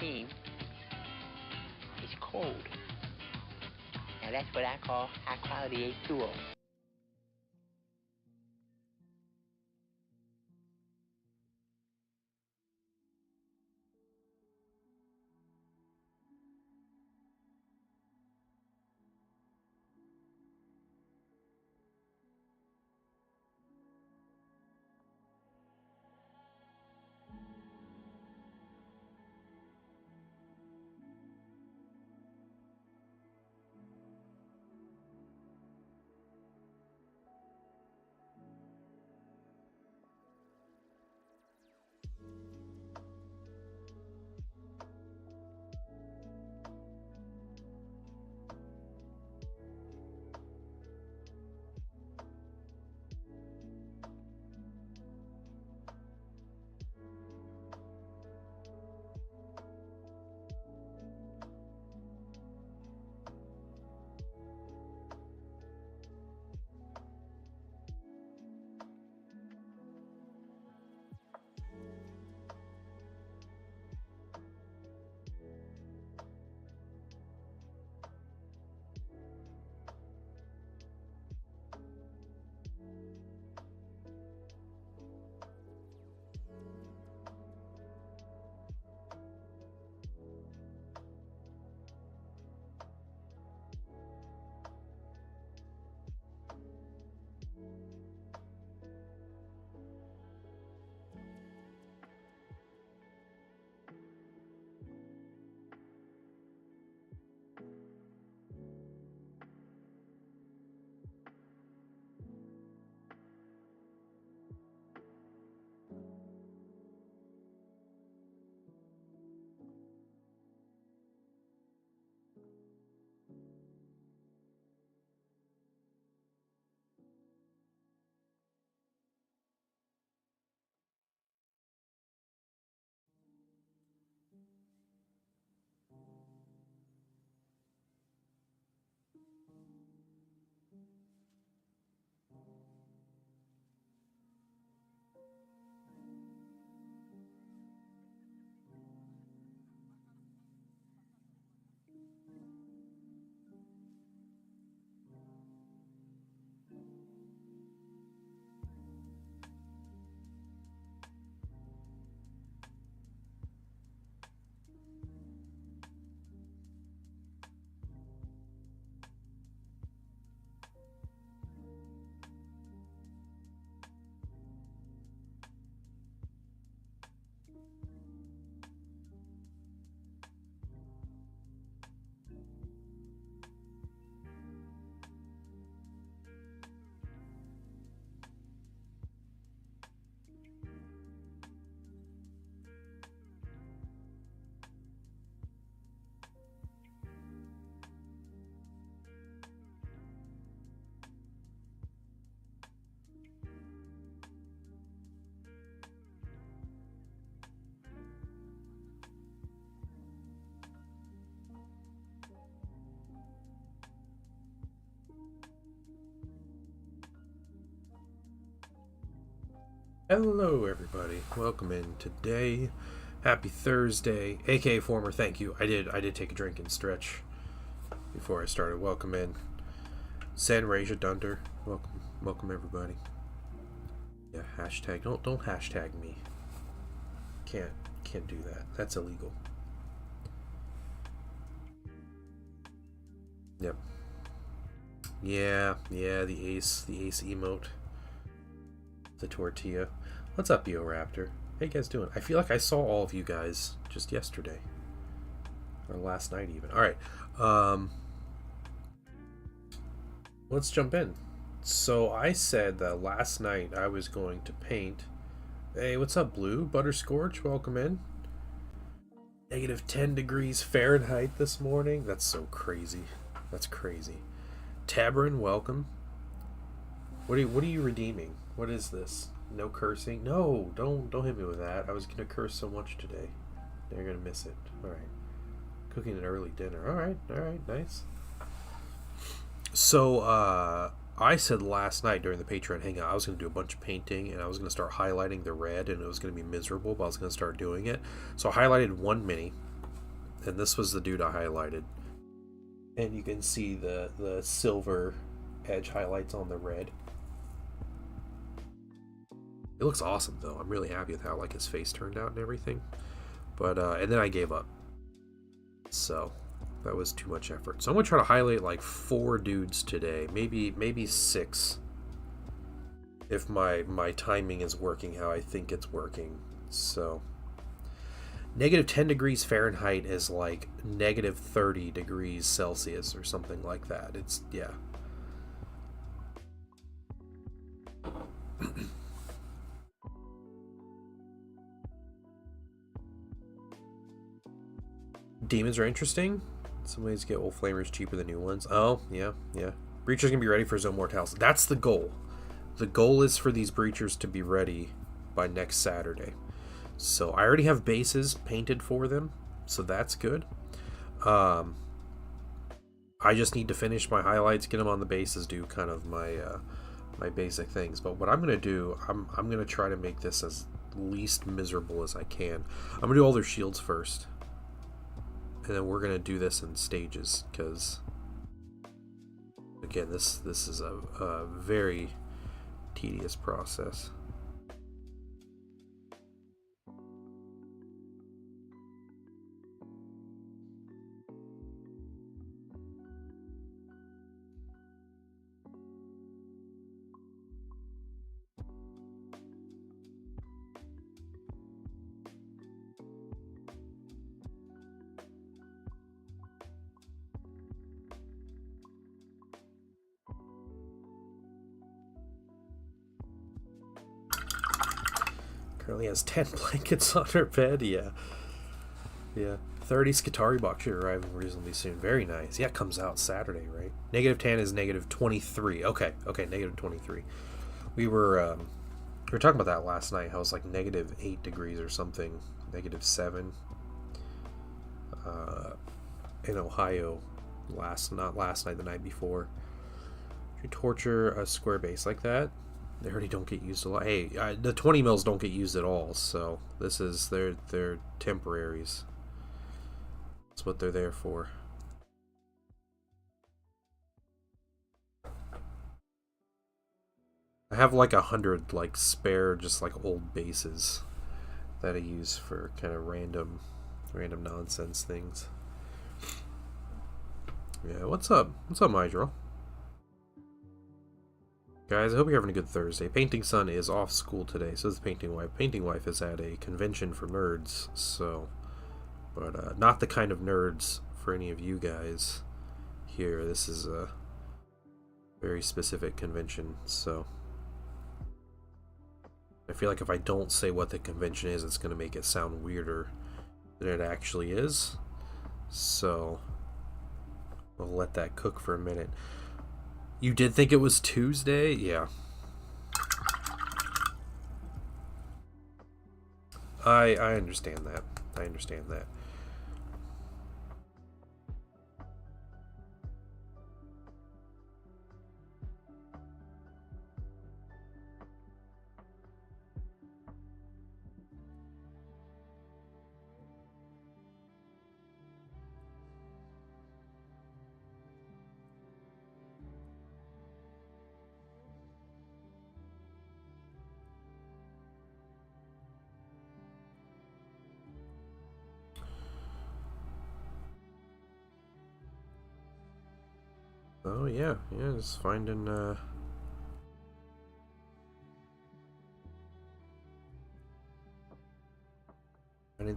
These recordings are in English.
team is cold. Now that's what I call high quality H2O. Hello everybody, welcome in today. Happy Thursday, aka former. Thank you. I did take a drink and stretch before I started. Welcome in, Sanrasia Dunder. Welcome everybody. Yeah, hashtag. Don't hashtag me. Can't do that. That's illegal. Yep. Yeah. The ace emote. The tortilla. What's up, Raptor? How you guys doing? I feel like I saw all of you guys just yesterday. Or last night even. Alright. Let's jump in. So I said that last night I was going to paint. Hey, what's up, Blue? Butterscorch, welcome in. -10 degrees Fahrenheit this morning. That's so crazy. That's crazy. Tabrin, welcome. What are you redeeming? What is this? No cursing? No, don't hit me with that. I was gonna curse so much today. They're gonna miss it. Alright. Cooking an early dinner. Alright, nice. So, I said last night during the Patreon hangout I was gonna do a bunch of painting and I was gonna start highlighting the red and it was gonna be miserable, but I was gonna start doing it. So I highlighted one mini. and this was the dude I highlighted. And you can see the silver edge highlights on the red. It looks awesome though. I'm really happy with how like his face turned out and everything. But and then I gave up. So that was too much effort. So I'm gonna try to highlight like 4 dudes today, maybe 6, if my timing is working how I think it's working. So negative 10 degrees Fahrenheit is like negative 30 degrees Celsius or something like that. It's, yeah. Demons are interesting. Some ways to get old flamers cheaper than new ones. Oh, yeah. Breachers can be ready for Zone Mortalis. That's the goal. The goal is for these Breachers to be ready by next Saturday. So I already have bases painted for them, so that's good. I just need to finish my highlights, get them on the bases, do kind of my my basic things. But what I'm gonna do, I'm gonna try to make this as least miserable as I can. I'm gonna do all their shields first, and then we're gonna do this in stages because again, this is a very tedious process. Currently has 10 blankets on her bed. Yeah. 30 Skitarii box should arrive reasonably soon. Very nice. Yeah, it comes out Saturday, right? Negative 10 is negative 23. Okay, negative 23. We were talking about that last night. How it was like negative 8 degrees or something. Negative 7. In Ohio not last night, the night before. If you torture a square base like that, they already don't get used a lot. Hey, the 20 mils don't get used at all, so this is they're temporaries. That's what they're there for. I have like 100 like spare, just like old bases that I use for kind of random nonsense things. Yeah, what's up? What's up, Mydro? Guys, I hope you're having a good Thursday. Painting Son is off school today, so is Painting Wife. Painting Wife is at a convention for nerds, so... But, not the kind of nerds for any of you guys here. This is a very specific convention, so... I feel like if I don't say what the convention is, it's going to make it sound weirder than it actually is. So... I'll let that cook for a minute. You did think it was Tuesday? Yeah. I understand that. I understand that. Oh yeah, just finding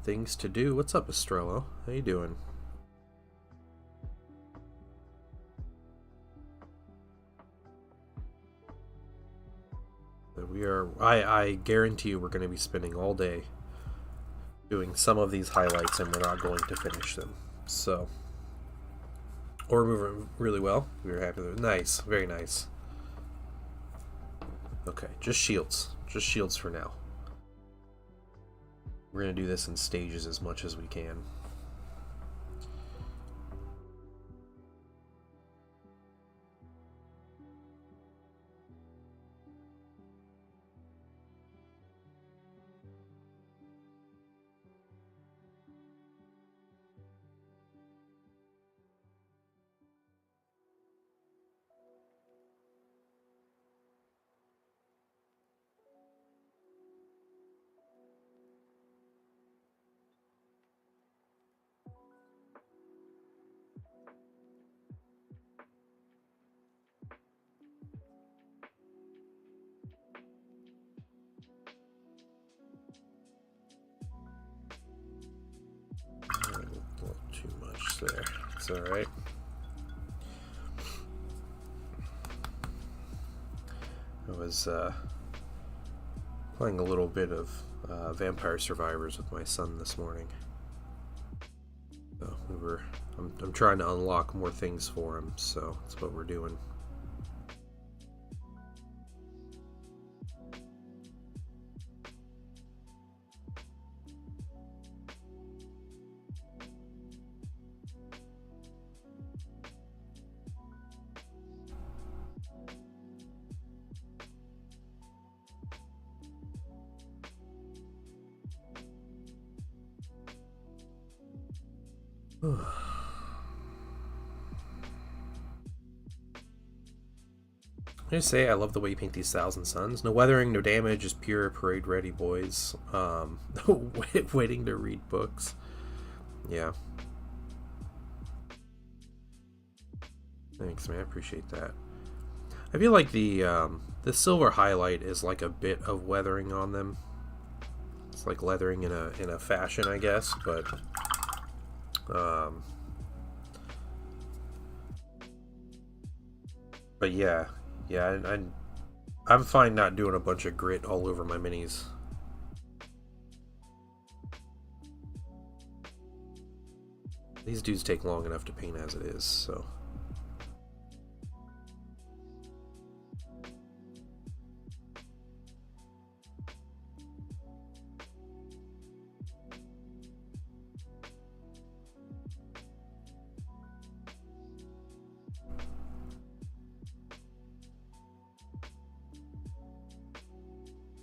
things to do. What's up, Estrello? How you doing? We are. I guarantee you, we're going to be spending all day doing some of these highlights, and we're not going to finish them. So. Or moving really well. We were happy with it. Nice. Very nice. Okay, just shields. Just shields for now. We're going to do this in stages as much as we can. It's alright. I was playing a little bit of Vampire Survivors with my son this morning. So I'm trying to unlock more things for him, so that's what we're doing. I just say I love the way you paint these Thousand Suns. No weathering, no damage, just pure parade ready, boys. Waiting to read books. Yeah. Thanks, man. I appreciate that. I feel like the silver highlight is like a bit of weathering on them. It's like leathering in a fashion, I guess, but yeah, I'm fine not doing a bunch of grit all over my minis. These dudes take long enough to paint as it is, so.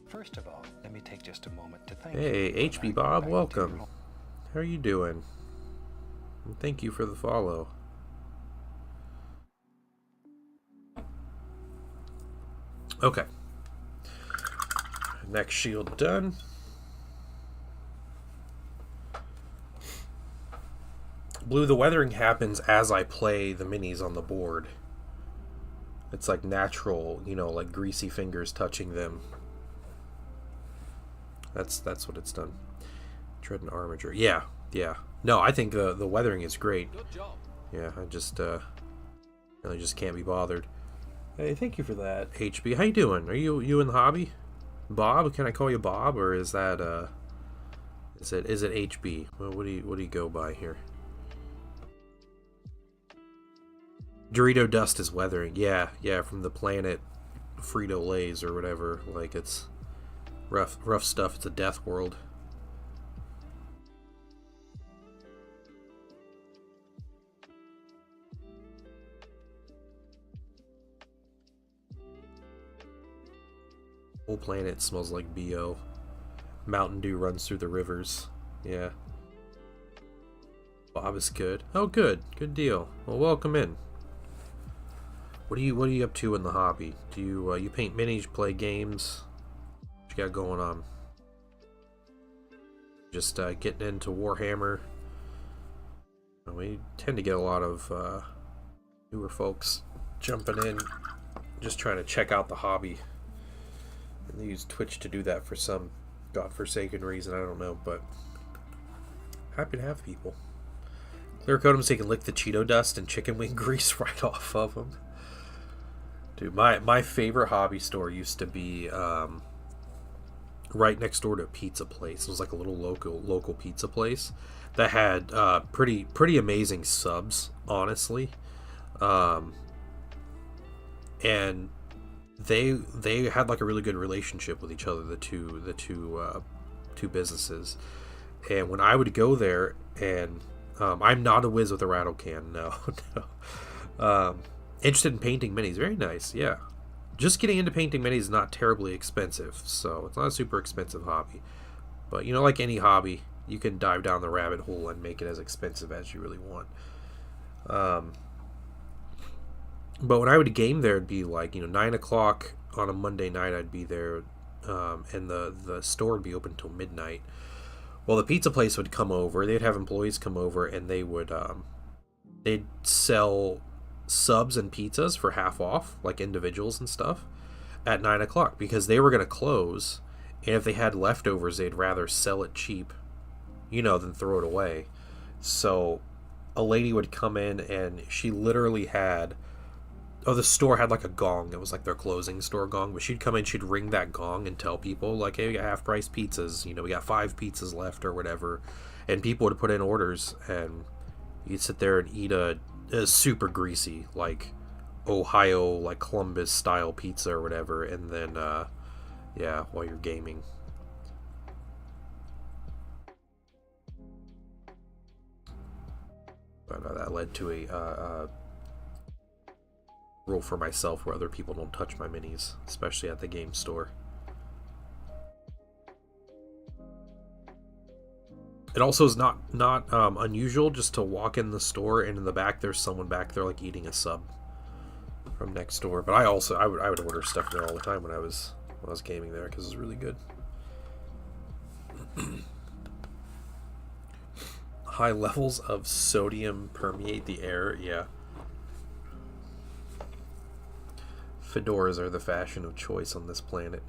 First of all, let me take just a moment to thank Hey, you. HB Bob, welcome. How are you doing? And thank you for the follow. Okay. Next shield done. Blue, the weathering happens as I play the minis on the board. It's like natural, you know, like greasy fingers touching them. That's what it's done. Tread and armature. Yeah. No, I think the weathering is great. Good job. Yeah, I just can't be bothered. Hey, thank you for that, HB. How you doing? Are you in the hobby? Bob? Can I call you Bob, or is that is it HB? Well, what do you go by here? Dorito dust is weathering. Yeah, from the planet Frito-Lays or whatever. Like, it's rough stuff. It's a death world. Whole planet smells like BO. Mountain Dew runs through the rivers. Yeah. Bob is good. Oh, good deal. Well, welcome in. What are you up to in the hobby? Do you paint minis, play games? What you got going on? Just getting into Warhammer. We tend to get a lot of newer folks jumping in, just trying to check out the hobby. And they use Twitch to do that for some godforsaken reason, I don't know, but happy to have people. Clear coat them so you can lick the Cheeto dust and chicken wing grease right off of them. Dude, my favorite hobby store used to be right next door to a pizza place. It was like a little local pizza place that had pretty amazing subs, honestly. And they had like a really good relationship with each other, the two businesses. And when I would go there, and I'm not a whiz with a rattle can, no. Interested in painting minis, very nice, yeah. Just getting into painting minis is not terribly expensive, so it's not a super expensive hobby. But, you know, like any hobby, you can dive down the rabbit hole and make it as expensive as you really want. But when I would game there, it'd be like, 9 o'clock on a Monday night, I'd be there, and the store would be open until midnight. Well, the pizza place would come over, they'd have employees come over, and they would, they'd sell subs and pizzas for half off, like individuals and stuff, at 9 o'clock, because they were going to close, and if they had leftovers, they'd rather sell it cheap, than throw it away. So a lady would come in and she literally had, oh, the store had like a gong. It was like their closing store gong, but she'd come in, she'd ring that gong and tell people like, hey, we got half price pizzas, we got 5 pizzas left or whatever. And people would put in orders, and you'd sit there and eat a super greasy, like Ohio, like Columbus style pizza or whatever, and then while you're gaming. But that led to a rule for myself where other people don't touch my minis, especially at the game store. It also is not unusual just to walk in the store and in the back there's someone back there like eating a sub from next door. But I would order stuff there all the time when I was gaming there because it's really good. High levels of sodium permeate the air. Yeah. Fedoras are the fashion of choice on this planet.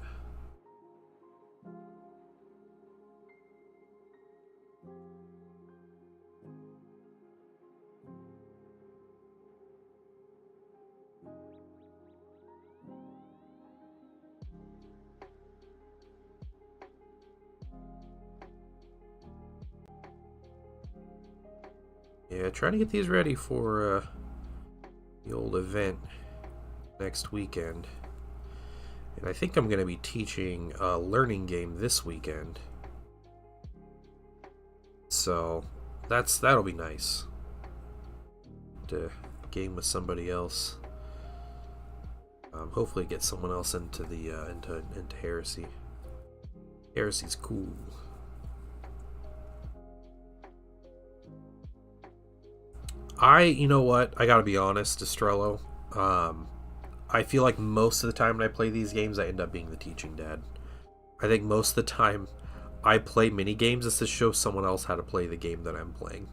Yeah, trying to get these ready for the old event next weekend. And I think I'm going to be teaching a learning game this weekend. So that'll be nice to game with somebody else. Hopefully get someone else into the into Heresy. Heresy's cool. You know what? I gotta be honest, Destrello. I feel like most of the time when I play these games, I end up being the teaching dad. I think most of the time I play mini games is to show someone else how to play the game that I'm playing.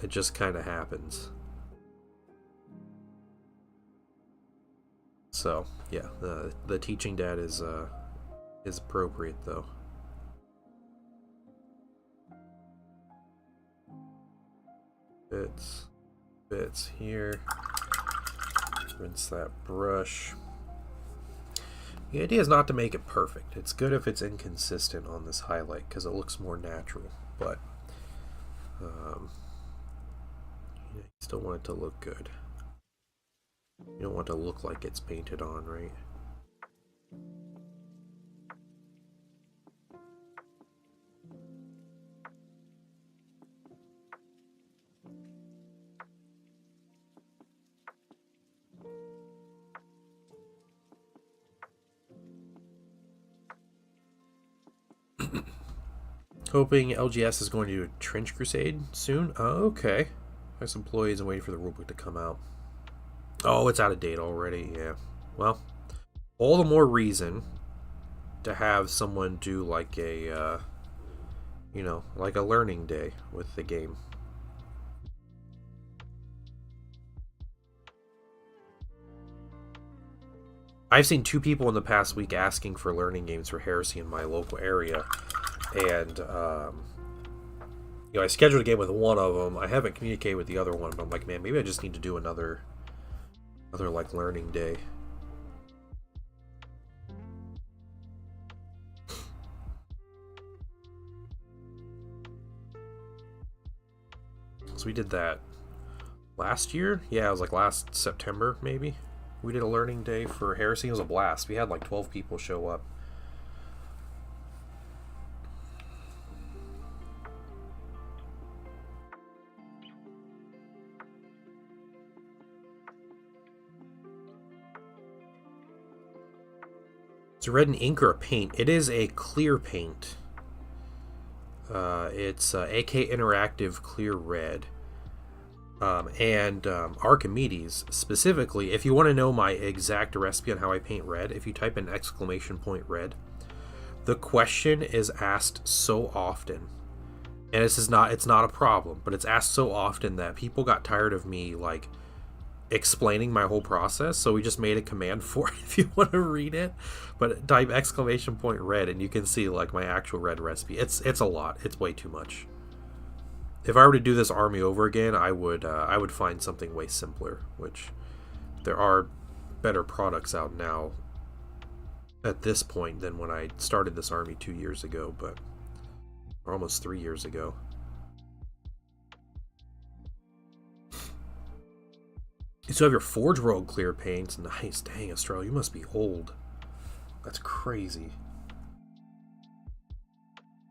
It just kind of happens. So yeah, the teaching dad is appropriate though. Bits here. Rinse that brush. The idea is not to make it perfect. It's good if it's inconsistent on this highlight because it looks more natural, but you still want it to look good. You don't want it to look like it's painted on, right? Hoping LGS is going to do a Trench Crusade soon. Oh, okay. There's employees and waiting for the rulebook to come out. Oh, it's out of date already. Yeah. Well, all the more reason to have someone do like a, like a learning day with the game. I've seen 2 people in the past week asking for learning games for Heresy in my local area. And, I scheduled a game with one of them. I haven't communicated with the other one, but I'm like, man, maybe I just need to do another like, learning day. So we did that last year? Yeah, it was like last September, maybe. We did a learning day for Heresy. It was a blast. We had like 12 people show up. It's a red in ink or a paint. It is a clear paint. It's AK Interactive Clear Red. And Archimedes, specifically, if you want to know my exact recipe on how I paint red, if you type in !red, the question is asked so often. And it's not a problem, but it's asked so often that people got tired of me, like, explaining my whole process, so we just made a command for it if you want to read it. But type !red and you can see like my actual red recipe. It's a lot. It's way too much. if I were to do this army over again, I would find something way simpler, which there are better products out now at this point than when I started this army 2 years ago, or almost 3 years ago. You still have your Forge World clear paints. Nice. Dang, Estrella, you must be old. That's crazy.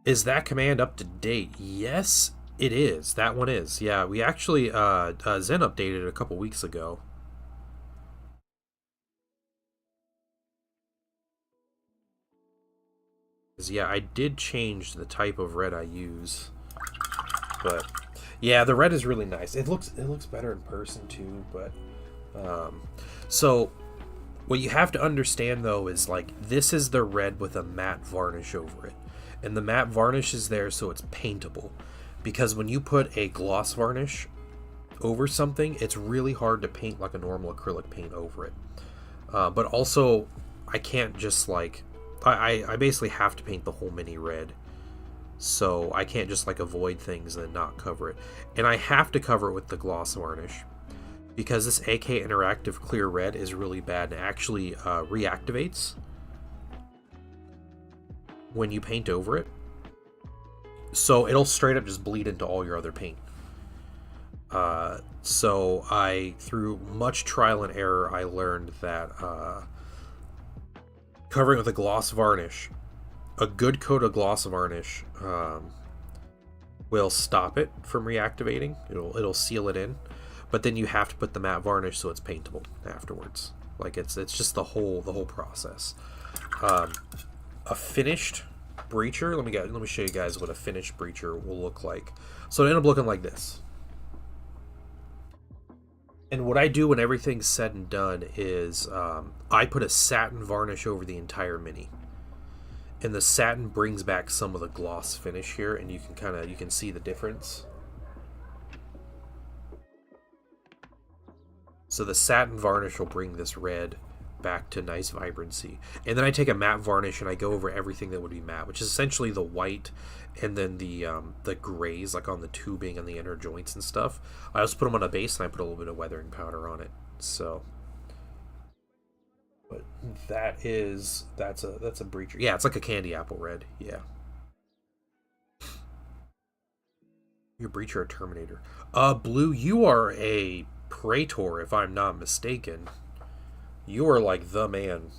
Is that command up to date? Yes, it is. That one is. Yeah, we actually, Zen updated it a couple weeks ago. Yeah, I did change the type of red I use. But yeah, the red is really nice. It looks better in person too, but so what you have to understand though is like this is the red with a matte varnish over it. And the matte varnish is there so it's paintable. Because when you put a gloss varnish over something, it's really hard to paint like a normal acrylic paint over it. But also, I can't just like... I basically have to paint the whole mini red. So I can't just like avoid things and not cover it. And I have to cover it with the gloss varnish. Because this AK Interactive Clear Red is really bad and actually reactivates when you paint over it. So it'll straight up just bleed into all your other paint. So through much trial and error, I learned that covering with a gloss varnish, a good coat of gloss varnish, will stop it from reactivating. It'll seal it in, but then you have to put the matte varnish so it's paintable afterwards. Like it's just the whole process. A finished breacher. Let me show you guys what a finished breacher will look like. So it ended up looking like this. And what I do when everything's said and done is I put a satin varnish over the entire mini. And the satin brings back some of the gloss finish here, and you can see the difference. So the satin varnish will bring this red back to nice vibrancy. And then I take a matte varnish and I go over everything that would be matte, which is essentially the white and then the grays, like on the tubing and the inner joints and stuff. I also put them on a base and I put a little bit of weathering powder on it. So, but that's a breacher. Yeah, it's like a candy apple red. Yeah. You're a breacher or Terminator. Blue, you are a Praetor, if I'm not mistaken. You are like the man.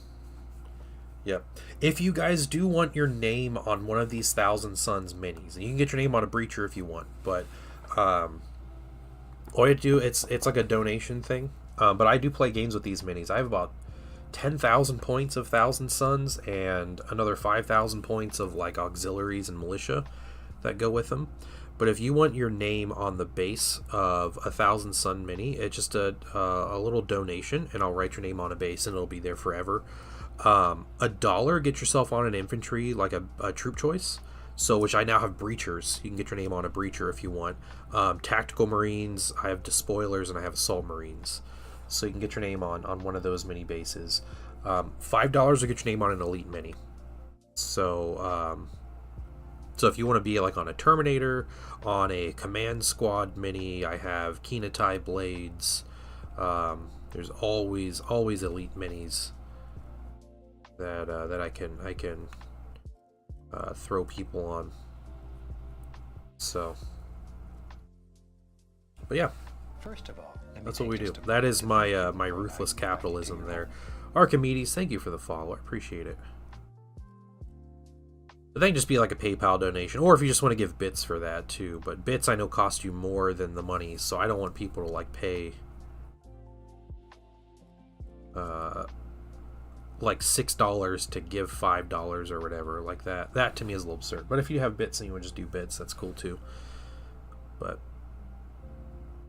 Yep. If you guys do want your name on one of these Thousand Suns minis, and you can get your name on a breacher if you want, but all you have to do, it's like a donation thing. But I do play games with these minis. I have about 10,000 points of Thousand Suns and another 5,000 points of like auxiliaries and militia that go with them. But if you want your name on the base of a Thousand Sun mini, it's just a little donation, and I'll write your name on a base, and it'll be there forever. $1, get yourself on an infantry, like a troop choice. So, which I now have breachers. You can get your name on a breacher if you want. Tactical Marines, I have despoilers, and I have assault Marines. So you can get your name on one of those mini bases. $5 will get your name on an elite mini. So, so if you want to be like on a Terminator, on a Command Squad mini, I have Kinatai Blades. There's always elite minis that I can throw people on. So, but yeah, First of all, that's what we do. That is my my ruthless capitalism there. Archimedes, thank you for the follow. I appreciate it. But they can just be like a PayPal donation, or if you just want to give bits for that too. But bits I know cost you more than the money, so I don't want people to like pay like $6 to give $5 or whatever like that. That to me is a little absurd. But if you have bits and you want to just do bits, that's cool too. But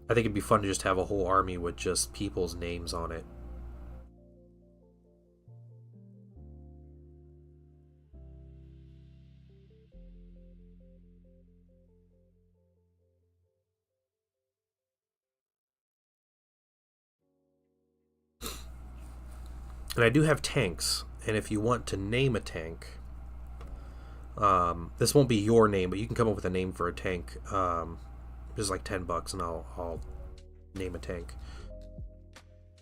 I think it'd be fun to just have a whole army with just people's names on it. And I do have tanks, and if you want to name a tank, this won't be your name, but you can come up with a name for a tank. Just like $10, and I'll name a tank.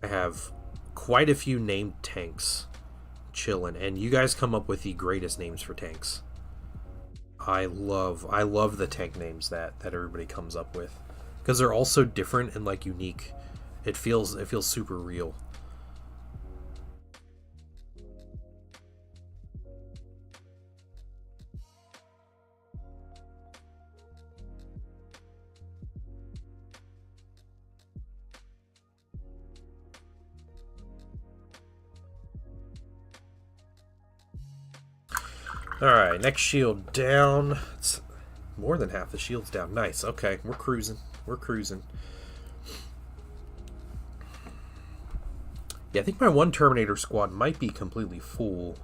I have quite a few named tanks chilling, and you guys come up with the greatest names for tanks. I love the tank names that everybody comes up with, because they're all so different and like unique. It feels super real. Alright, next shield down. It's more than half the shield's down. Nice. Okay, we're cruising. We're cruising. Yeah, I think my one Terminator squad might be completely full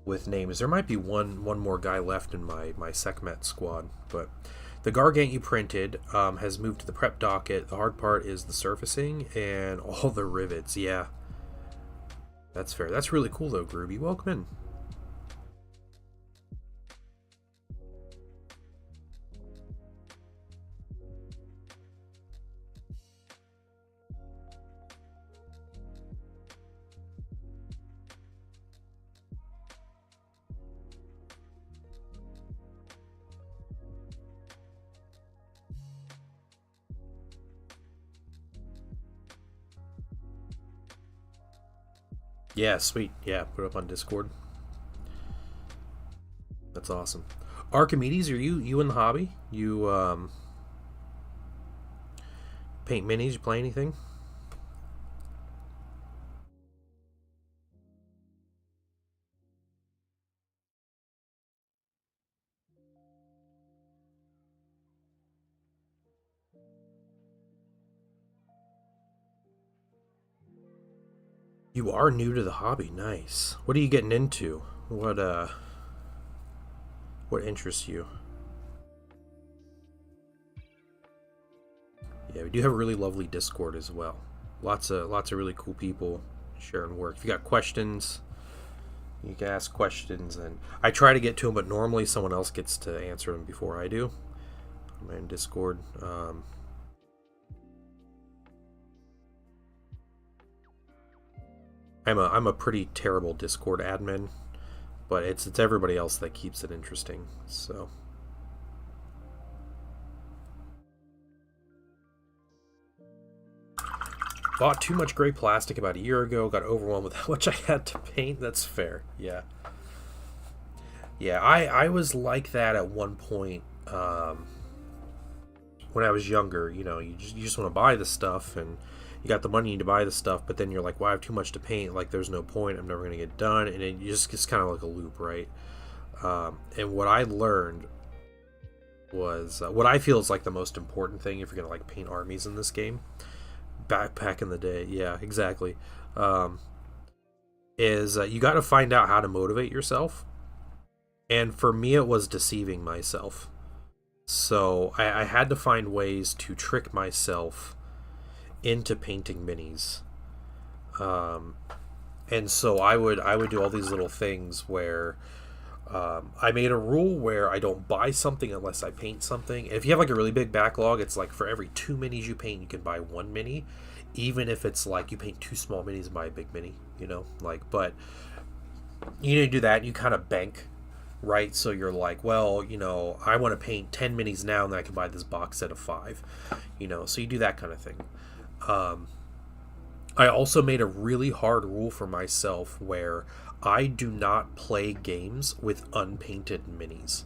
with names. There might be one more guy left in my Sekhmet squad, but the Gargant you printed has moved to the prep docket. The hard part is the surfacing and all the rivets. Yeah, that's fair. That's really cool though, Groovy. Welcome in. Yeah, sweet. Yeah, put it up on Discord. That's awesome. Archimedes, are you in the hobby? You paint minis? You play anything? You are new to the hobby. Nice. What are you getting into? What interests you? Yeah, we do have a really lovely Discord as well. Lots of really cool people sharing work. If you got questions, you can ask questions, and I try to get to them, but normally someone else gets to answer them before I do. I'm in Discord. I'm a pretty terrible Discord admin, but it's everybody else that keeps it interesting. So bought too much gray plastic about a year ago, got overwhelmed with how much I had to paint. That's fair. Yeah. Yeah, I was like that at one point when I was younger. You know, you just want to buy the stuff, and you got the money to buy the stuff, but then you're like, well, I have too much to paint, like there's no point, I'm never going to get done, and it just gets kind of like a loop, right? And what I learned was, what I feel is like the most important thing if you're going to like paint armies in this game, back in the day, yeah, exactly, is you got to find out how to motivate yourself, and for me it was deceiving myself. So I had to find ways to trick myself into painting minis, and so I would do all these little things where I made a rule where I don't buy something unless I paint something. If you have like a really big backlog, it's like for every 2 minis you paint, you can buy 1 mini, even if it's like you paint 2 small minis and buy a big mini, you know, like, but you need to do that, and you kind of bank, right? So you're like, well, you know, I want to paint 10 minis now, and then I can buy this box set of 5, you know, so you do that kind of thing. I also made a really hard rule for myself where I do not play games with unpainted minis.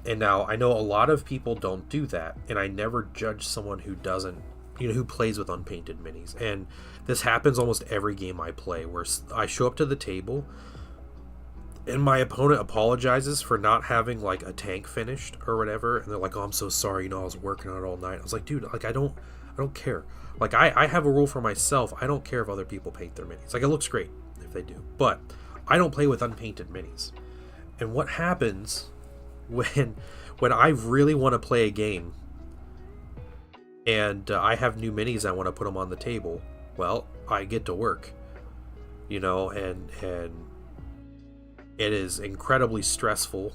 And now I know a lot of people don't do that, and I never judge someone who doesn't, you know, who plays with unpainted minis. And this happens almost every game I play, where I show up to the table and my opponent apologizes for not having like a tank finished or whatever, and they're like, oh, I'm so sorry, you know, I was working on it all night. I was like, dude, like I don't care. Like I have a rule for myself. I don't care if other people paint their minis. Like, it looks great if they do, but I don't play with unpainted minis. And what happens when I really want to play a game and I have new minis, I want to put them on the table, well, I get to work, you know, and it is incredibly stressful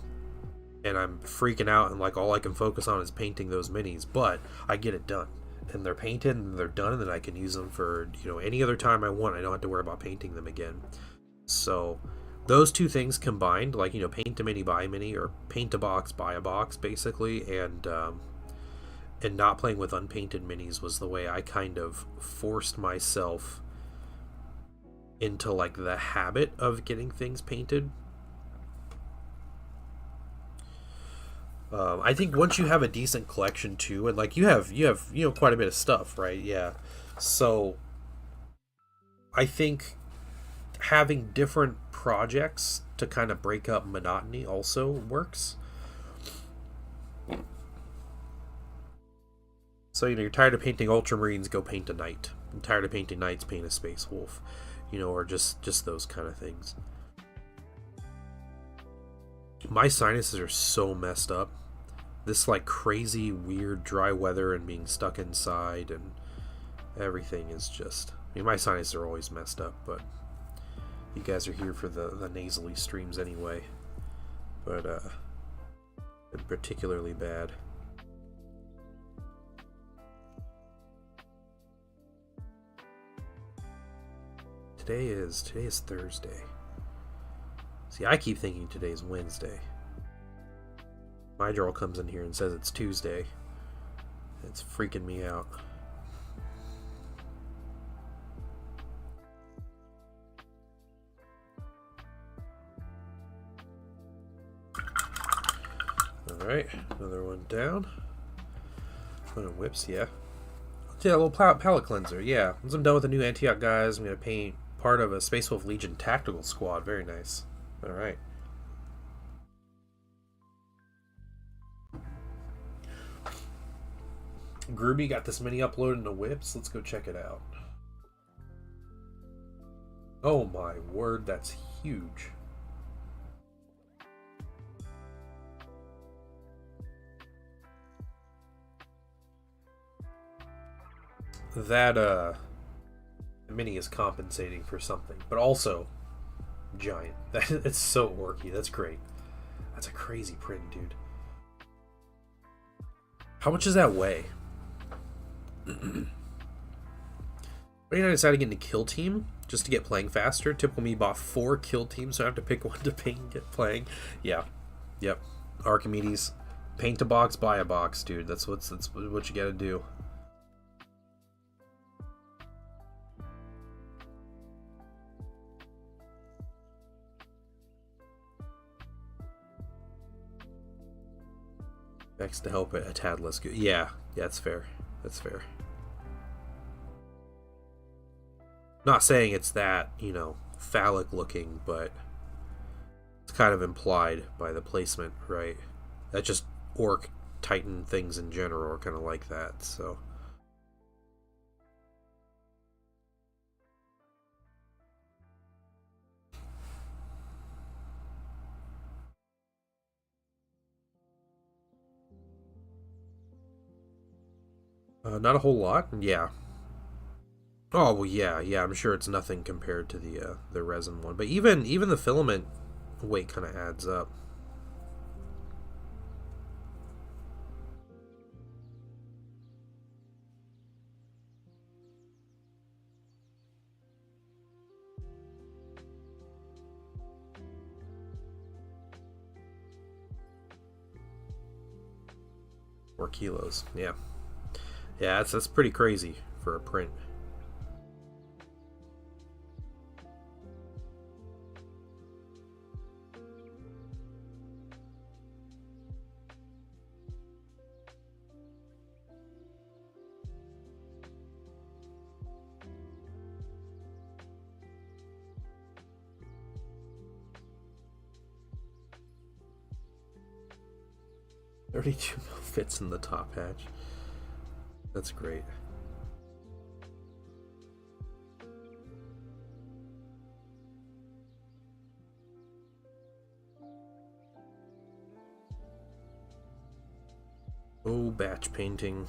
and I'm freaking out, and like all I can focus on is painting those minis, but I get it done. And they're painted and they're done, and then I can use them for, any other time I want. I don't have to worry about painting them again. So those two things combined, like, paint a mini, buy a mini, or paint a box, buy a box, basically, and not playing with unpainted minis was the way I kind of forced myself into like the habit of getting things painted. I think once you have a decent collection too, and like you have quite a bit of stuff, right? Yeah. So I think having different projects to kind of break up monotony also works. So you're tired of painting Ultramarines, go paint a Knight. You're tired of painting Knights, paint a Space Wolf, or just those kind of things. My sinuses are so messed up. This like crazy weird dry weather and being stuck inside and everything is just, my sinuses are always messed up, but you guys are here for the nasally streams anyway. But they're particularly bad. Today is Thursday. See, I keep thinking today's Wednesday. My girl comes in here and says it's Tuesday. It's freaking me out. Alright, another one down. One of whips, yeah. Yeah, a little palette cleanser, yeah. Once I'm done with the new Antioch guys, I'm going to paint part of a Space Wolf Legion tactical squad. Very nice. Alright. Groovy got this mini uploaded into whips. Let's go check it out. Oh my word, that's huge. That mini is compensating for something, but also giant. It's so orky. That's great. That's a crazy print, dude. How much does that weigh? Right now I decided to get into Kill Team just to get playing faster. Typical me bought 4 Kill Teams, so I have to pick one to paint and get playing. Yeah. Yep. Archimedes. Paint a box, buy a box, dude. That's what you gotta do. Begs to help it a tad less good. Yeah, that's fair. That's fair. Not saying it's that, phallic looking, but it's kind of implied by the placement, right? That just Orc Titan things in general are kind of like that, so. Not a whole lot, yeah. Oh well, yeah. I'm sure it's nothing compared to the resin one, but even the filament weight kind of adds up. Four kilos, yeah. Yeah, that's pretty crazy for a print. $32 fits in the top hatch. That's great. Oh, batch painting.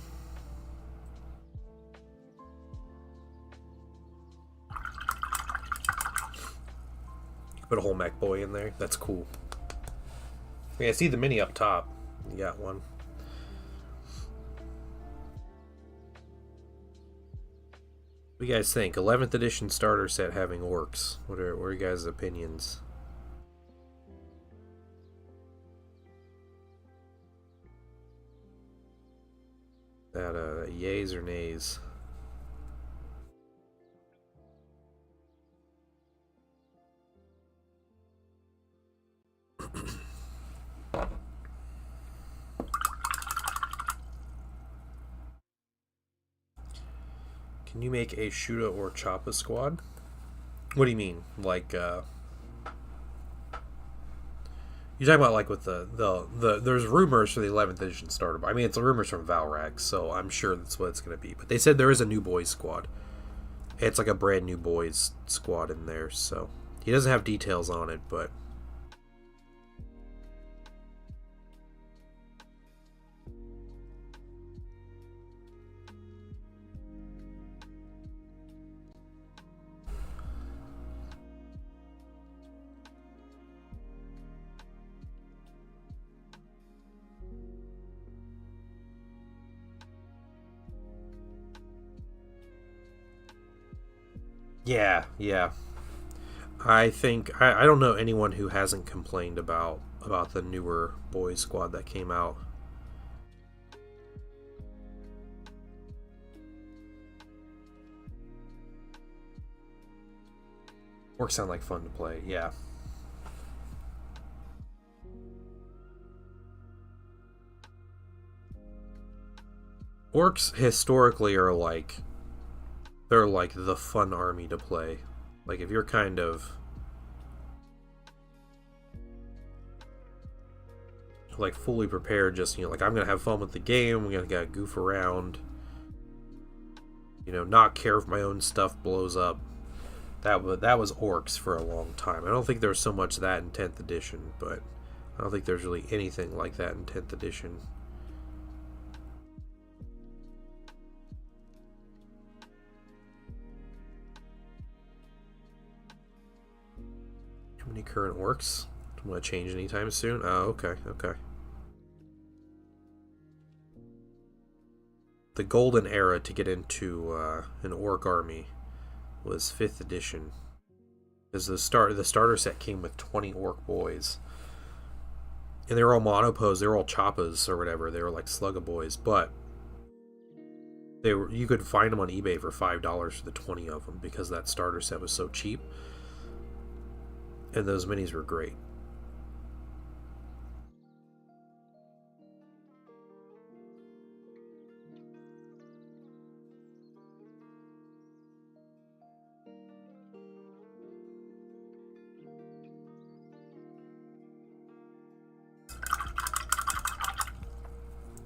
Put a whole mech boy in there. That's cool. Yeah, see the mini up top. You got one. What do you guys think? 11th edition starter set having orcs. What are your guys' opinions? That yays or nays? Can you make a Shuda or Choppa squad? What do you mean? Like, you're talking about like with the there's rumors for the 11th edition starter. I mean, it's rumors from Valrag, so I'm sure that's what it's going to be. But they said there is a new boys squad. It's like a brand new boys squad in there, so he doesn't have details on it, but yeah. I think I don't know anyone who hasn't complained about the newer boys squad that came out. Orcs sound like fun to play, yeah. Orcs historically are like, they're like the fun army to play. Like if you're kind of like fully prepared, just, you know, like I'm gonna have fun with the game, I'm gonna goof around, you know, not care if my own stuff blows up. That was orcs for a long time. I don't think there's so much that in 10th edition, but I don't think there's really anything like that in 10th edition. How many current orcs? Don't want to change anytime soon? Oh, okay. The golden era to get into an orc army was 5th edition. Because the starter set came with 20 orc boys. And they were all monopos, they were all choppas or whatever. They were like slugga boys, but you could find them on eBay for $5 for the 20 of them because that starter set was so cheap. And those minis were great.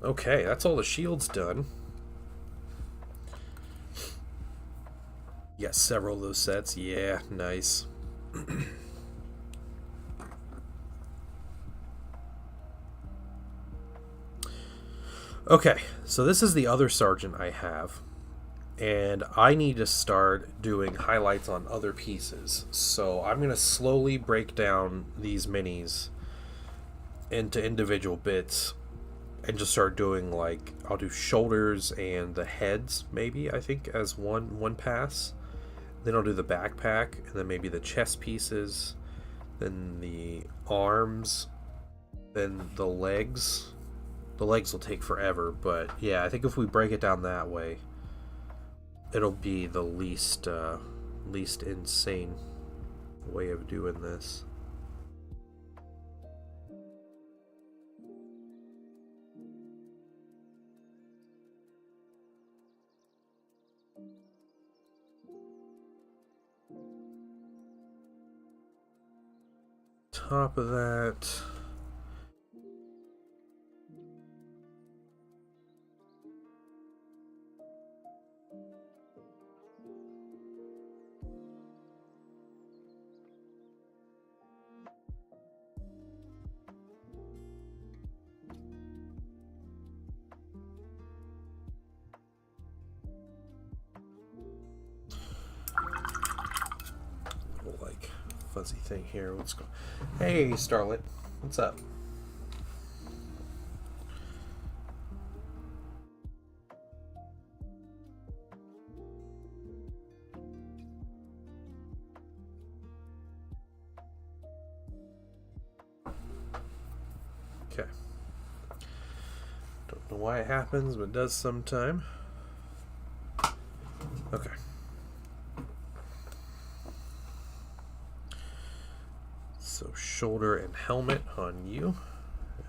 Okay, that's all the shields done. You got several of those sets. Yeah, nice. Okay, so this is the other sergeant I have, and I need to start doing highlights on other pieces. So I'm going to slowly break down these minis into individual bits and just start doing, like, I'll do shoulders and the heads, maybe, I think, as one pass. Then I'll do the backpack, and then maybe the chest pieces, then the arms, then the legs. The legs will take forever, but yeah, I think if we break it down that way, it'll be the least insane way of doing this. Top of that, little like fuzzy thing here. Let's go. Hey, Starlet, what's up? Okay. Don't know why it happens, but it does sometime. Okay. So shoulder and helmet on you.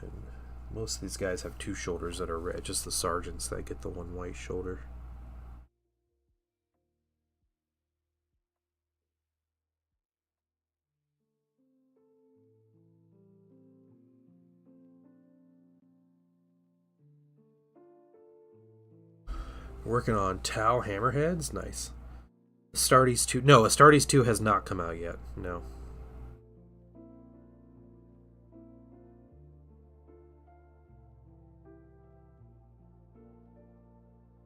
And most of these guys have two shoulders that are red. Just the sergeants that get the one white shoulder. Working on Tau Hammerheads. Nice. Astartes 2. No, Astartes 2 has not come out yet. No.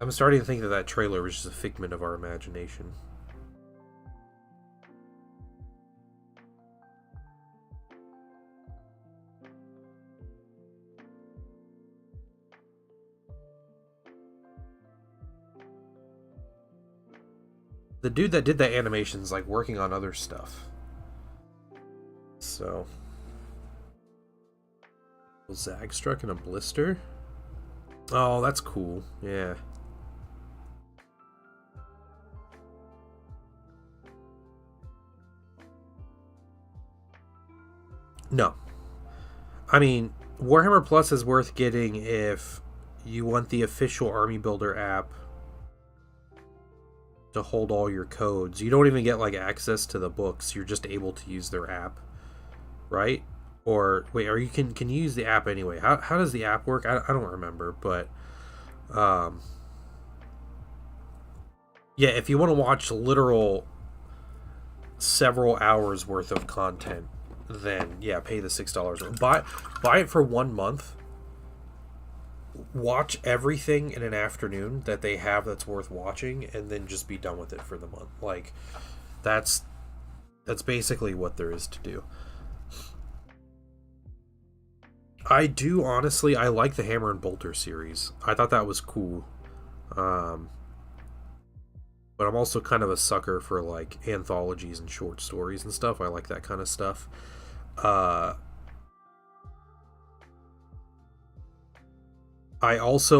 I'm starting to think that that trailer was just a figment of our imagination. The dude that did that animation's like working on other stuff. So. Zagstruck in a blister? Oh, that's cool. Yeah. No. I mean, Warhammer Plus is worth getting if you want the official Army Builder app to hold all your codes. You don't even get like access to the books. You're just able to use their app, right? Or wait, or you can you use the app anyway? How does the app work? I don't remember, but yeah, if you want to watch literal several hours worth of content, then yeah, pay the $6. Buy it for 1 month. Watch everything in an afternoon that they have that's worth watching, and then just be done with it for the month. Like, that's basically what there is to do. I do honestly, I like the Hammer and Bolter series. I thought that was cool. But I'm also kind of a sucker for like anthologies and short stories and stuff. I like that kind of stuff.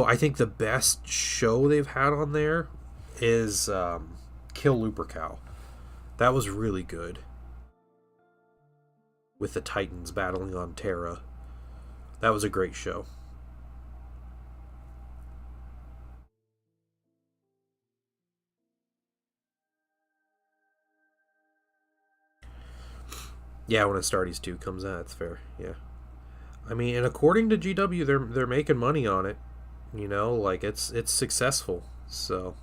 I think the best show they've had on there is Kill Lupercal. That was really good. With the Titans battling on Terra. That was a great show. Yeah, when Astartes 2 comes out, that's fair. Yeah. I mean, and according to GW, they're making money on it. You know, like it's successful. So,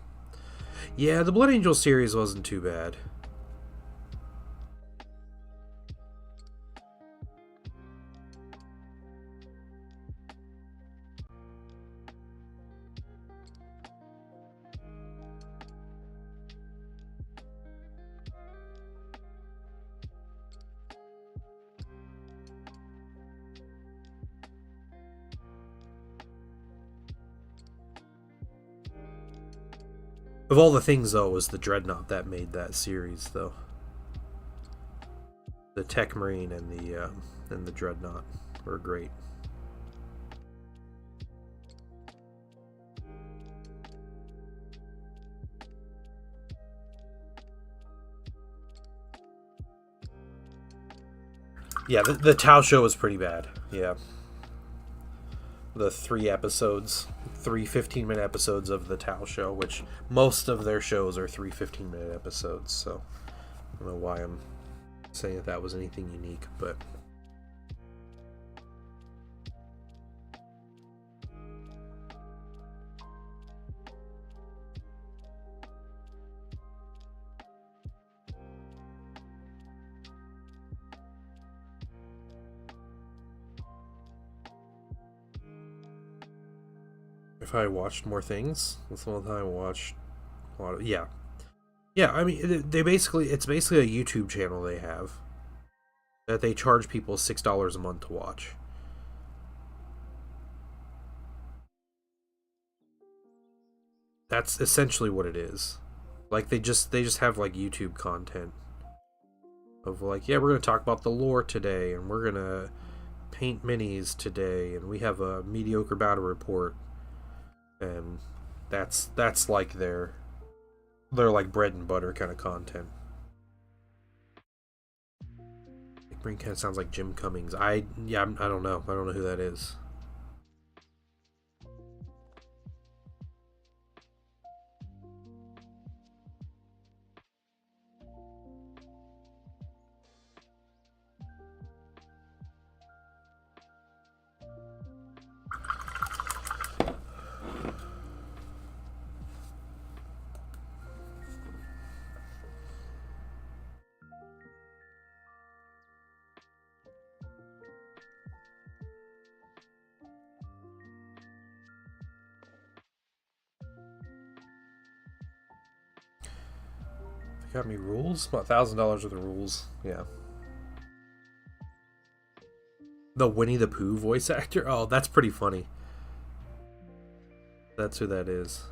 yeah, the Blood Angel series wasn't too bad. Of all the things, though, was the Dreadnought that made that series, though. The Tech Marine and the Dreadnought were great. Yeah, the Tau show was pretty bad. Yeah. The 3 episodes, 3 15-minute episodes of the Tau show, which most of their shows are 3 15-minute episodes, so I don't know why I'm saying that was anything unique, but if I watched more things, that's the one time I watched a lot of, yeah. I mean, it's basically a YouTube channel they have that they charge people $6 a month to watch. That's essentially what it is. Like they just have like YouTube content of like, yeah, we're gonna talk about the lore today, and we're gonna Paint Minis today, and we have a mediocre battle report, and that's like their like bread and butter kind of content. Big Brain kind of sounds like Jim Cummings. I don't know. I don't know who that is. Got me rules? About $1,000 worth of rules. Yeah. The Winnie the Pooh voice actor? Oh, that's pretty funny. That's who that is.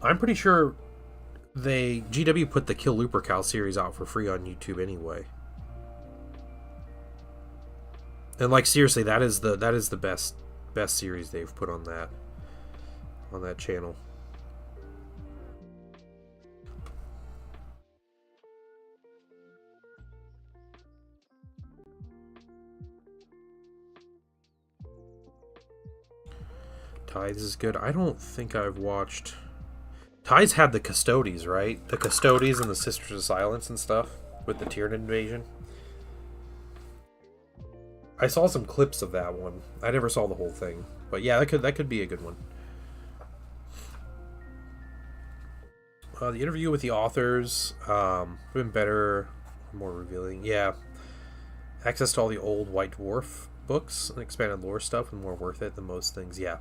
I'm pretty sure GW put the Kill Lupercal series out for free on YouTube anyway. And like seriously, that is the best series they've put on that channel. Tides is good. I don't think I've watched. Tides had the Custodies, right? The Custodies and the Sisters of Silence and stuff with the Tyranid invasion. I saw some clips of that one. I never saw the whole thing, but yeah, that could be a good one. The interview with the authors been better, more revealing. Yeah, access to all the old White Dwarf books and expanded lore stuff and more worth it than most things. Yeah.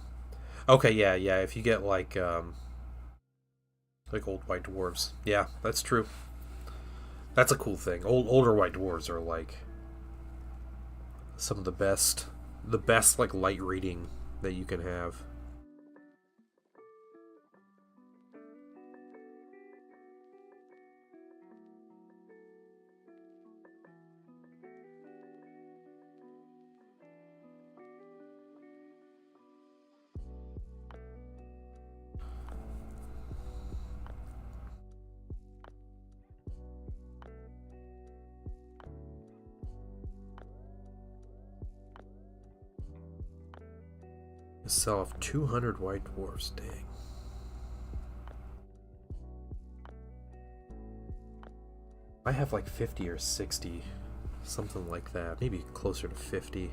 Okay. Yeah. If you get like old White Dwarves, yeah, that's true. That's a cool thing. Older White Dwarves are like some of the best like light reading that you can have. Sell off 200 White Dwarfs, dang. I have like 50 or 60, something like that. Maybe closer to 50.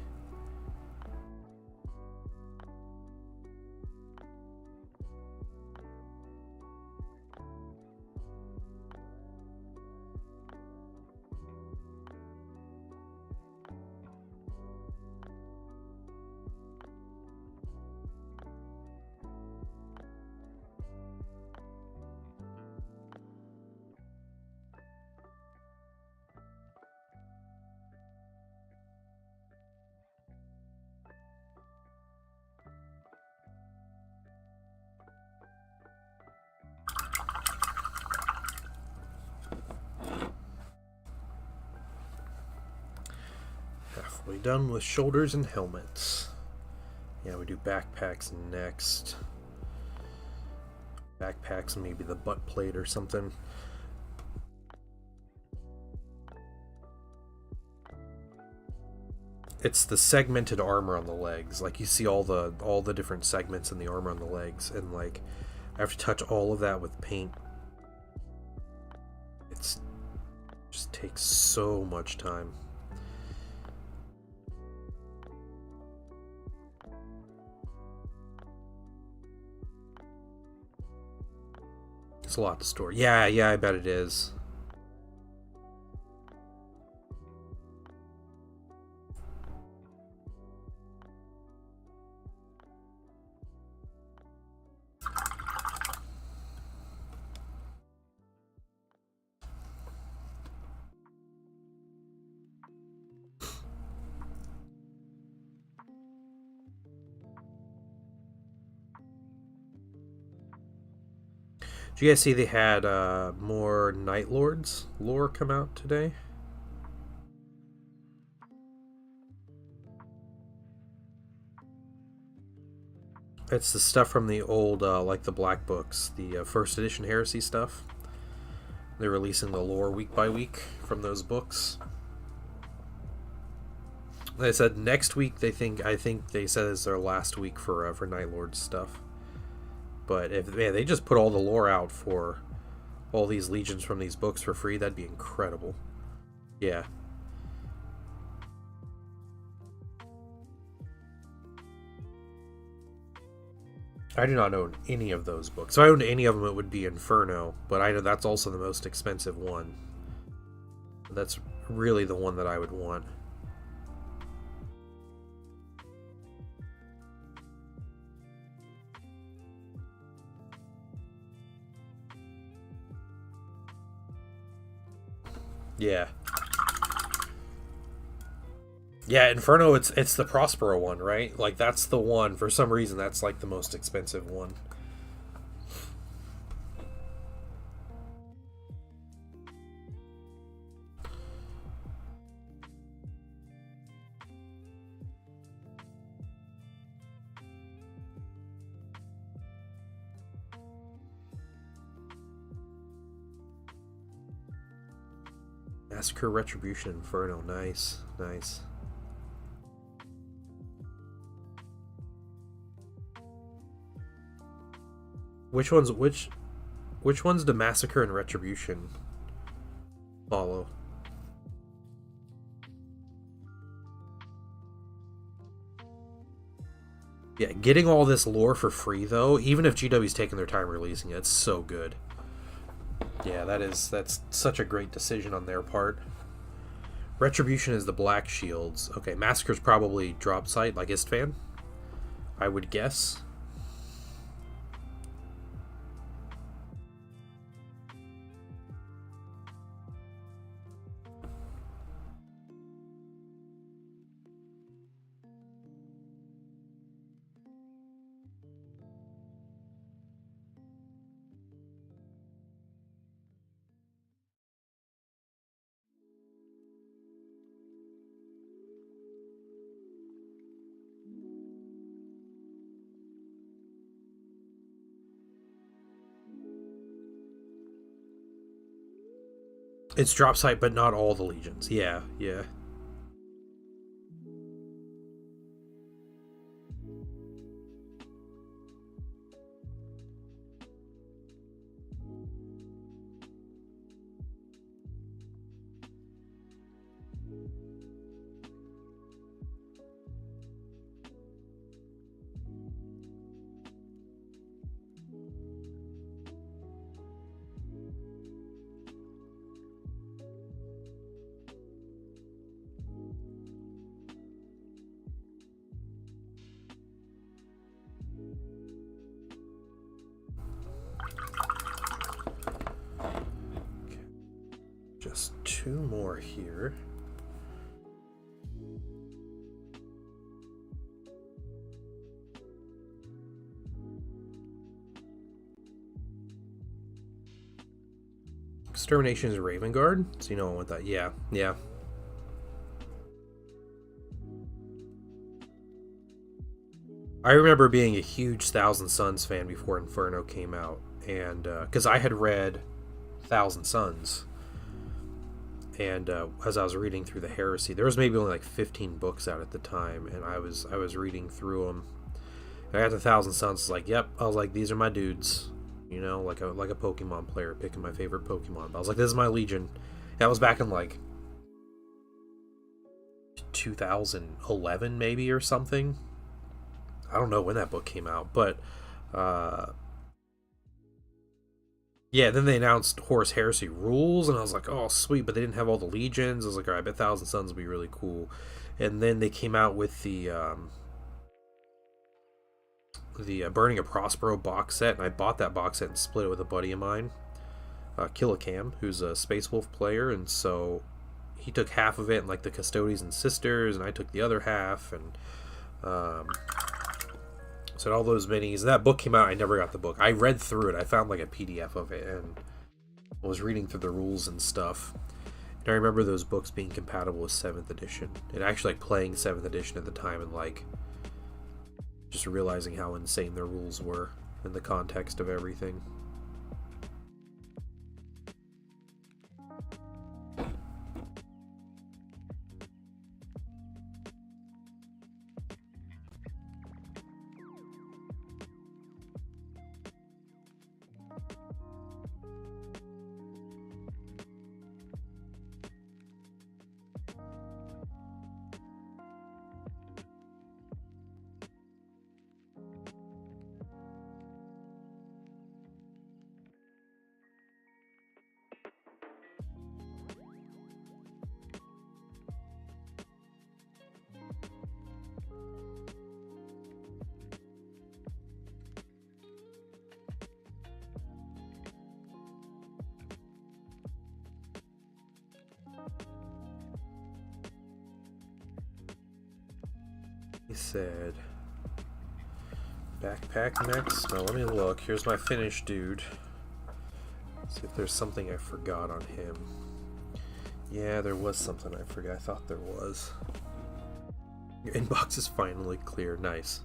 Halfway done with shoulders and helmets. Yeah, we do backpacks next. Backpacks, maybe the butt plate or something. It's the segmented armor on the legs. Like you see all the different segments in the armor on the legs, and like I have to touch all of that with paint. It's just takes so much time. It's a lot to store. Yeah, I bet it is. Did you guys see they had more Night Lords lore come out today? It's the stuff from the old, like the Black Books, the first edition Heresy stuff. They're releasing the lore week by week from those books. They said next week I think they said it's their last week for Night Lord stuff. But if they just put all the lore out for all these legions from these books for free, that'd be incredible. Yeah. I do not own any of those books. If I owned any of them, it would be Inferno, but I know that's also the most expensive one. That's really the one that I would want. Yeah. Yeah, Inferno, it's the Prospero one, right? Like, that's the one. For some reason, that's, like, the most expensive one. Massacre, Retribution, Inferno. Nice, nice. Which ones do Massacre and Retribution follow? Yeah, getting all this lore for free though, even if GW's taking their time releasing it, it's so good. Yeah, that's such a great decision on their part. Retribution is the Black Shields. Okay, Massacre's probably drop site like Istvan, I would guess. It's drop site, but not all the legions. Yeah, yeah. Just two more here. Extermination is Raven Guard, so you know I want that. Yeah, yeah. I remember being a huge Thousand Sons fan before Inferno came out, and because I had read Thousand Sons, and as I was reading through the Heresy, there was maybe only like 15 books out at the time, and I was reading through them. And I got to Thousand Sons, like, yep, I was like, these are my dudes, you know, like a Pokemon player picking my favorite Pokemon. But I was like, this is my Legion. That was back in like 2011 maybe or something. I don't know when that book came out, but yeah, then they announced Horus Heresy Rules, and I was like, oh, sweet, but they didn't have all the legions. I was like, all right, I bet Thousand Sons would be really cool. And then they came out with the Burning of Prospero box set, and I bought that box set and split it with a buddy of mine, Killicam, who's a Space Wolf player, and so he took half of it, and like the Custodians and Sisters, and I took the other half, and So all those minis. That book came out. I never got the book. I read through it. I found like a PDF of it, and I was reading through the rules and stuff. And I remember those books being compatible with 7th edition, and actually like playing 7th edition at the time, and like just realizing how insane their rules were in the context of everything. He said backpack next. Now let me look. Here's my finished dude. See if there's something I forgot on him. Yeah, there was something I forgot. I thought there was. Your inbox is finally clear. Nice.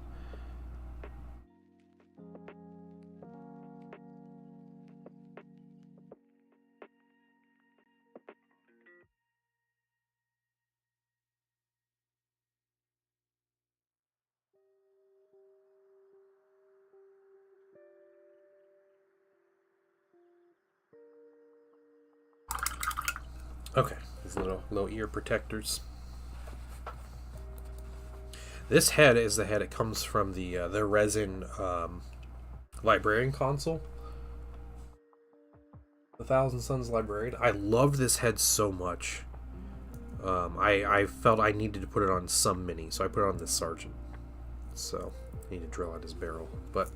Okay, these little ear protectors. This head is the head. It comes from the resin librarian console. The Thousand Suns librarian. I loved this head so much. I felt I needed to put it on some mini, so I put it on this sergeant. So I need to drill out his barrel, but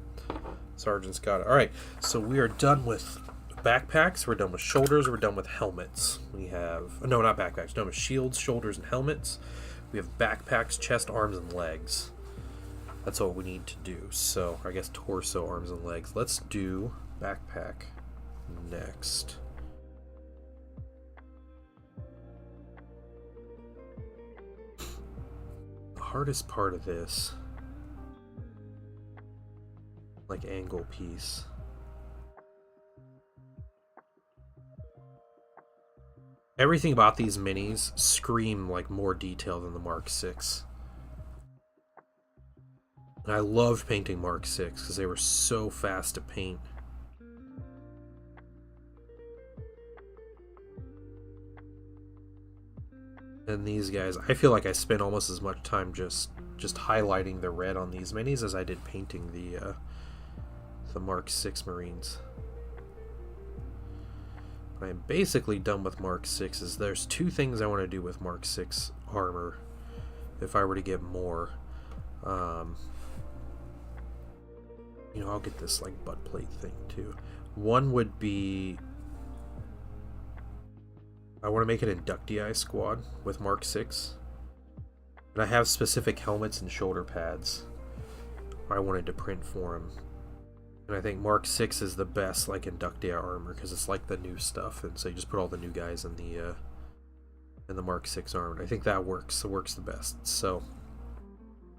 sergeant's got it. All right, so we are done with backpacks, we're done with shoulders, we're done with helmets. We have, no, not backpacks, done with shields, shoulders, and helmets. We have backpacks, chest, arms, and legs. That's what we need to do. So, I guess torso, arms, and legs. Let's do backpack next. The hardest part of this, like angle piece. Everything about these minis scream like more detail than the Mark 6. And I loved painting Mark 6 because they were so fast to paint. And these guys, I feel like I spent almost as much time just highlighting the red on these minis as I did painting the Mark 6 Marines. I'm basically done with Mark 6s. There's two things I want to do with Mark 6 armor if I were to get more. You know, I'll get this like butt plate thing too. One would be, I want to make an inductii squad with Mark 6. And I have specific helmets and shoulder pads I wanted to print for him. And I think Mark 6 is the best like inductii armor because it's like the new stuff, and so you just put all the new guys in the Mark 6 armor. I think that works. It works the best. So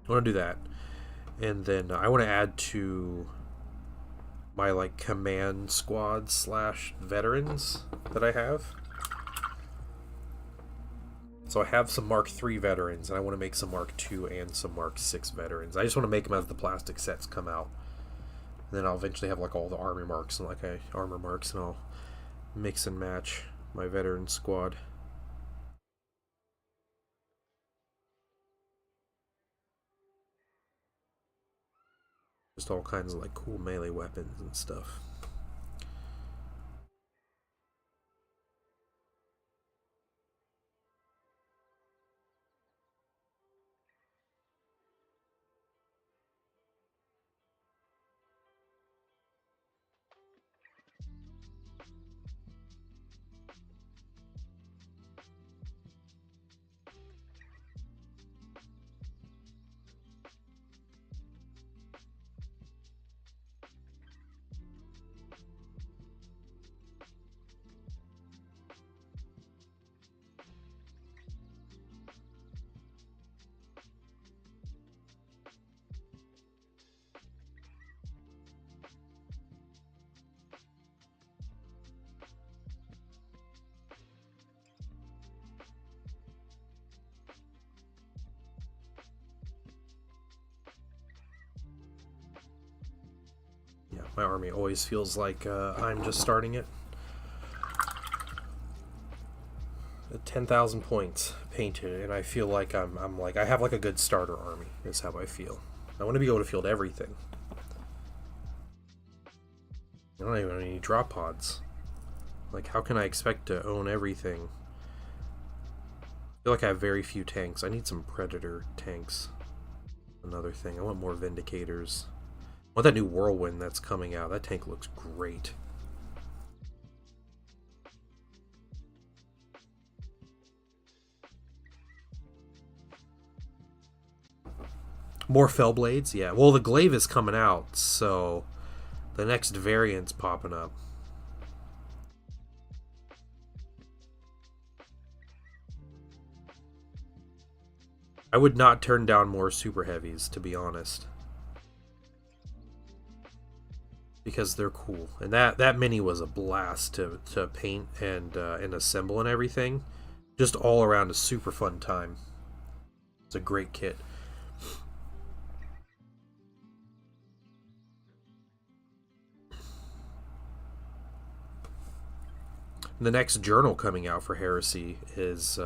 I want to do that, and then I want to add to my like command squad / veterans that I have. So I have some Mark 3 veterans, and I want to make some Mark 2 and some Mark 6 veterans. I just want to make them as the plastic sets come out. Then I'll eventually have like all the armor marks and armor marks, and I'll mix and match my veteran squad. Just all kinds of like cool melee weapons and stuff. Yeah, my army always feels like I'm just starting it. At 10,000 points painted, and I feel like I'm like I have like a good starter army. Is how I feel. I want to be able to field everything. I don't even have any drop pods. Like, how can I expect to own everything? I feel like I have very few tanks. I need some Predator tanks. Another thing. I want more Vindicators. I want that new Whirlwind that's coming out. That tank looks great. More Fellblades? Yeah. Well, the Glaive is coming out, so the next variant's popping up. I would not turn down more Super Heavies, to be honest. Because they're cool. And that mini was a blast to paint and assemble and everything. Just all around a super fun time. It's a great kit. The next journal coming out for Heresy is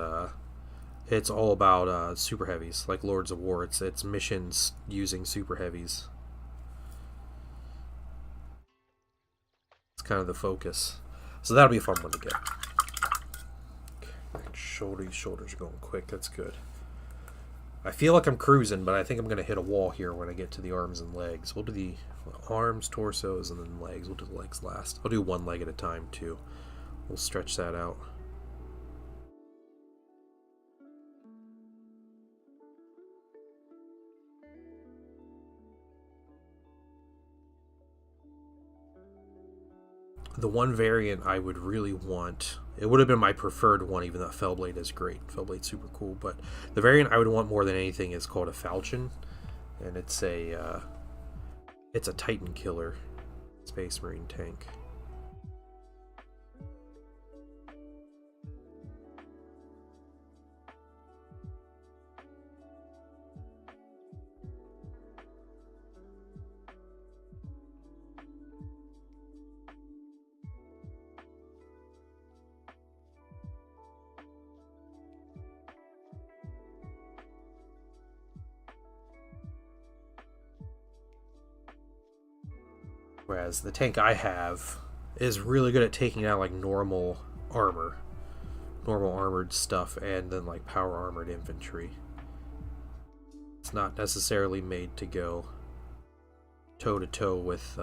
it's all about super heavies, like Lords of War. It's missions using super heavies. It's kind of the focus. So that'll be a fun one to get. Okay. Shoulders are going quick. That's good. I feel like I'm cruising, but I think I'm going to hit a wall here when I get to the arms and legs. We'll do the arms, torsos, and then legs. We'll do the legs last. I'll do one leg at a time, too. We'll stretch that out. The one variant I would really want, it would have been my preferred one, even though Fellblade is great. Fellblade's super cool, but the variant I would want more than anything is called a Falchion, and it's a Titan killer Space Marine tank. Whereas the tank I have is really good at taking out like normal armor, normal armored stuff, and then like power armored infantry. It's not necessarily made to go toe to toe with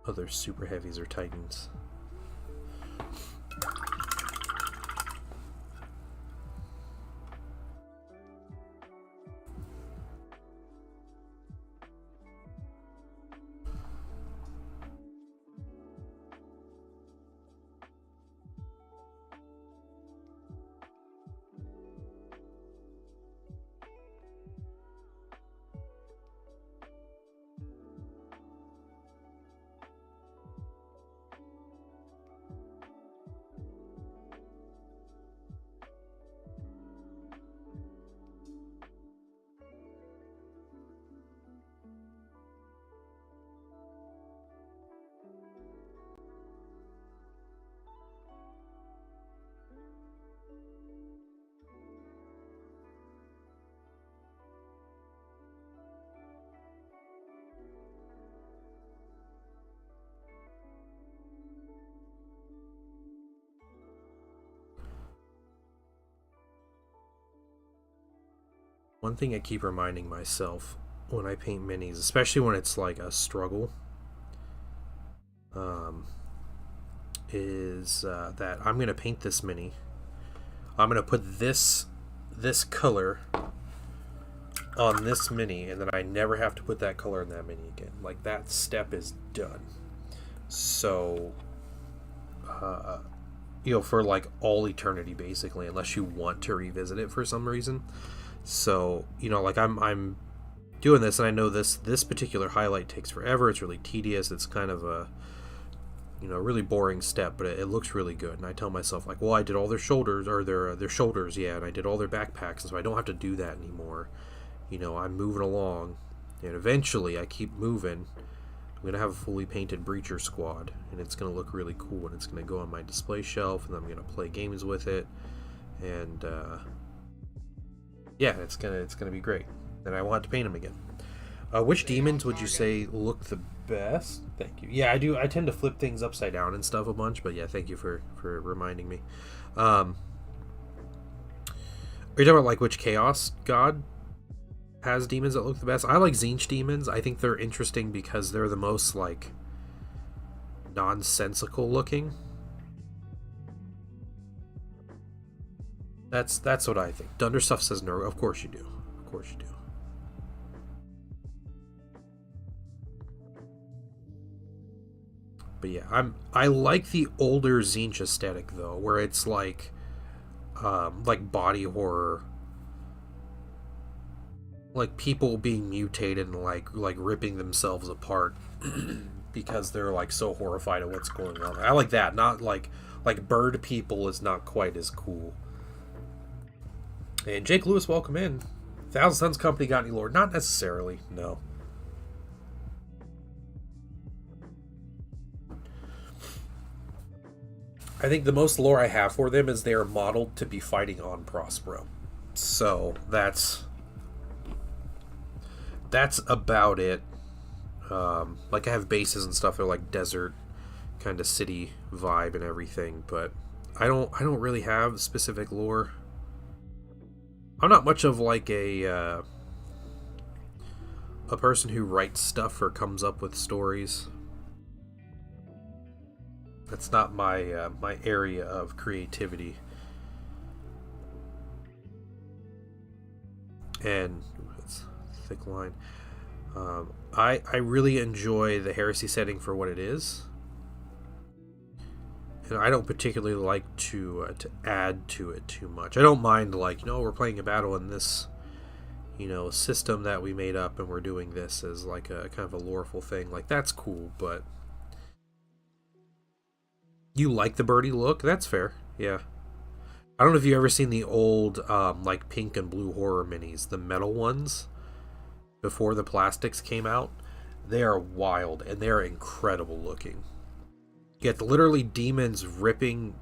other super heavies or titans. One thing I keep reminding myself when I paint minis, especially when it's like a struggle, is that I'm going to paint this mini. I'm going to put this color on this mini, and then I never have to put that color in that mini again. Like, that step is done. So, for like all eternity, basically, unless you want to revisit it for some reason. So, like I'm doing this, and I know this particular highlight takes forever. It's really tedious. It's kind of a really boring step, but it looks really good. And I tell myself, like, well, I did all their shoulders, or their shoulders, yeah, and I did all their backpacks, and so I don't have to do that anymore. you know, I'm moving along, and eventually I keep moving. I'm going to have a fully painted Breacher squad, and it's going to look really cool, and it's going to go on my display shelf, and I'm going to play games with it, and yeah, it's gonna be great. And I want to paint them again. Which demons would you say look the best? Thank you. Yeah, I do. I tend to flip things upside down and stuff a bunch, but yeah, thank you for reminding me. Are you talking about like which chaos god has demons that look the best? I like Tzeentch demons. I think they're interesting because they're the most like nonsensical looking. That's what I think. Dunderstuff says no. Of course you do. Of course you do. But yeah, I like the older Tzeentch aesthetic though, where it's like body horror, like people being mutated and like ripping themselves apart because they're like so horrified at what's going on. I like that. Not like bird people is not quite as cool. And Jake Lewis, welcome in. Thousand Suns Company got any lore? Not necessarily, no. I think the most lore I have for them is they are modeled to be fighting on Prospero. So that's about it. Like I have bases and stuff. They're like desert kind of city vibe and everything, but I don't really have specific lore. I'm not much of like a person who writes stuff or comes up with stories. That's not my my area of creativity. And it's a thick line. I really enjoy the Heresy setting for what it is. And I don't particularly like to add to it too much. I don't mind, like, we're playing a battle in this, system that we made up and we're doing this as like a kind of a loreful thing. Like, that's cool, but you like the birdie look? That's fair, yeah. I don't know if you've ever seen the old, like, pink and blue horror minis, the metal ones, before the plastics came out. They are wild, and they are incredible looking. You get literally demons ripping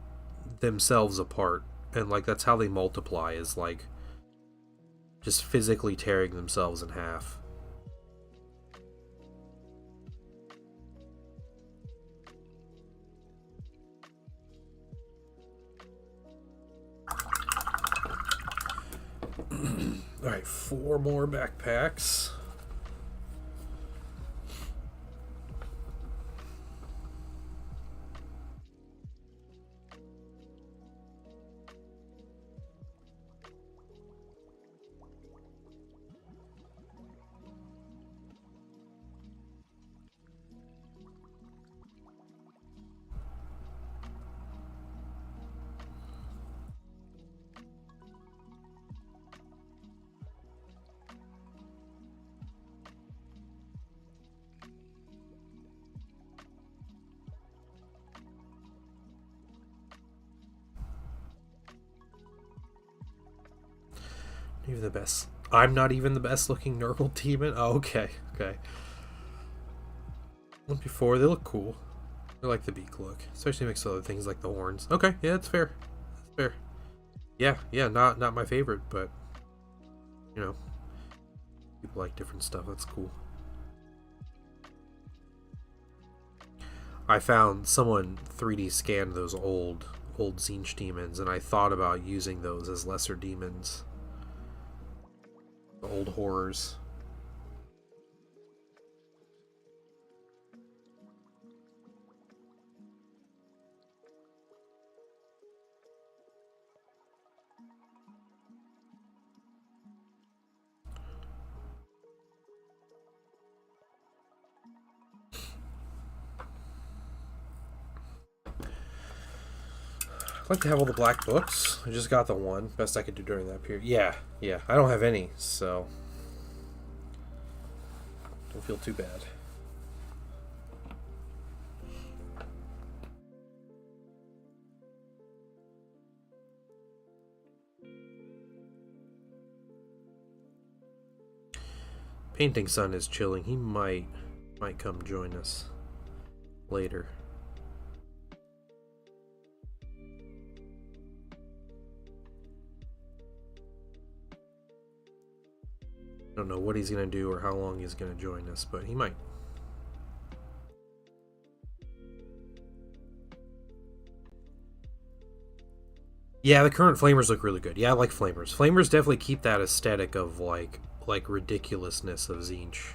themselves apart, and like that's how they multiply, is like just physically tearing themselves in half. Alright, 4 more backpacks. Even the best. I'm not even the best looking Nurgle demon? Oh, okay. One before, they look cool. I like the beak look. Especially mixed with other things like the horns. Okay, yeah, that's fair. That's fair. Yeah, not my favorite, but people like different stuff. That's cool. I found someone 3D scanned those old Tzeentch demons, and I thought about using those as lesser demons. The old horrors. I'd like to have all the black books. I just got the one. Best I could do during that period. Yeah. I don't have any, so don't feel too bad. Painting Sun is chilling. He might come join us later. I don't know what he's gonna do or how long he's gonna join us, but he might. Yeah, the current Flamers look really good. Yeah, I like Flamers. Flamers definitely keep that aesthetic of like ridiculousness of Tzeentch.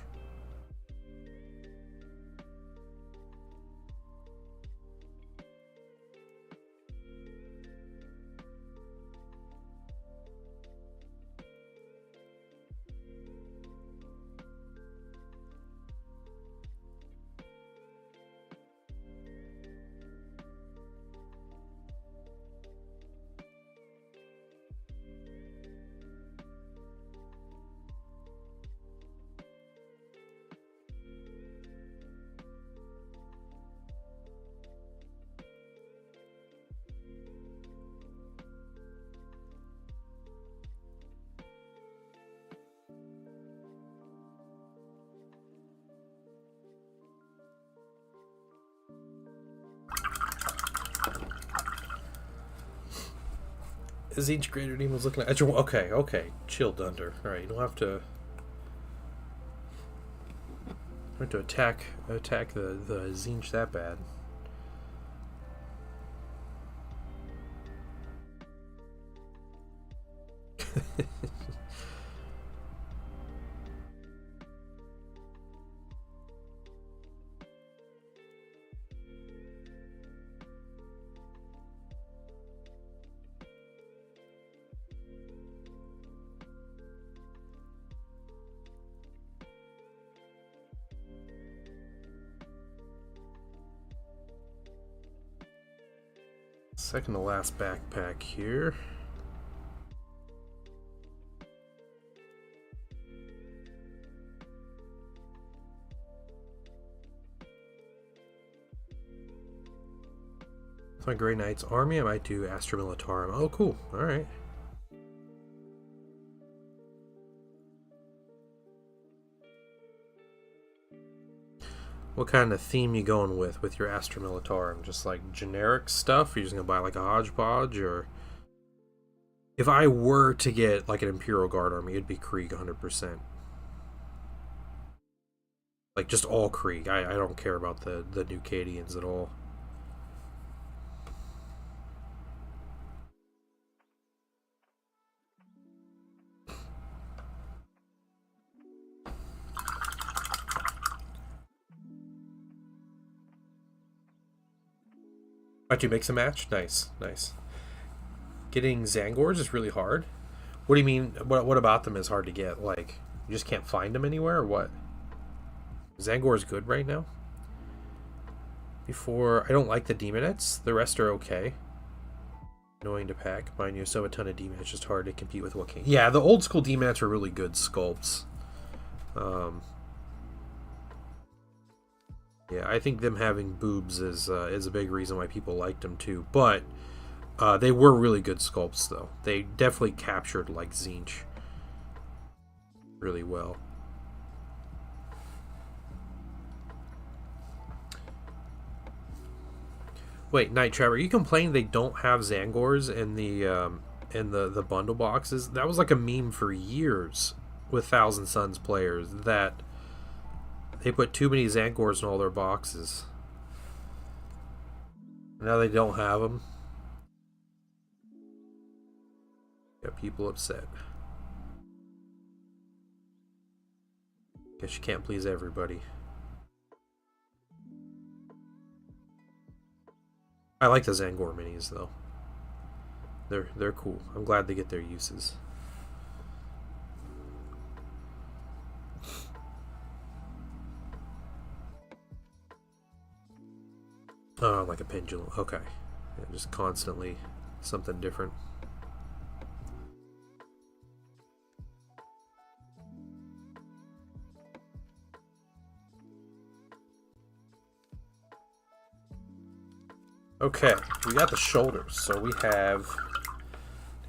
Tzeentch Greater Demon's looking at your... Okay. Chill, Dunder. Alright, you don't have to... attack the Tzeentch that bad. Second to last backpack here. It's my Grey Knight's army. I might do Astra Militarum. Oh, cool. Alright. What kind of theme you going with your Astra Militarum? Just like generic stuff? Or you're just gonna buy like a hodgepodge? Or if I were to get like an Imperial Guard army, it'd be Krieg 100%. Like just all Krieg. I don't care about the Nucadians at all. Might you mix a match? Nice. Getting Zangors is really hard. What do you mean? What about them is hard to get? Like, you just can't find them anywhere, or what? Zangor is good right now. I don't like the Demonettes. The rest are okay. Annoying to pack. Mind you, so have a ton of Demonettes. Just hard to compete with what can. Yeah, the old school Demonettes are really good sculpts. Yeah, I think them having boobs is a big reason why people liked them too. But they were really good sculpts, though. They definitely captured like Tzeentch really well. Wait, Night Trapper, you complain they don't have Zangors in the bundle boxes? That was like a meme for years with Thousand Suns players that they put too many Zangors in all their boxes. Now they don't have them. Got people upset. Guess you can't please everybody. I like the Zangor minis though. They're cool. I'm glad they get their uses. Oh, like a pendulum. Okay. Yeah, just constantly something different. Okay, we got the shoulders. So we have...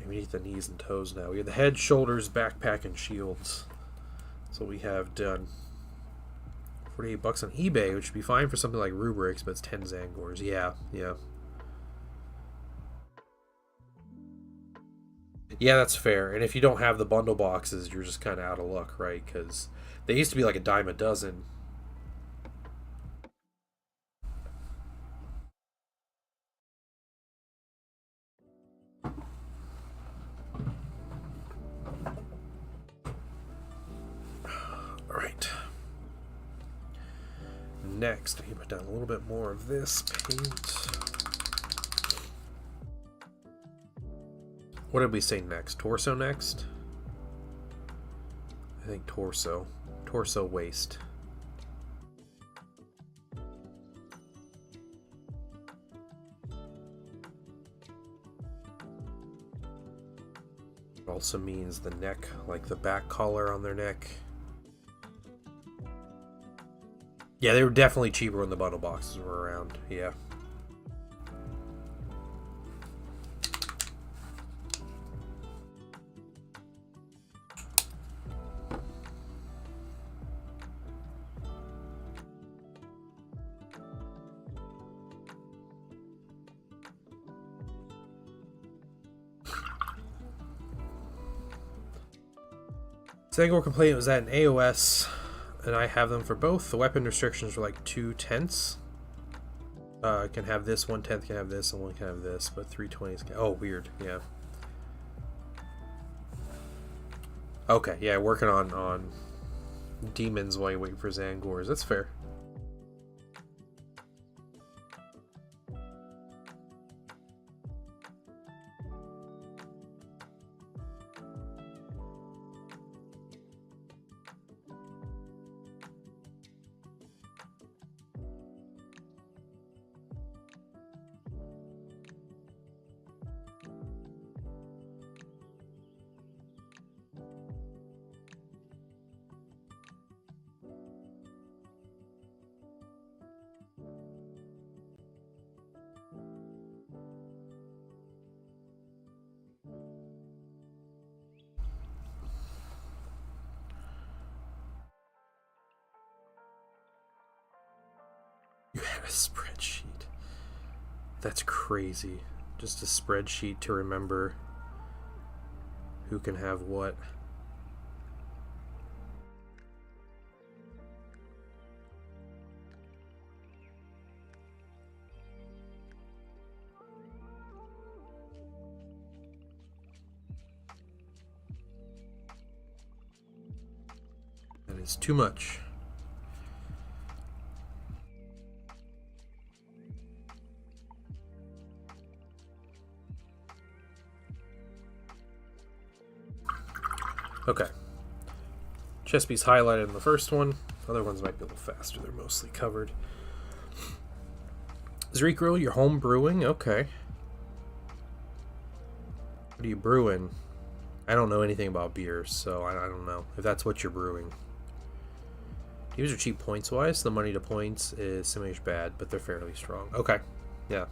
We need the knees and toes now. We have the head, shoulders, backpack, and shields. So we have done 48 bucks on eBay, which would be fine for something like Rubrics, but it's 10 Zangors. Yeah, yeah. Yeah, that's fair. And if you don't have the bundle boxes, you're just kind of out of luck, right? Because they used to be like a dime a dozen. All right. Next, I can put down a little bit more of this paint. What did we say next? Torso next? I think torso. Torso waist. It also means the neck, like the back collar on their neck. Yeah, they were definitely cheaper when the bundle boxes were around. Yeah. Zangor complaint was that in AOS, and I have them for both. The weapon restrictions were like 2/10. Can have this, 1/10 can have this, and one can have this, but 3/20s can. Oh, weird. Yeah. Okay, yeah, working on demons while you wait for Zangors. That's fair. You had a spreadsheet. That's crazy. Just a spreadsheet to remember who can have what. That is too much. Okay. Chest piece highlighted in the first one. Other ones might be a little faster. They're mostly covered. Zreekro, you're home brewing? Okay. What are you brewing? I don't know anything about beers, so I don't know if that's what you're brewing. These are cheap points-wise. The money to points is similar bad, but they're fairly strong. Okay. Yeah.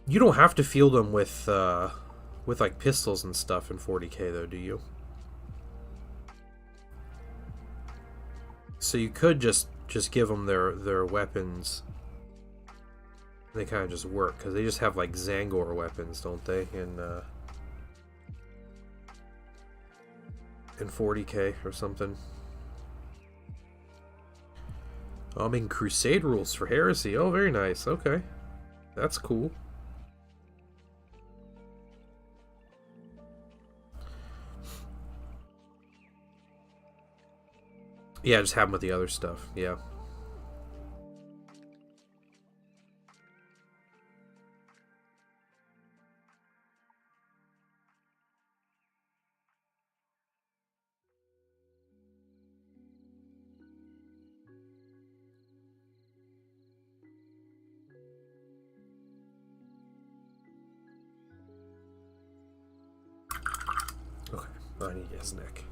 You don't have to field them with like pistols and stuff in 40k though, do you? So you could just give them their weapons. They kind of just work because they just have like Zangor weapons, don't they? In 40k or something. Oh, I'm making Crusade rules for Heresy. Oh, very nice. Okay, that's cool. Yeah, just have them with the other stuff. Yeah. Okay, I need his neck.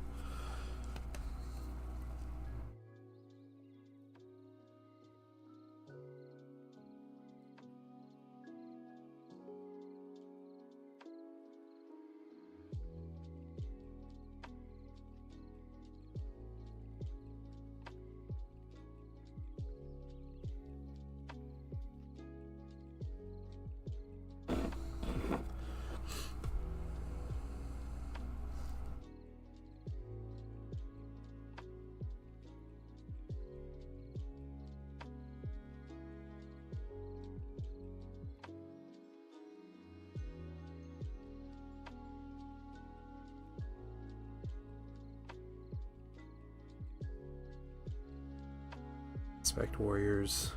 Spect Warriors.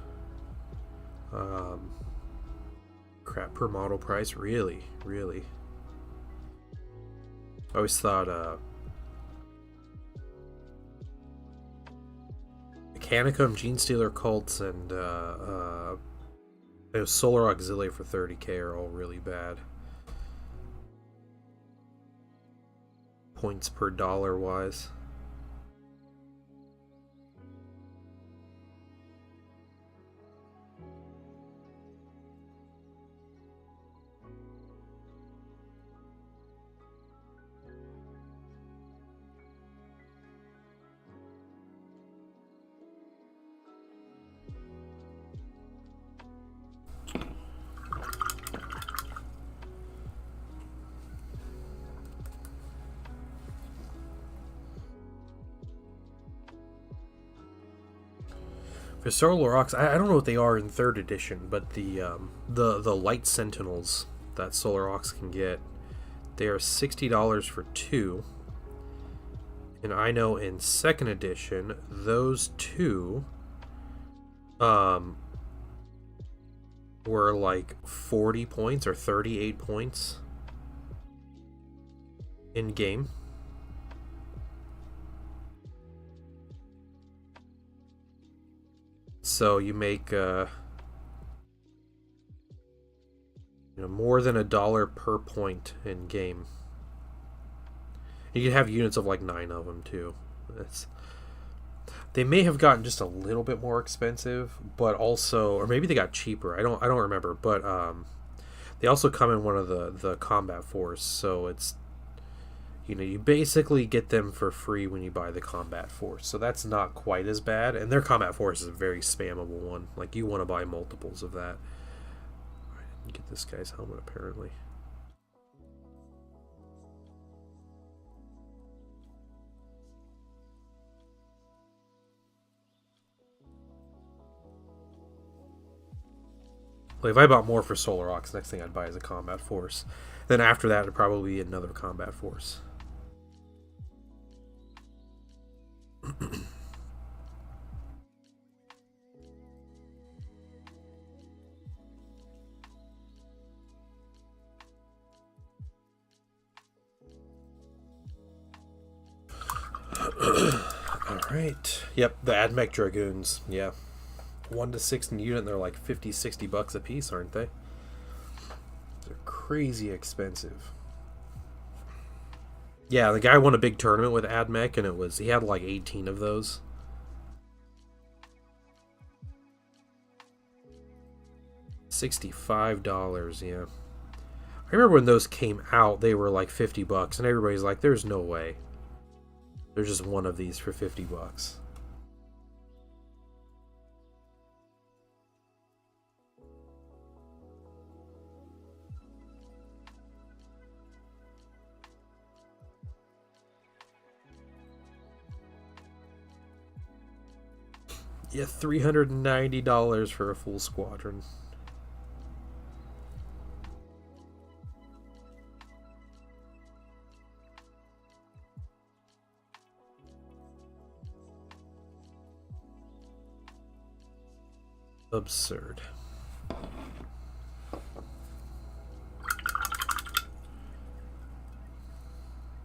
Crap per model price, really. I always thought Mechanicum, Genestealer Cults, and Solar Auxiliary for 30k are all really bad. Points per dollar wise. For Solar Rocks, I don't know what they are in 3rd edition, but the Light Sentinels that Solar Rocks can get, they are $60 for 2. And I know in 2nd edition, those 2 were like 40 points or 38 points in game. So you make more than $1 per point in game. You can have units of like 9 of them too. They may have gotten just a little bit more expensive, but also, or maybe they got cheaper. I don't remember, but they also come in one of the combat force, so it's you basically get them for free when you buy the combat force. So that's not quite as bad, and their combat force is a very spammable one. Like you want to buy multiples of that. I didn't get this guy's helmet apparently. Like if I bought more for Solar Ox, next thing I'd buy is a combat force. Then after that, it'd probably be another combat force. Alright. Yep, the AdMech Dragoons. Yeah. 1 to 6 in unit, and they're like $50-$60 a piece, aren't they? They're crazy expensive. Yeah, the guy won a big tournament with AdMech, and he had like 18 of those. $65, yeah. I remember when those came out, they were like $50, and everybody's like, there's no way. There's just one of these for $50. Yeah, $390 for a full squadron. Absurd.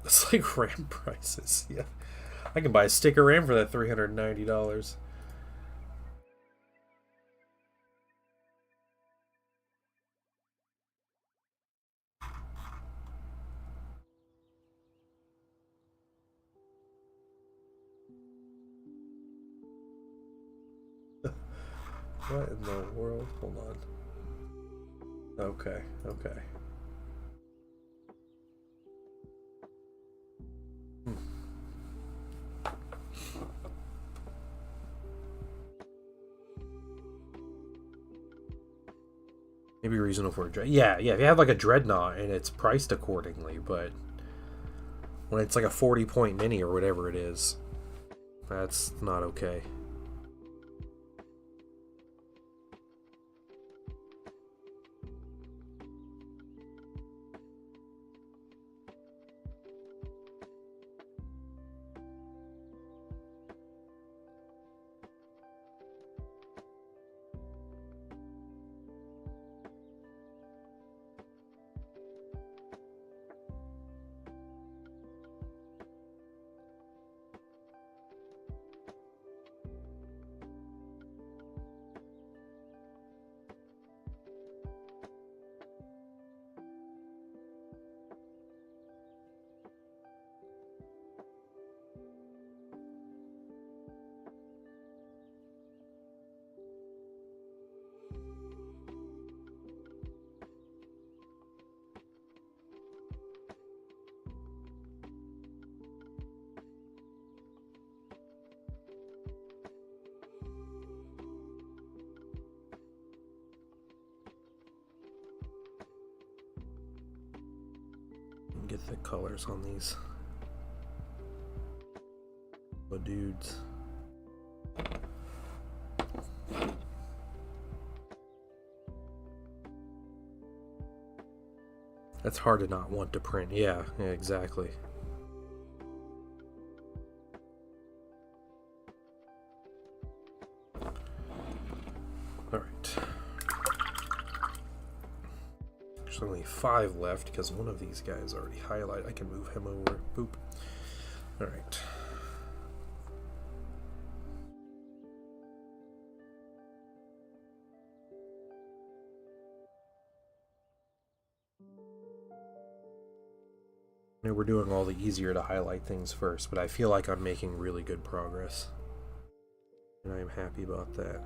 It's like RAM prices. Yeah, I can buy a sticker RAM for that $390. What in the world? Hold on. Okay. Maybe reasonable for a dread. Yeah. If you have like a dreadnought and it's priced accordingly, but when it's like a 40-point mini or whatever it is, that's not okay. get the colors on these. The dudes. That's hard to not want to print. Yeah, exactly. All right. There's only 5 left because one of these guys already highlighted. I can move him over. Boop. All right. We're doing all the easier to highlight things first, but I feel like I'm making really good progress. And I'm happy about that.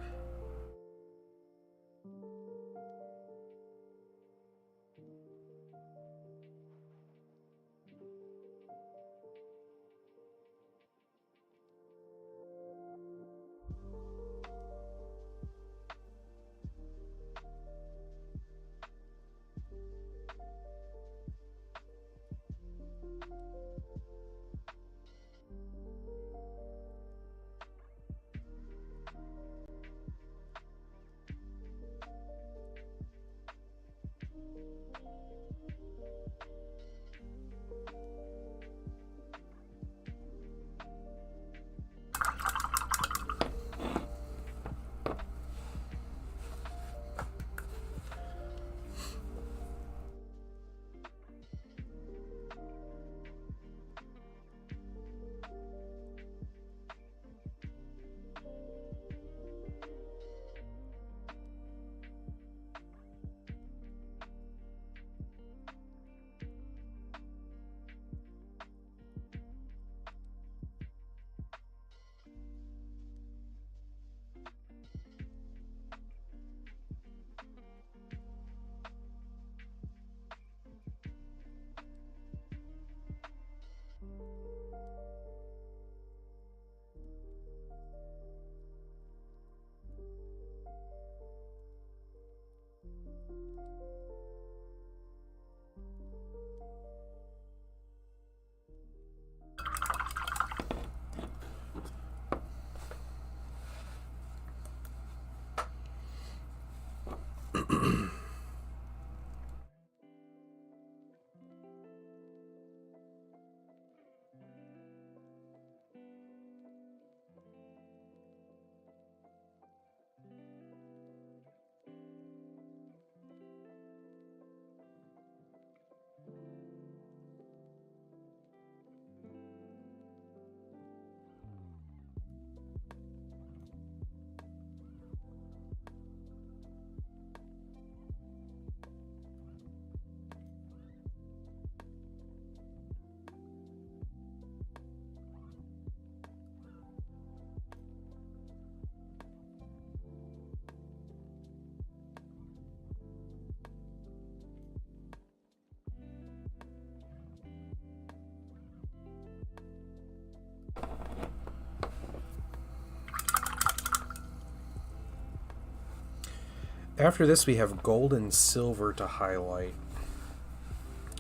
After this, we have gold and silver to highlight.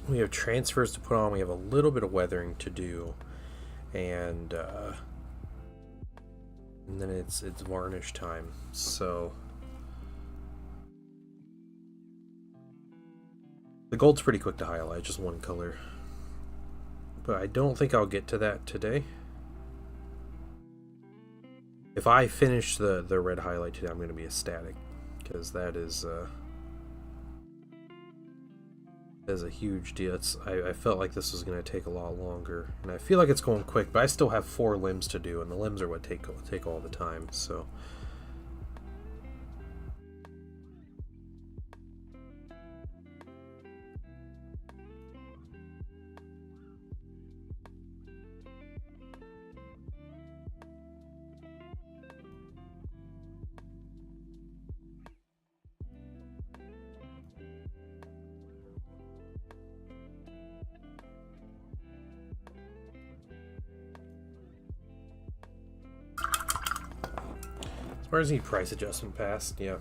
We have transfers to put on. We have a little bit of weathering to do, and then it's varnish time. So the gold's pretty quick to highlight, just one color. But I don't think I'll get to that today. If I finish the red highlight today, I'm going to be ecstatic, because that is a huge deal. I felt like this was going to take a lot longer, and I feel like it's going quick, but I still have 4 limbs to do, and the limbs are what take all the time. So where is the price adjustment passed? Yeah.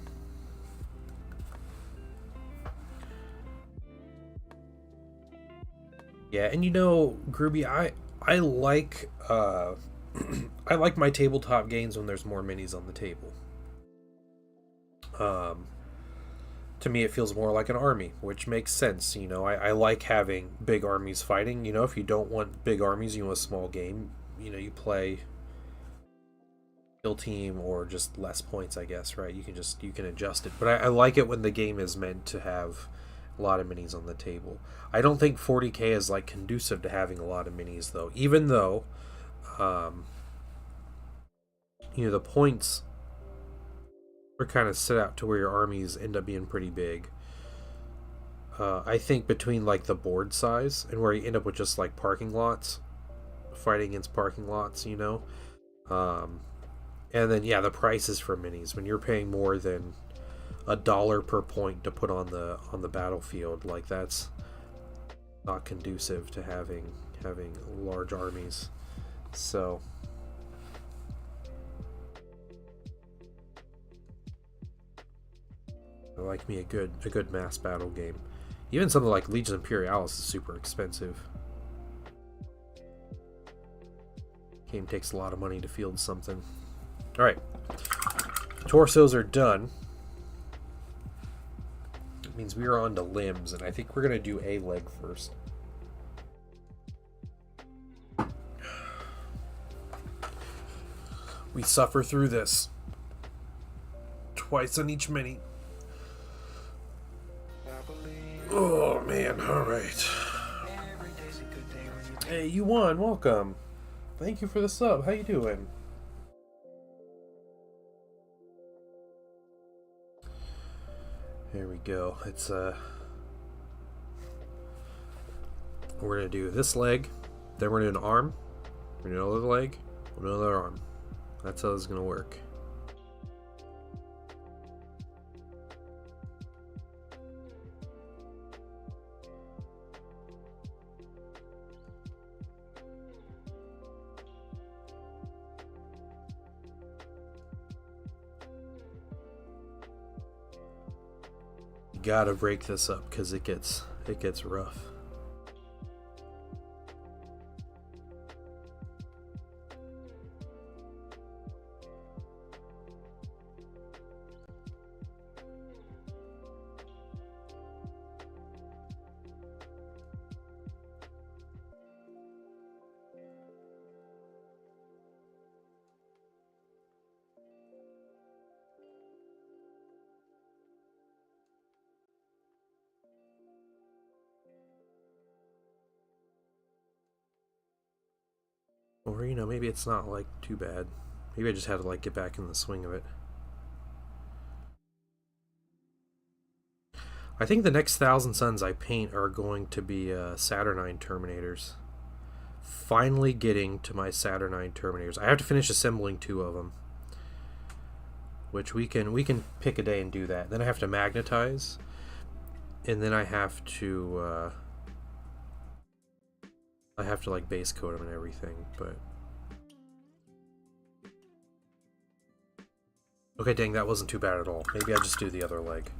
Yeah, and you know, Groovy, I like I like my tabletop games when there's more minis on the table. Um, to me, it feels more like an army, which makes sense. You know, I like having big armies fighting. You know, if you don't want big armies, you want a small game. You know, you play kill team or just less points, I guess, right? You can adjust it. But I like it when the game is meant to have a lot of minis on the table. I don't think 40k is like conducive to having a lot of minis though. Even though, you know, the points are kind of set out to where your armies end up being pretty big. I think between like the board size and where you end up with just like parking lots, fighting against parking lots, you know. And then yeah, the prices for minis when you're paying more than $1 per point to put on the battlefield, like that's not conducive to having large armies. So I like me a good mass battle game. Even something like Legion Imperialis is super expensive. Game takes a lot of money to field something. Alright. Torsos are done. It means we are on to limbs, and I think we're going to do a leg first. We suffer through this. Twice on each mini. Oh, man. Alright. Hey, you won. Welcome. Thank you for the sub. How you doing? There we go. It's we're gonna do this leg, then we're gonna do an arm, we're gonna do another leg, another arm. That's how this is gonna work. Gotta break this up because it gets rough. Or, you know, maybe it's not, like, too bad. Maybe I just had to, like, get back in the swing of it. I think the next 1,000 Suns I paint are going to be Saturnine Terminators. Finally getting to my Saturnine Terminators. I have to finish assembling 2 of them. Which we can pick a day and do that. Then I have to magnetize. And then I have to... like base coat them and everything, but okay, dang, that wasn't too bad at all. Maybe I just do the other leg.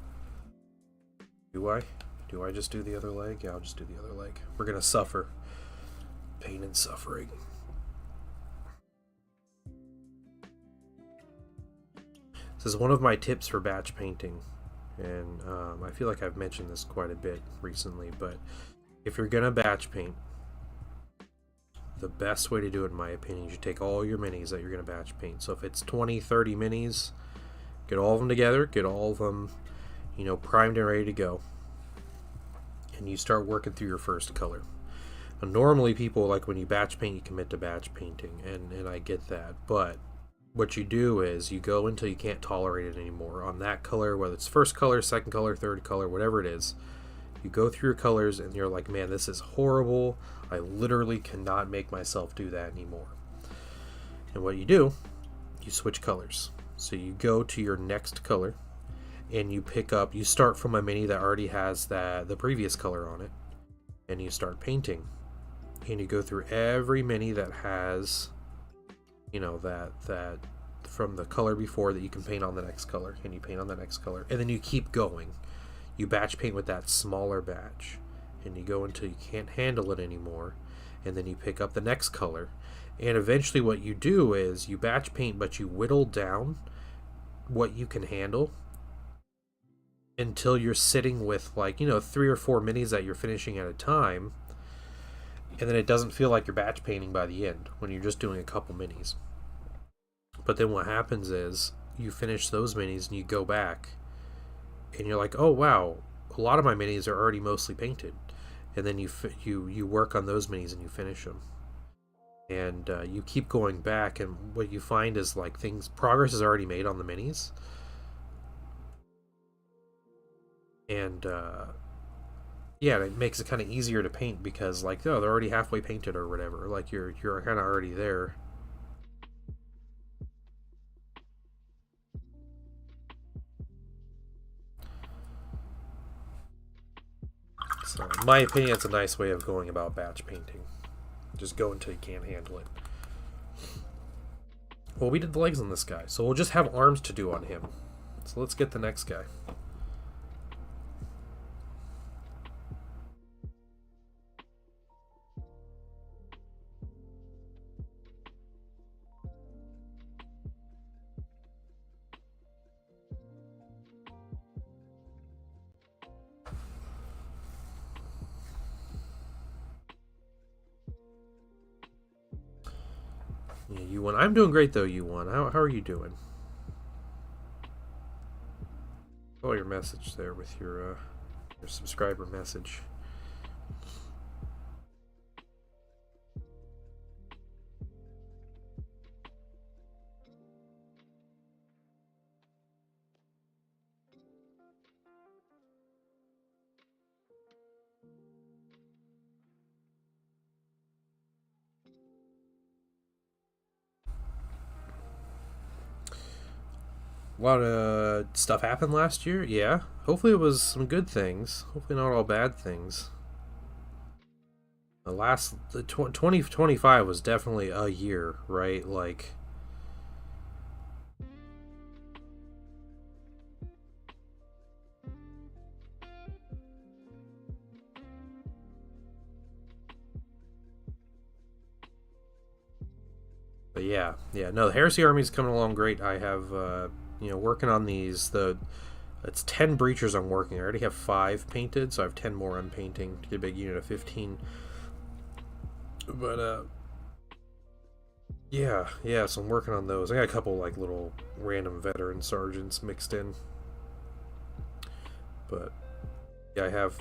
Do I just do the other leg? Yeah, I'll just do the other leg. We're gonna suffer pain and suffering. This is one of my tips for batch painting, and I feel like I've mentioned this quite a bit recently, but if you're gonna batch paint, the best way to do it, in my opinion, is you take all your minis that you're going to batch paint. So if it's 20, 30 minis, get all of them together, get all of them, you know, primed and ready to go. And you start working through your first color. Now, normally people, like when you batch paint, you commit to batch painting, and I get that. But what you do is you go until you can't tolerate it anymore on that color, whether it's first color, second color, third color, whatever it is. You go through your colors and you're like, man, this is horrible. I literally cannot make myself do that anymore. And what you do, you switch colors. So you go to your next color and you pick up, you start from a mini that already has the previous color on it, and you start painting. And you go through every mini that has, you know, that from the color before that you can paint on the next color, and you paint on the next color, and then you keep going. You batch paint with that smaller batch, and you go until you can't handle it anymore, and then you pick up the next color. And eventually what you do is you batch paint, but you whittle down what you can handle until you're sitting with, like, 3 or 4 minis that you're finishing at a time, and then it doesn't feel like you're batch painting by the end when you're just doing a couple minis. But then what happens is you finish those minis and you go back and you're like, oh wow, a lot of my minis are already mostly painted. And then you work on those minis and you finish them. And you keep going back, and what you find is, like, progress is already made on the minis. And yeah, it makes it kind of easier to paint because, like, oh, they're already halfway painted or whatever. Like, you're kind of already there. So, in my opinion, it's a nice way of going about batch painting. Just go until you can't handle it. Well, we did the legs on this guy, so we'll just have arms to do on him. So let's get the next guy. Yeah, you won. I'm doing great though. You won. How are you doing? Oh, your message there with your subscriber message. A lot of stuff happened last year, yeah. Hopefully it was some good things. Hopefully not all bad things. The 2025 was definitely a year, right? Like, but yeah, no, the Heresy Army's coming along great. I have working on these. It's 10 breachers I'm working. I already have 5 painted, so I have 10 more I'm painting to get a big unit of 15. But yeah, so I'm working on those. I got a couple, like, little random veteran sergeants mixed in. But yeah, I have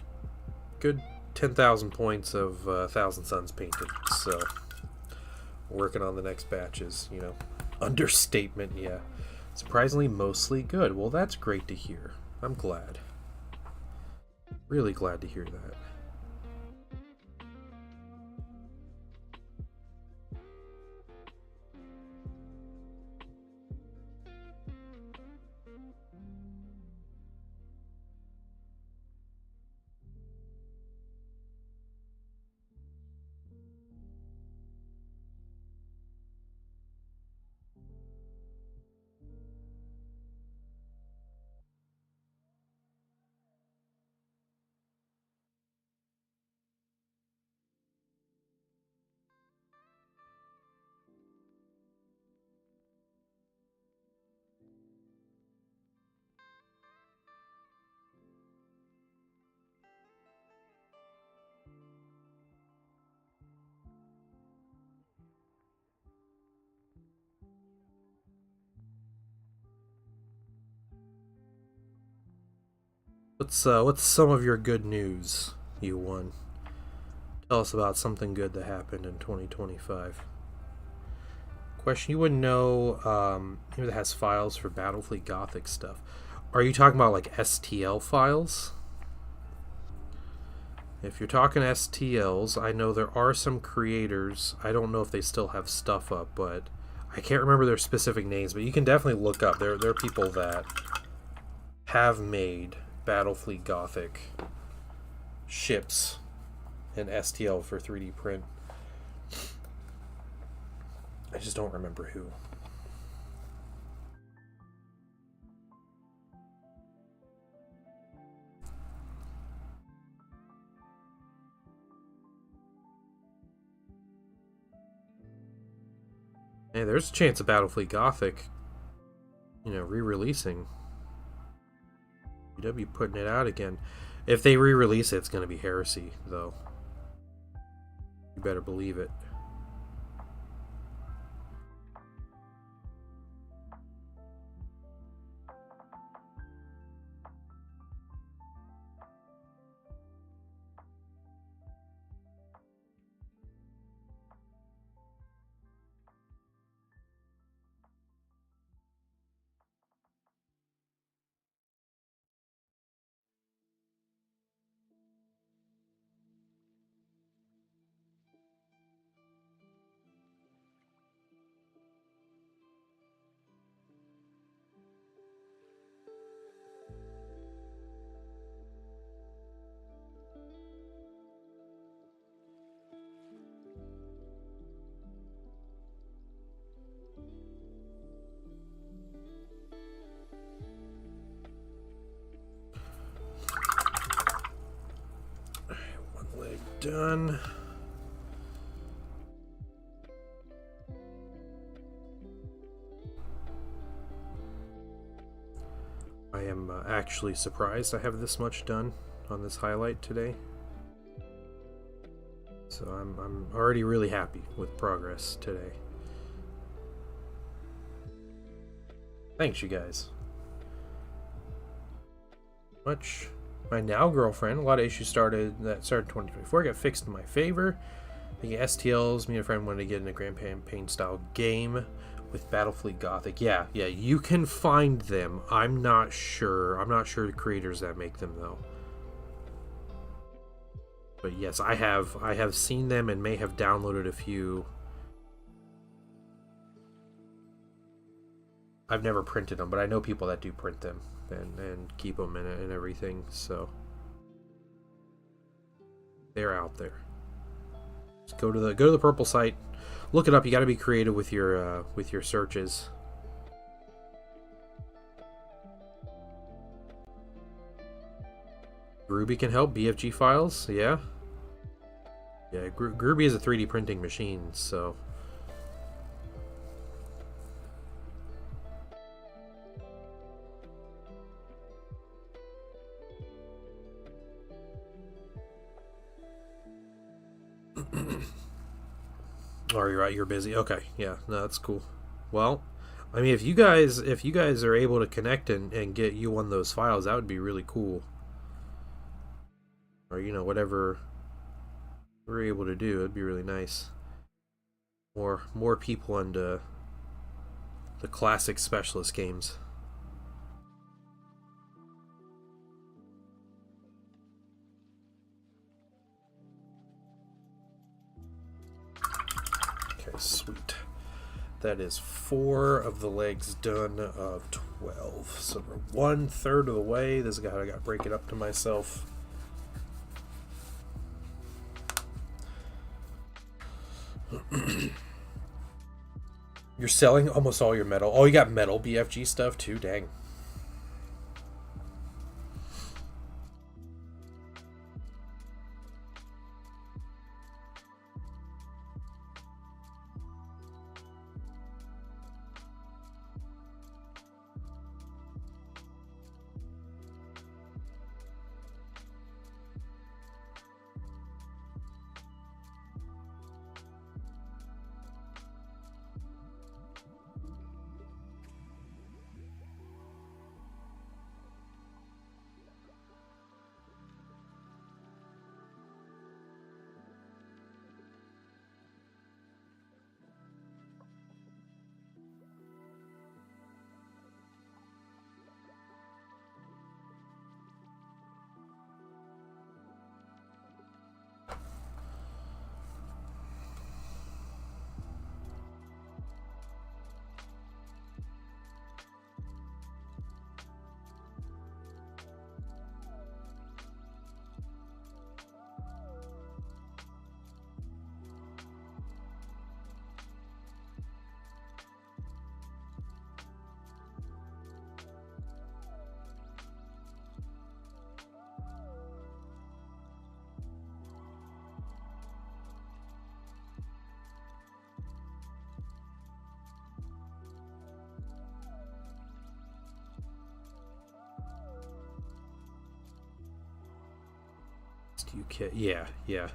good 10,000 points of 1,000 Suns painted, so working on the next batches, Understatement, yeah. Surprisingly, mostly good. Well, that's great to hear. I'm glad. Really glad to hear that. What's some of your good news, you won? Tell us about something good that happened in 2025. Question: you wouldn't know that has files for Battlefleet Gothic stuff. Are you talking about, like, STL files? If you're talking STLs, I know there are some creators. I don't know if they still have stuff up, but I can't remember their specific names. But you can definitely look up. There are people that have made Battlefleet Gothic ships in STL for 3D print. I just don't remember who. Hey, there's a chance of Battlefleet Gothic, you know, re-releasing. UW putting it out again. If they re-release it, it's going to be heresy, though. You better believe it. One leg done. I am actually surprised I have this much done on this highlight today. So I'm already really happy with progress today. Thanks, you guys. Much. My now girlfriend, a lot of issues started 2024, got fixed in my favor. The STLs, me and a friend wanted to get in a Grand Campaign style game with Battlefleet Gothic. Yeah, you can find them. I'm not sure the creators that make them though. But yes, I have seen them and may have downloaded a few. I've never printed them, but I know people that do print them and keep them and everything. So they're out there. Just go to the purple site, look it up. You got to be creative with your searches. Groovy can help. BFG files, yeah. Groovy is a 3D printing machine, so. Oh, you're right. You're busy. Okay, yeah, no, that's cool. Well, I mean, if you guys are able to connect and get you one of those files, that would be really cool. Or whatever we're able to do, it'd be really nice. More people into the classic specialist games. Okay, sweet. That is 4 of the legs done of 12. So we're 1/3 of the way. This guy, I got to break it up to myself. You're selling almost all your metal. Oh, you got metal BFG stuff too? Dang. You can, yeah, yeah.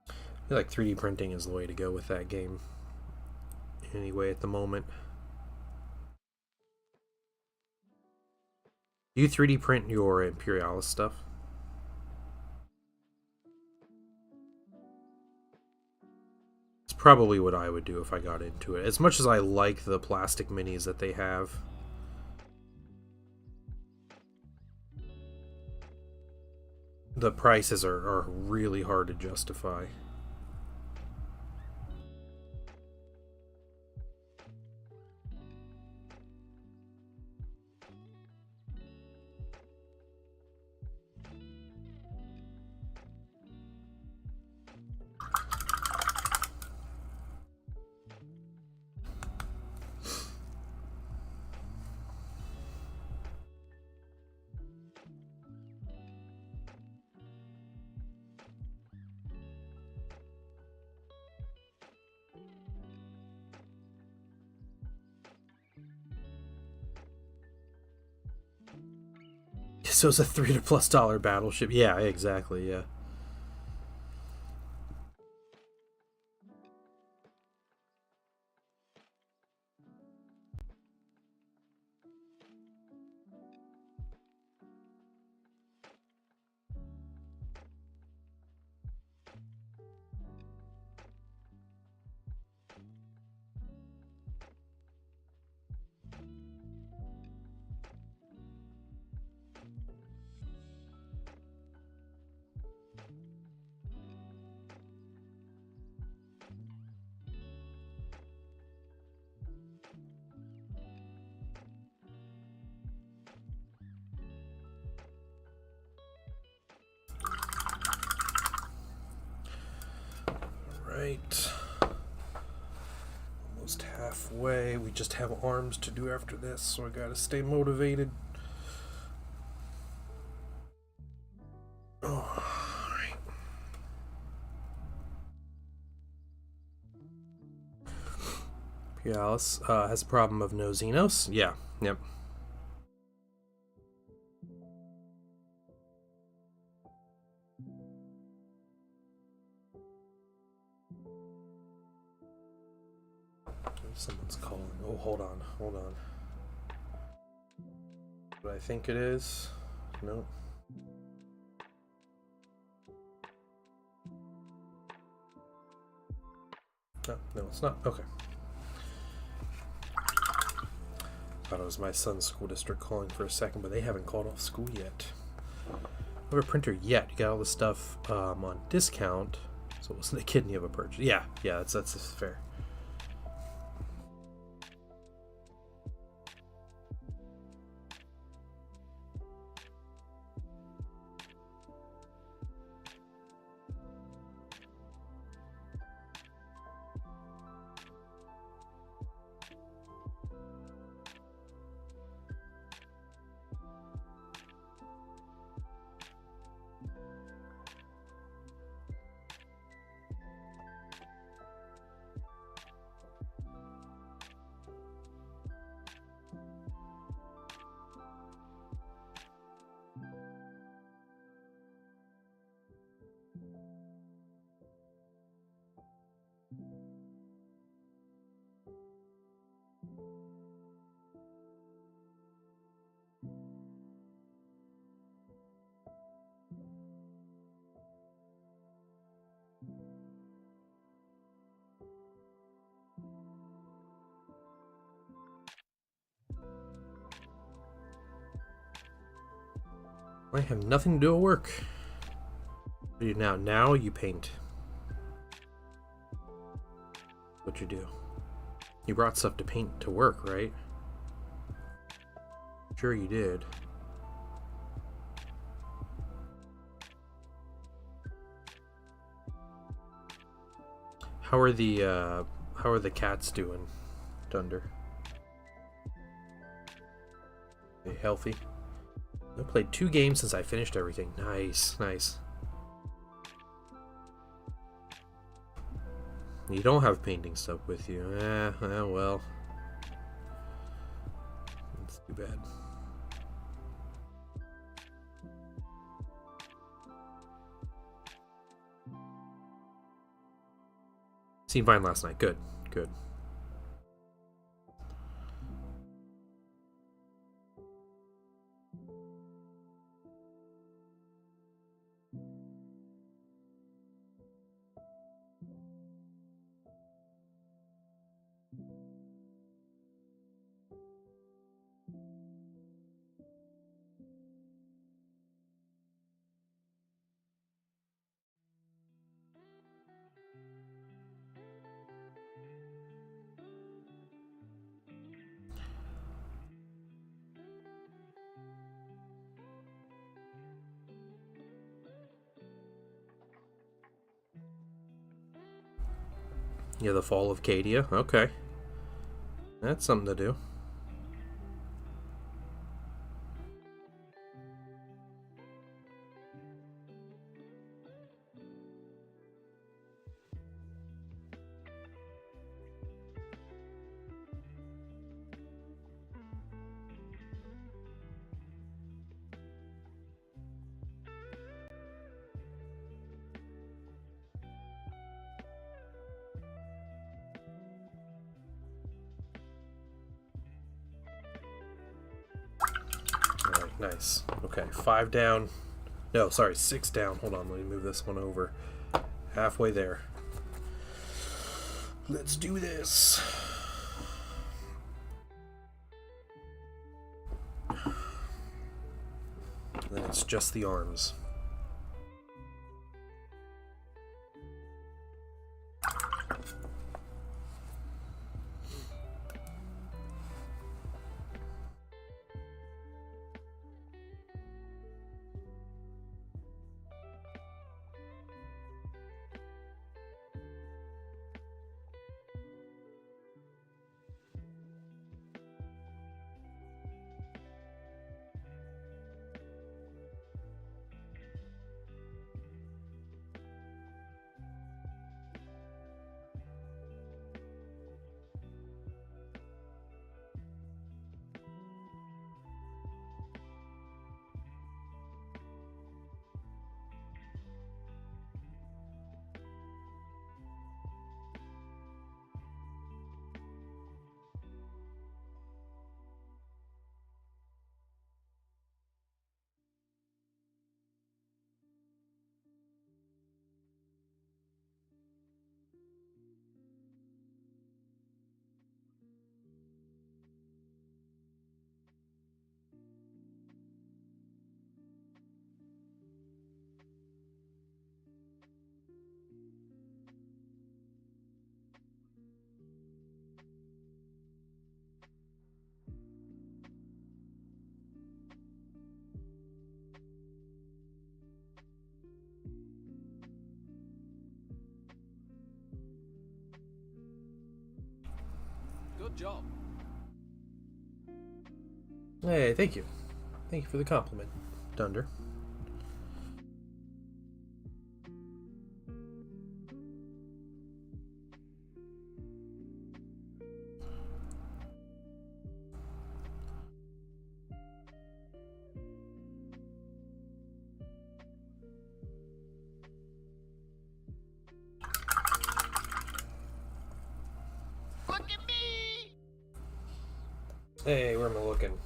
I feel like 3D printing is the way to go with that game. Anyway, at the moment. Do you 3D print your Imperialis stuff? It's probably what I would do if I got into it. As much as I like the plastic minis that they have. The prices are really hard to justify. So it's a $3+ battleship. Yeah, exactly, yeah. Right. Almost halfway. We just have arms to do after this, so I gotta stay motivated. Alright. Pialis has a problem of no Xenos. Yeah, yep. Someone's calling. Oh, hold on. What I think it is? No. No, it's not. Okay. Thought it was my son's school district calling for a second, but they haven't called off school yet. I have a printer yet. You got all the stuff on discount, so it wasn't a kidney of a purchase. Yeah, that's fair. I have nothing to do at work. What do you now? Now you paint. What'd you do? You brought stuff to paint to work, right? Sure you did. How are the cats doing, Dunder? They healthy? I played 2 games since I finished everything. Nice. You don't have painting stuff with you. Well. That's too bad. Seemed fine last night. Good. Good. Yeah, the fall of Cadia. Okay. That's something to do. Alright, nice. Okay, 5 down. No, sorry, 6 down. Hold on, let me move this one over. Halfway there. Let's do this. Then it's just the arms. Good job. Hey, thank you. Thank you for the compliment, Dunder. Look at me! Hey, where am I looking?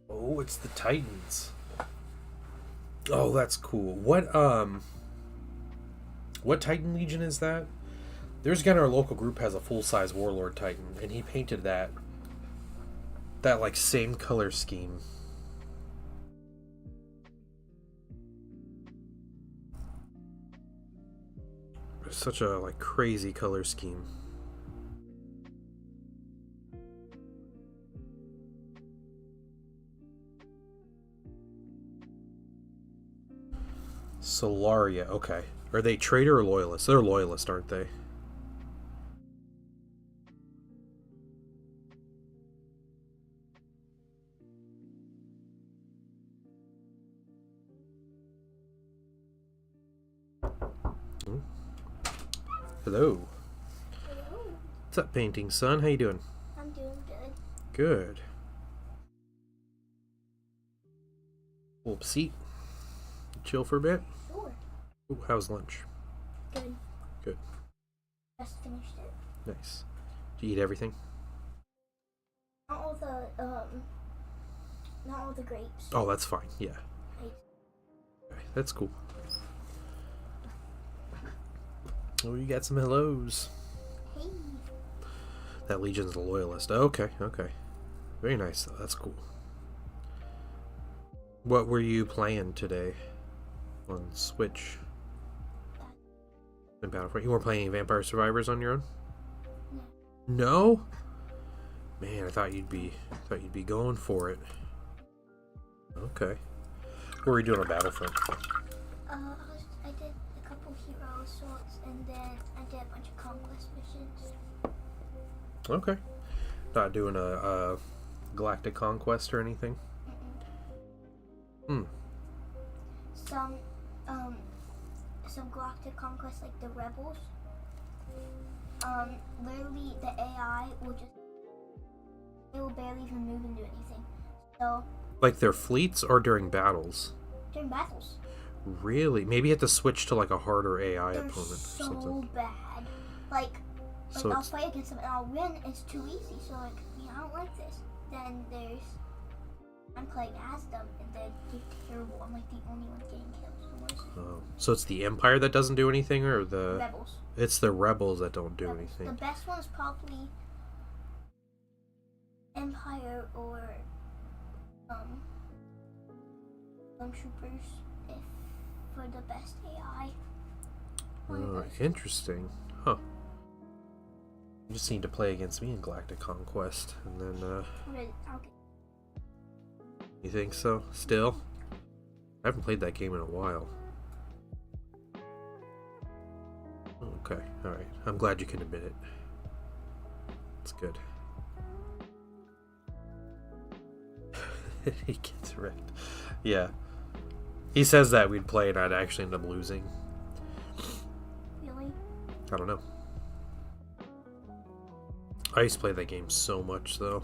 Oh, it's the Titans. Oh, that's cool. What Titan Legion is that? There's a guy in our local group has a full-size Warlord Titan, and he painted that like same color scheme. Such a like crazy color scheme. Solaria, okay. Are they traitor or loyalist? They're loyalist, aren't they? Hello. Hello. What's up, painting son? How you doing? I'm doing good. Good. Pull up a seat. Chill for a bit. Sure. Ooh, how's lunch? Good. Good. Just finished it. Nice. Did you eat everything? Not all the grapes. Oh, that's fine. Yeah. I- Okay, that's cool. Oh, you got some hellos. Hey. That Legion's the loyalist. Okay, okay. Very nice, though. That's cool. What were you playing today on Switch? In Battlefront? You weren't playing Vampire Survivors on your own? No. No? Man, I thought you'd be going for it. Okay. What were you doing on Battlefront? I did a couple hero assaults, and then I did a bunch of conquest missions. Okay. Not doing a Galactic Conquest or anything? Hmm. Some galactic conquest, like the rebels. Literally the AI will barely even move and do anything. So Like their fleets or during battles? during battles, Really? Maybe you have to switch to like a harder AI they're opponent or so something. bad. Like So I'll it's, fight against them and I'll win. It's too easy. So like, I don't like this. Then I'm playing as them, and they're terrible. I'm like the only one getting kills. so it's the Empire that doesn't do anything, or the Rebels. it's the rebels that don't do Rebels. The anything. best one is probably Empire or Troopers, if for the best AI. One of those. Interesting. Huh. You just need to play against me in Galactic Conquest, and then I'll get you think so? Still? I haven't played that game in a while. Okay, alright. I'm glad you can admit it. It's good. He gets wrecked. Yeah. He says that we'd play and I'd actually end up losing. really. I don't know. I used to play that game so much, though.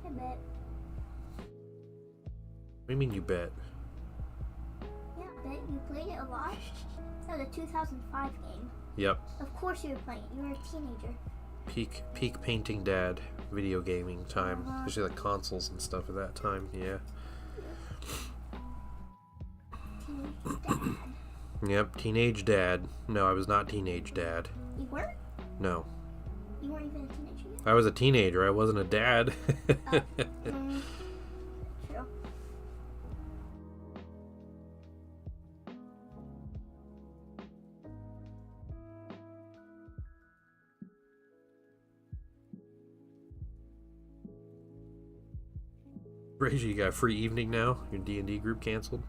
I bet. What do you mean you bet? Yeah, I bet you played it a lot. That was a 2005 game. Yep. Of course you were playing it. You were a teenager. Peak painting dad video gaming time. Especially like consoles and stuff at that time, yeah. Teenage dad. Yep, teenage dad. No, I was not teenage dad. You weren't? No. You weren't even a teenager yet? I was a teenager, I wasn't a dad. True. Reggie, you got a free evening now? Your D&D group canceled?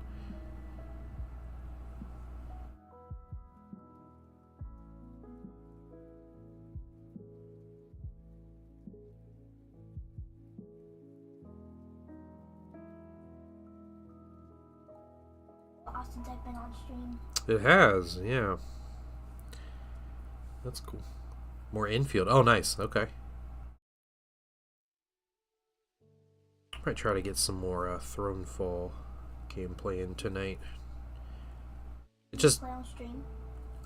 Since I've been on stream. It has, yeah. That's cool. More infield. Oh, nice. Okay. Might try to get some more Thronefall gameplay in tonight. It just Play on stream.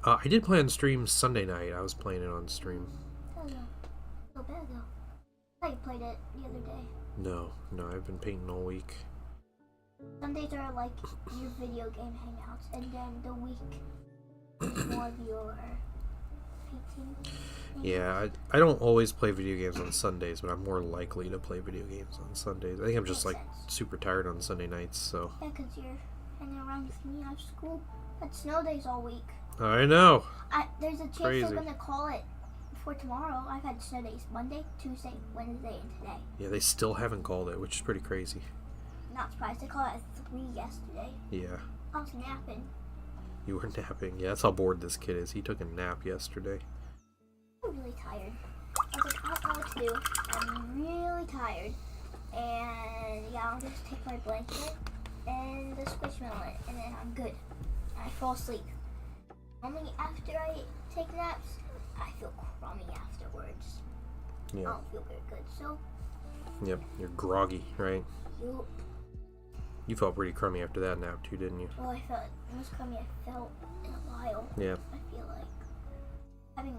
I did play on stream Sunday night. I was playing it on stream. Oh no. So bad though. I thought you played it the other day. No, I've been painting all week. Sundays are like your video game hangouts, and then the week is more of your painting. Yeah, I don't always play video games on Sundays, but I'm more likely to play video games on Sundays. I think I'm just like Makes sense. super tired on Sunday nights, so. Yeah, because you're hanging around with me after school. But snow days all week. I know. There's a chance Crazy. they're gonna call it for tomorrow. I've had snow days Monday, Tuesday, Wednesday, and today. Yeah, they still haven't called it, which is pretty crazy. Not surprised. They called it at 3 yesterday. Yeah, I was napping. you were napping. Yeah, that's how bored this kid is. He took a nap yesterday. I'm really tired. I was like, I don't know what to do. I'm really tired. And yeah, I'll just take my blanket and the squishmallow it, and then I'm good. I fall asleep. Only after I take naps, I feel crummy afterwards. I Yeah. don't feel very good. So, Yep. You're groggy, right? you. You felt pretty crummy after that nap too, didn't you? Well, I felt the most crummy I felt in a while. Yeah. I feel like having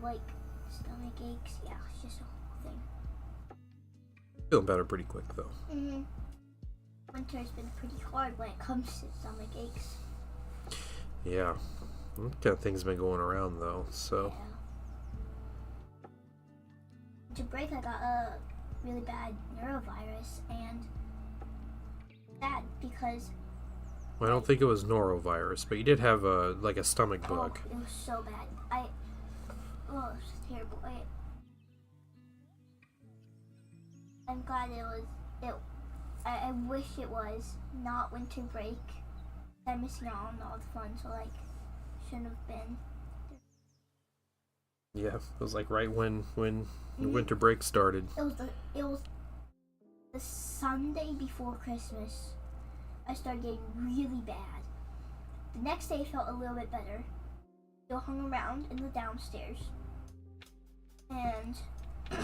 like stomach aches. Yeah, it's just a whole thing. Feeling better pretty quick though. Winter's been pretty hard when it comes to stomach aches. Yeah. That kind of thing's been going around though, so. Yeah. To break, I got a really bad neurovirus, and that because I don't think it was norovirus, but you did have a stomach bug. it was so bad. It was terrible. I'm glad it was. I wish it was not winter break. I'm missing out on all the fun, so like shouldn't have been. Yeah, it was like right when the winter break started. It was the Sunday before Christmas. I started getting really bad. The next day felt a little bit better. Still hung around in the downstairs. And the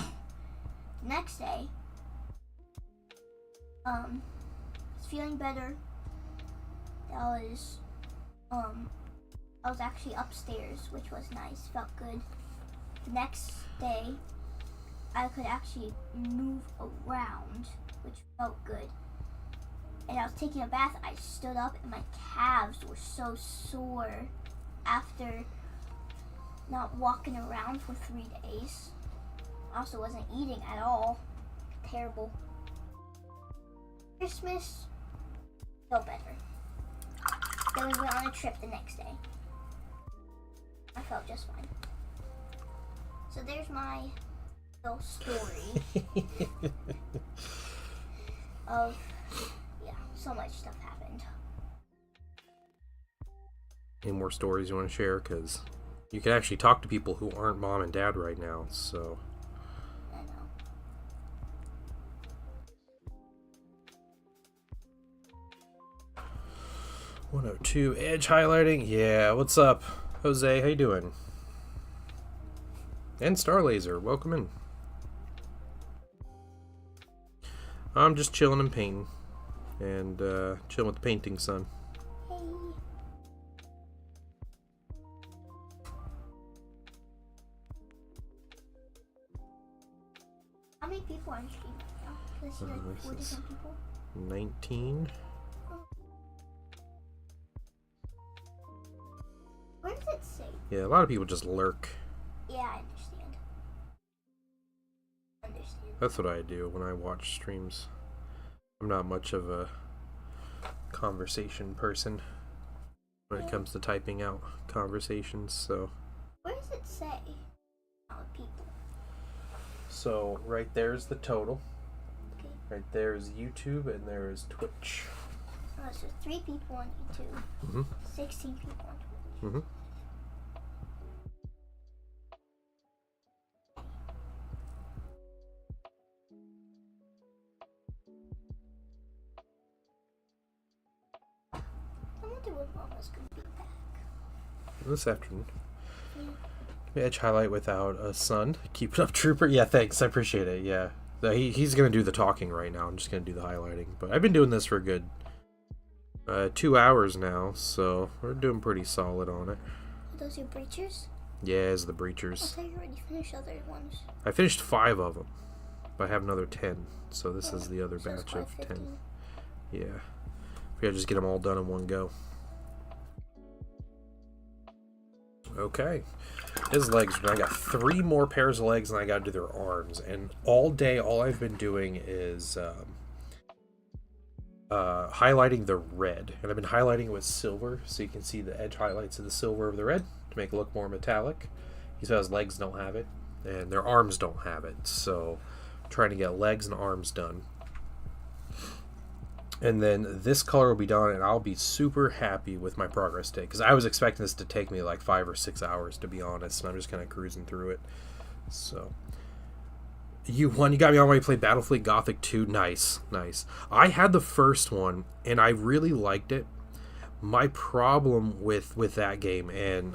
next day, was feeling better. I was actually upstairs, which was nice. Felt good. The next day, I could actually move around, which felt good. And I was taking a bath. I stood up, and my calves were so sore after not walking around for 3 days. I also wasn't eating at all. Terrible. Christmas, felt better. Then we went on a trip the next day. I felt just fine. So there's my little story of, so much stuff happened. Any more stories you want to share? Because you can actually talk to people who aren't mom and dad right now, so. I know. 102 Edge highlighting. Yeah, what's up, Jose? How you doing? And Starlaser, welcome in. I'm just chilling and painting, and chilling with the painting son. Hey. How many people are on stream right now? Can I see like This 4 is- different people? 19. Where does it say? Yeah, a lot of people just lurk. Yeah, I understand. Understand. That's what I do when I watch streams. I'm not much of a conversation person when it comes to typing out conversations, so. Where does it say? People. So right there's the total. Okay. Right there's YouTube and there's Twitch. So 3 people on YouTube. Mhm. 16 people on Twitch. Mhm. I wonder when Mama's gonna be back. This afternoon. Yeah. Edge highlight without a son. Keep it up, Trooper. Yeah, thanks. I appreciate it. Yeah. He's going to do the talking right now. I'm just going to do the highlighting. But I've been doing this for a good 2 hours now, so we're doing pretty solid on it. Are those your breachers? Yeah, it's the I breachers. thought you already finished other ones. I finished 5 of them, but I have another 10. So this is the other So it's batch quite of 10. 15. Yeah. We gotta just get them all done in one go. Okay. His legs, I got 3 more pairs of legs and I gotta do their arms. And all day, all I've been doing is highlighting the red. And I've been highlighting it with silver, so you can see the edge highlights of the silver of the red to make it look more metallic. He says his legs don't have it, and their arms don't have it. So, trying to get legs and arms done. And then this color will be done, and I'll be super happy with my progress today. Because I was expecting this to take me like 5 or 6 hours, to be honest. And I'm just kind of cruising through it. So, you got me on my way to play Battlefleet Gothic 2. Nice, nice. I had the first one, and I really liked it. My problem with that game, and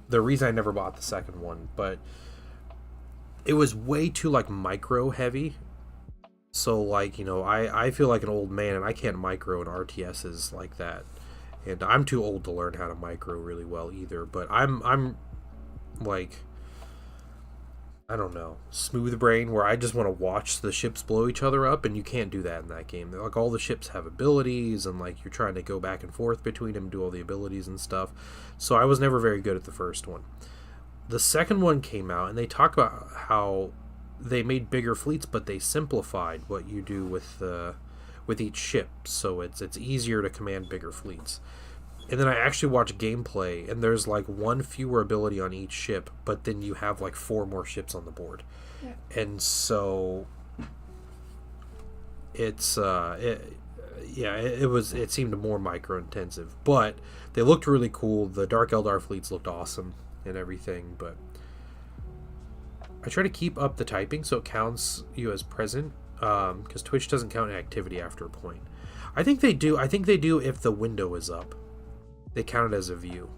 the reason I never bought the second one, but it was way too like micro heavy. So like, you know, I feel like an old man and I can't micro in RTSs like that. And I'm too old to learn how to micro really well either, but I'm like, I don't know, smooth brain where I just want to watch the ships blow each other up, and you can't do that in that game. Like, all the ships have abilities, and like you're trying to go back and forth between them, do all the abilities and stuff. So I was never very good at the first one. The second one came out, and they talk about how they made bigger fleets, but they simplified what you do with each ship, so it's easier to command bigger fleets. And then I actually watched gameplay, and there's like one fewer ability on each ship, but then you have like 4 more ships on the board. Yeah. And so it's it seemed more micro intensive, but they looked really cool. The Dark Eldar fleets looked awesome and everything, but I try to keep up the typing so it counts you as present, because Twitch doesn't count an activity after a point. I think they do if the window is up. They count it as a view.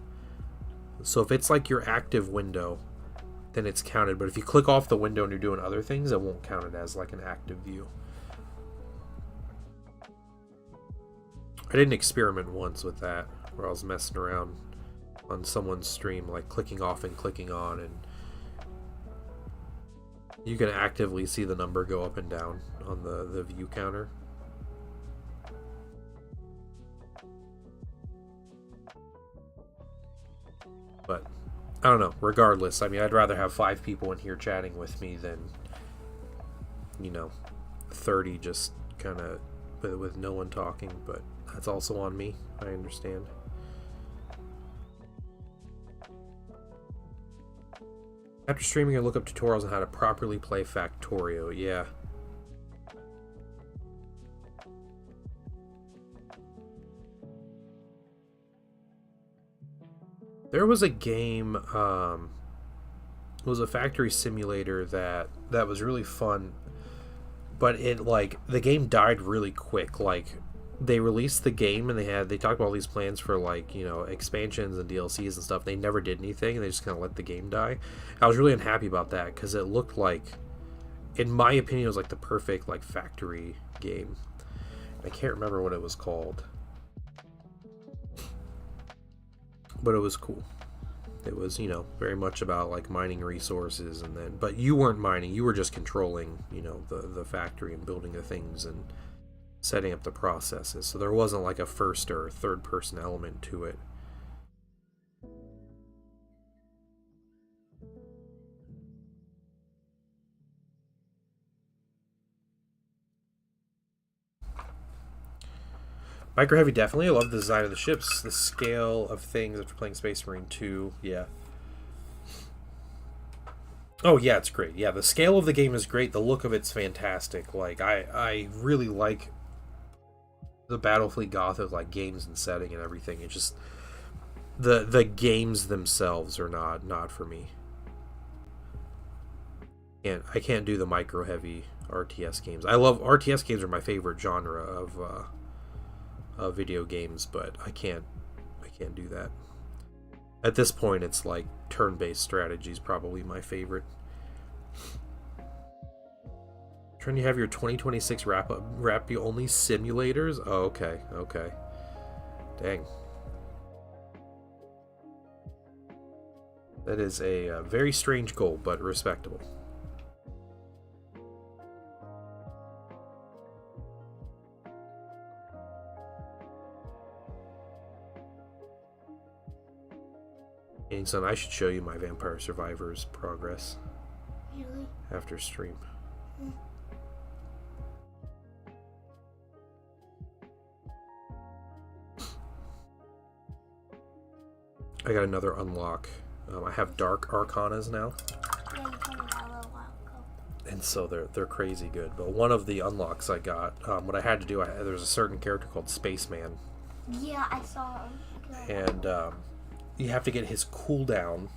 So if it's like your active window, then it's counted. But if you click off the window and you're doing other things, it won't count it as like an active view. I did an experiment once with that, where I was messing around on someone's stream, like clicking off and clicking on, and you can actively see the number go up and down on the view counter. But I don't know, regardless, I mean, I'd rather have 5 people in here chatting with me than, you know, 30 just kind of with no one talking. But that's also on me, I understand. After streaming, I look up tutorials on how to properly play Factorio. Yeah. There was a game, it was a factory simulator that was really fun, but it, like, the game died really quick. Like, they released the game and they talked about all these plans for, like, you know, expansions and DLCs and stuff. They never did anything, and they just kind of let the game die. I was really unhappy about that, because it looked like, in my opinion, it was like the perfect, like, factory game. I can't remember what it was called, but it was cool. It was, you know, very much about like mining resources, and then, but you weren't mining, you were just controlling, you know, the factory and building the things and setting up the processes. So there wasn't like a first or third person element to it. Micro Heavy, definitely. I love the design of the ships, the scale of things after playing Space Marine 2. Yeah. Oh, yeah, it's great. Yeah, the scale of the game is great. The look of it's fantastic. Like, I really like the Battlefleet Gothic, like, games and setting and everything. It's just, the games themselves are not for me. I can't do the Micro Heavy RTS games. I love, RTS games are my favorite genre of video games, but I can't do that. At this point, it's like turn-based strategy is probably my favorite. Trying to have your 2026 wrap be only simulators? Oh, okay. Dang. That is a very strange goal, but respectable. And son, I should show you my Vampire Survivors progress. Really? After stream. I got another unlock. I have Dark Arcanas now. Yeah, you told me that a little while ago. And so they're crazy good. But one of the unlocks I got, what I had to do, there's a certain character called Spaceman. Yeah, I saw him. And you have to get his cooldown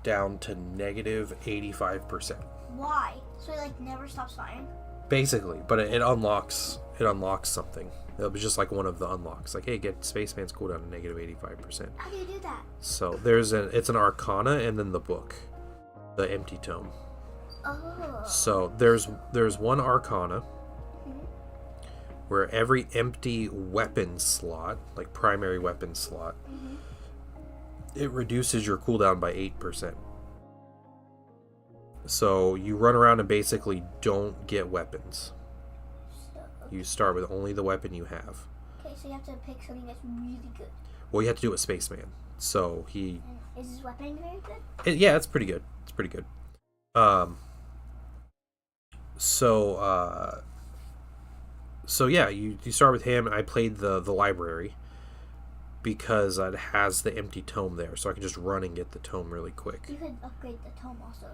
down to negative 85%. Why? So he like never stops firing? Basically, but it unlocks something. It was just like one of the unlocks. Like, hey, get Spaceman's cooldown to negative 85%. How do you do that? So it's an Arcana and then the book, the Empty Tome. Oh. So there's one Arcana where every empty weapon slot, like primary weapon slot, it reduces your cooldown by 8%. So you run around and basically don't get weapons. You start with only the weapon you have. Okay, so you have to pick something that's really good. Well, you have to do it with Spaceman. So he... And is his weapon very good? Yeah, it's pretty good. It's pretty good. So yeah, you start with him, and I played the library because it has the empty tome there, so I can just run and get the tome really quick. You could upgrade the tome also.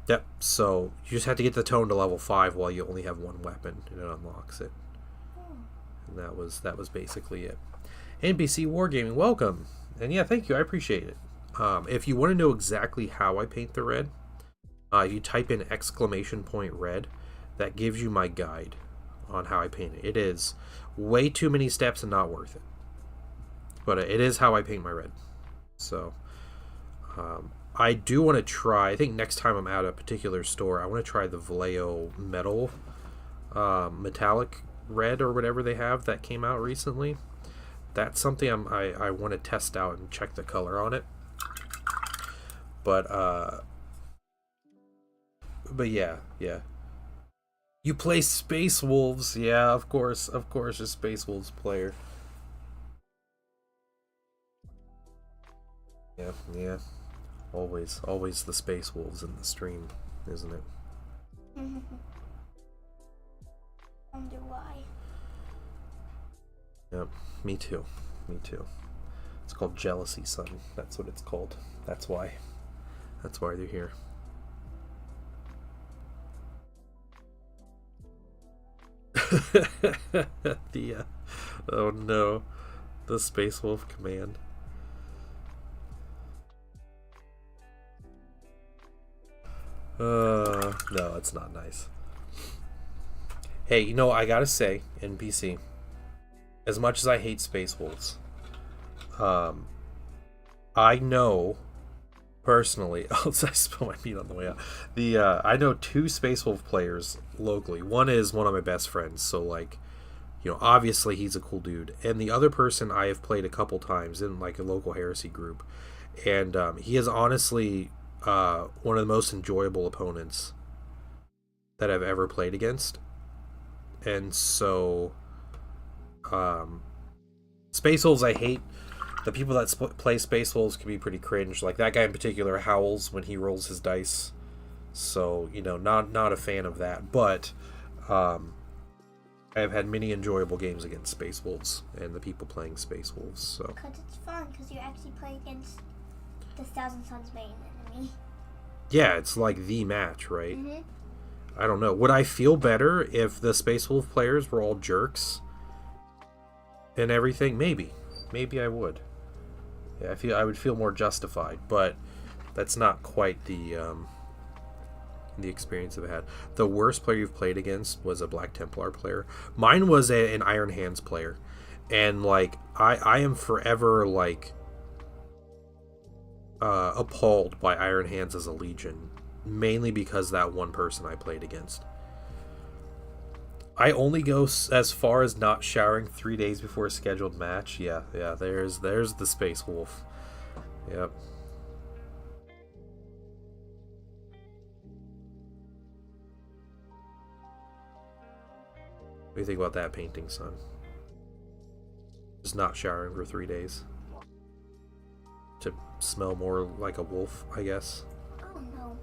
Yep, so you just have to get the tome to level 5 while you only have one weapon, and it unlocks it. And that was basically it. NBC Wargaming, welcome! And yeah, thank you, I appreciate it. If you want to know exactly how I paint the red, you type in !red, that gives you my guide on how I paint it. It is way too many steps and not worth it. But it is how I paint my red. So, I do want to try, I think next time I'm at a particular store, I want to try the Vallejo metal, metallic red or whatever they have that came out recently. That's something I want to test out and check the color on it. But yeah. You play Space Wolves, yeah, of course, a Space Wolves player. Yeah. Always the Space Wolves in the stream, isn't it? Wonder why. Yep, me too. It's called jealousy, son. That's what it's called. That's why they're here. Oh no, the Space Wolf command. No, it's not nice. Hey, you know, I gotta say, NPC, as much as I hate Space Wolves, I know personally, I spill my meat on the way out. I know 2 Space Wolf players locally. One is one of my best friends, so like, you know, obviously he's a cool dude. And the other person I have played a couple times in like a local heresy group, and he is honestly one of the most enjoyable opponents that I've ever played against. And so, Space Wolves I hate. The people that play Space Wolves can be pretty cringe. Like that guy in particular howls when he rolls his dice. So, you know, not a fan of that. But I've had many enjoyable games against Space Wolves and the people playing Space Wolves. So. Because it's fun, because you actually play against the Thousand Suns main enemy. Yeah, it's like the match, right? I don't know. Would I feel better if the Space Wolf players were all jerks and everything? Maybe I would. Yeah, I would feel more justified, but that's not quite the experience I've had. The worst player you've played against was a Black Templar player. Mine was an Iron Hands player, and like I am forever like appalled by Iron Hands as a legion, mainly because that one person I played against. I only go as far as not showering 3 days before a scheduled match. Yeah. There's the Space Wolf. Yep. What do you think about that painting, son? Just not showering for 3 days. To smell more like a wolf, I guess. Oh no.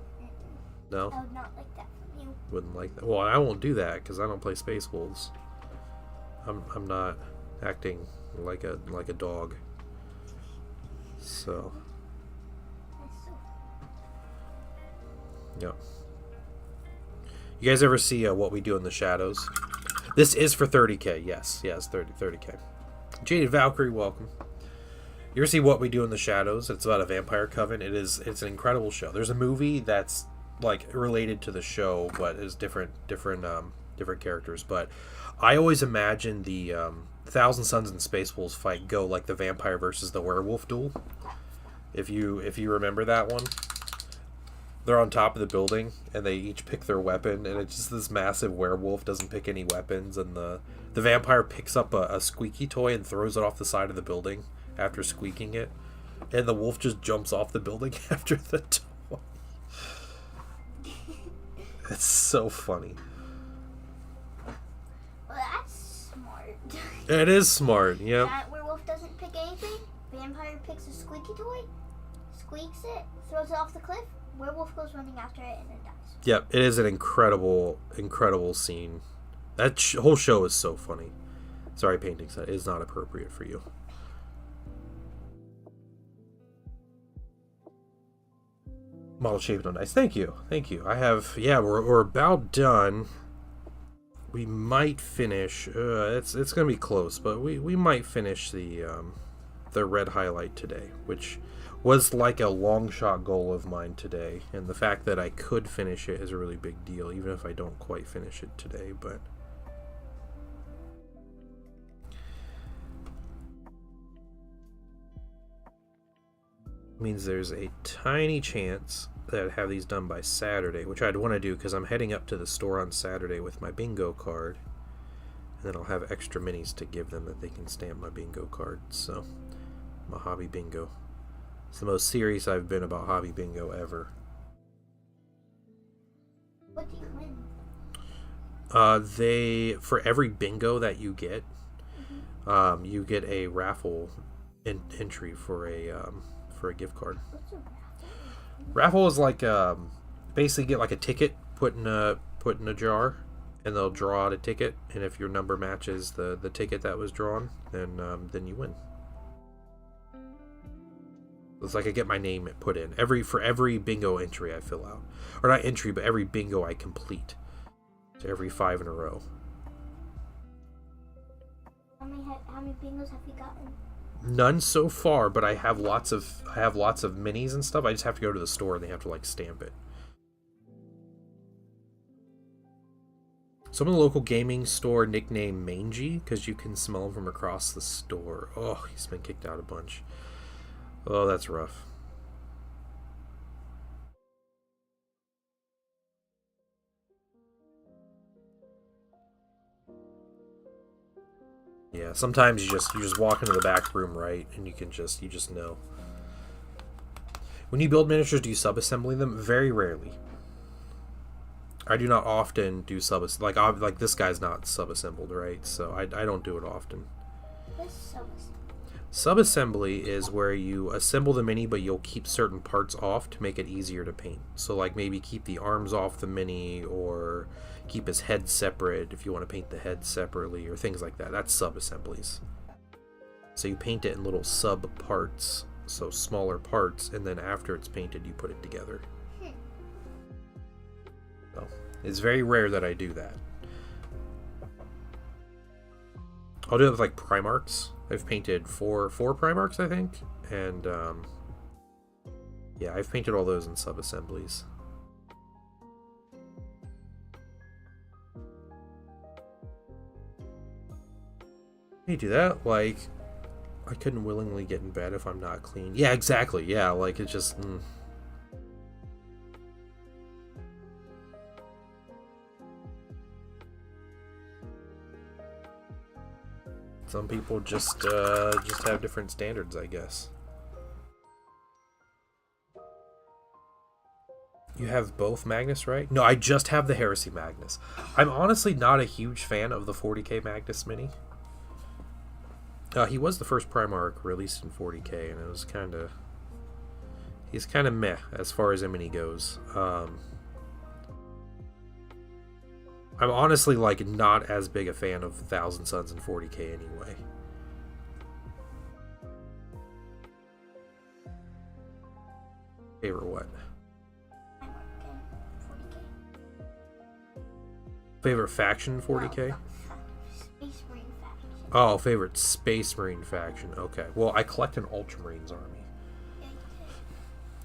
No? I would not like that from you. Wouldn't like that. Well, I won't do that because I don't play Space Wolves. I'm not acting like a dog. So. Yep. You guys ever see What We Do in the Shadows? This is for 30k. Yes, 30k. Jaded Valkyrie, welcome. You ever see What We Do in the Shadows? It's about a vampire coven. It's an incredible show. There's a movie that's like related to the show, but is different characters. But I always imagine the Thousand Suns and Space Wolves fight go like the vampire versus the werewolf duel. If you remember that one, they're on top of the building and they each pick their weapon, and it's just this massive werewolf doesn't pick any weapons, and the vampire picks up a squeaky toy and throws it off the side of the building after squeaking it, and the wolf just jumps off the building after the toy. It's so funny. Well, that's smart. It is smart, yeah. That werewolf doesn't pick anything. Vampire picks a squeaky toy, squeaks it, throws it off the cliff. Werewolf goes running after it and then dies. Yep, it is an incredible, incredible scene. That whole show is so funny. Sorry, painting set is not appropriate for you. Model shaped on dice. Thank you, thank you. I have, yeah, we're about done. We might finish. It's gonna be close, but we might finish the red highlight today, which was like a long shot goal of mine today, and the fact that I could finish it is a really big deal, even if I don't quite finish it today. But means there's a tiny chance that I'd have these done by Saturday, which I'd want to do because I'm heading up to the store on Saturday with my bingo card, and then I'll have extra minis to give them that they can stamp my bingo card. So, my hobby bingo. It's the most serious I've been about hobby bingo ever. What do you win? For every bingo that you get, you get a raffle entry for a gift card. What's a raffle? Raffle is like basically get like a ticket put in a jar, and they'll draw out a ticket, and if your number matches the ticket that was drawn, then you win. It's like I get my name put in for every bingo entry I fill out, or not entry, but every bingo I complete. So every 5 in a row. How many bingos have you gotten? None so far, but I have lots of minis and stuff. I just have to go to the store and they have to like stamp it. Some of the local gaming store nickname Mangy because you can smell him from across the store. Oh, he's been kicked out a bunch. Oh, that's rough. Yeah, sometimes you just walk into the back room, right, and you just know. When you build miniatures, do you sub-assembly them? Very rarely. I do not often do like this guy's not sub-assembled, right? So I don't do it often. What's sub-assembly? Sub-assembly is where you assemble the mini, but you'll keep certain parts off to make it easier to paint. So like maybe keep the arms off the mini, or keep his head separate if you want to paint the head separately, or things like that. That's sub-assemblies. So you paint it in little sub-parts, so smaller parts, and then after it's painted, you put it together. So it's very rare that I do that. I'll do it with like Primarchs. I've painted four Primarchs, I think, and yeah, I've painted all those in sub-assemblies. You do that, like, I couldn't willingly get in bed if I'm not clean. Yeah, exactly, yeah, like, it's just, Some people just have different standards, I guess. You have both Magnus, right? No, I just have the Heresy Magnus. I'm honestly not a huge fan of the 40k Magnus mini. He was the first Primarch released in 40k, and it was he's kind of meh as far as a mini goes. I'm honestly like not as big a fan of Thousand Suns in 40k anyway. Favorite what? Favorite faction 40k? Space Marine faction. Oh, favorite Space Marine faction. Okay. Well, I collect an Ultramarines army.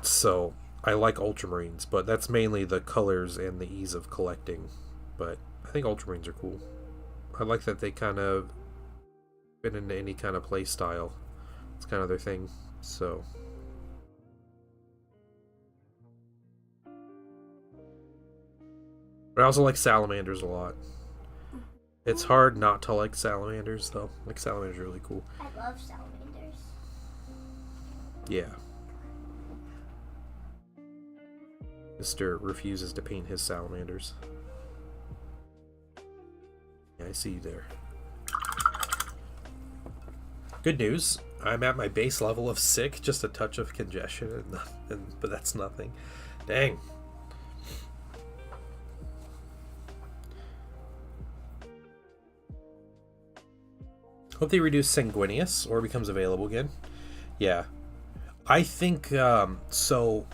So, I like Ultramarines, but that's mainly the colors and the ease of collecting. But I think Ultramarines are cool. I like that they kind of fit into any kind of play style. It's kind of their thing. So But I also like salamanders a lot. It's hard not to like salamanders, though. Like, salamanders are really cool. I love salamanders. Yeah. Mr. refuses to paint his salamanders. Yeah, I see you there. Good news. I'm at my base level of sick, just a touch of congestion, but that's nothing. Dang. Hope they reduce Sanguinius or becomes available again. Yeah. I think, so,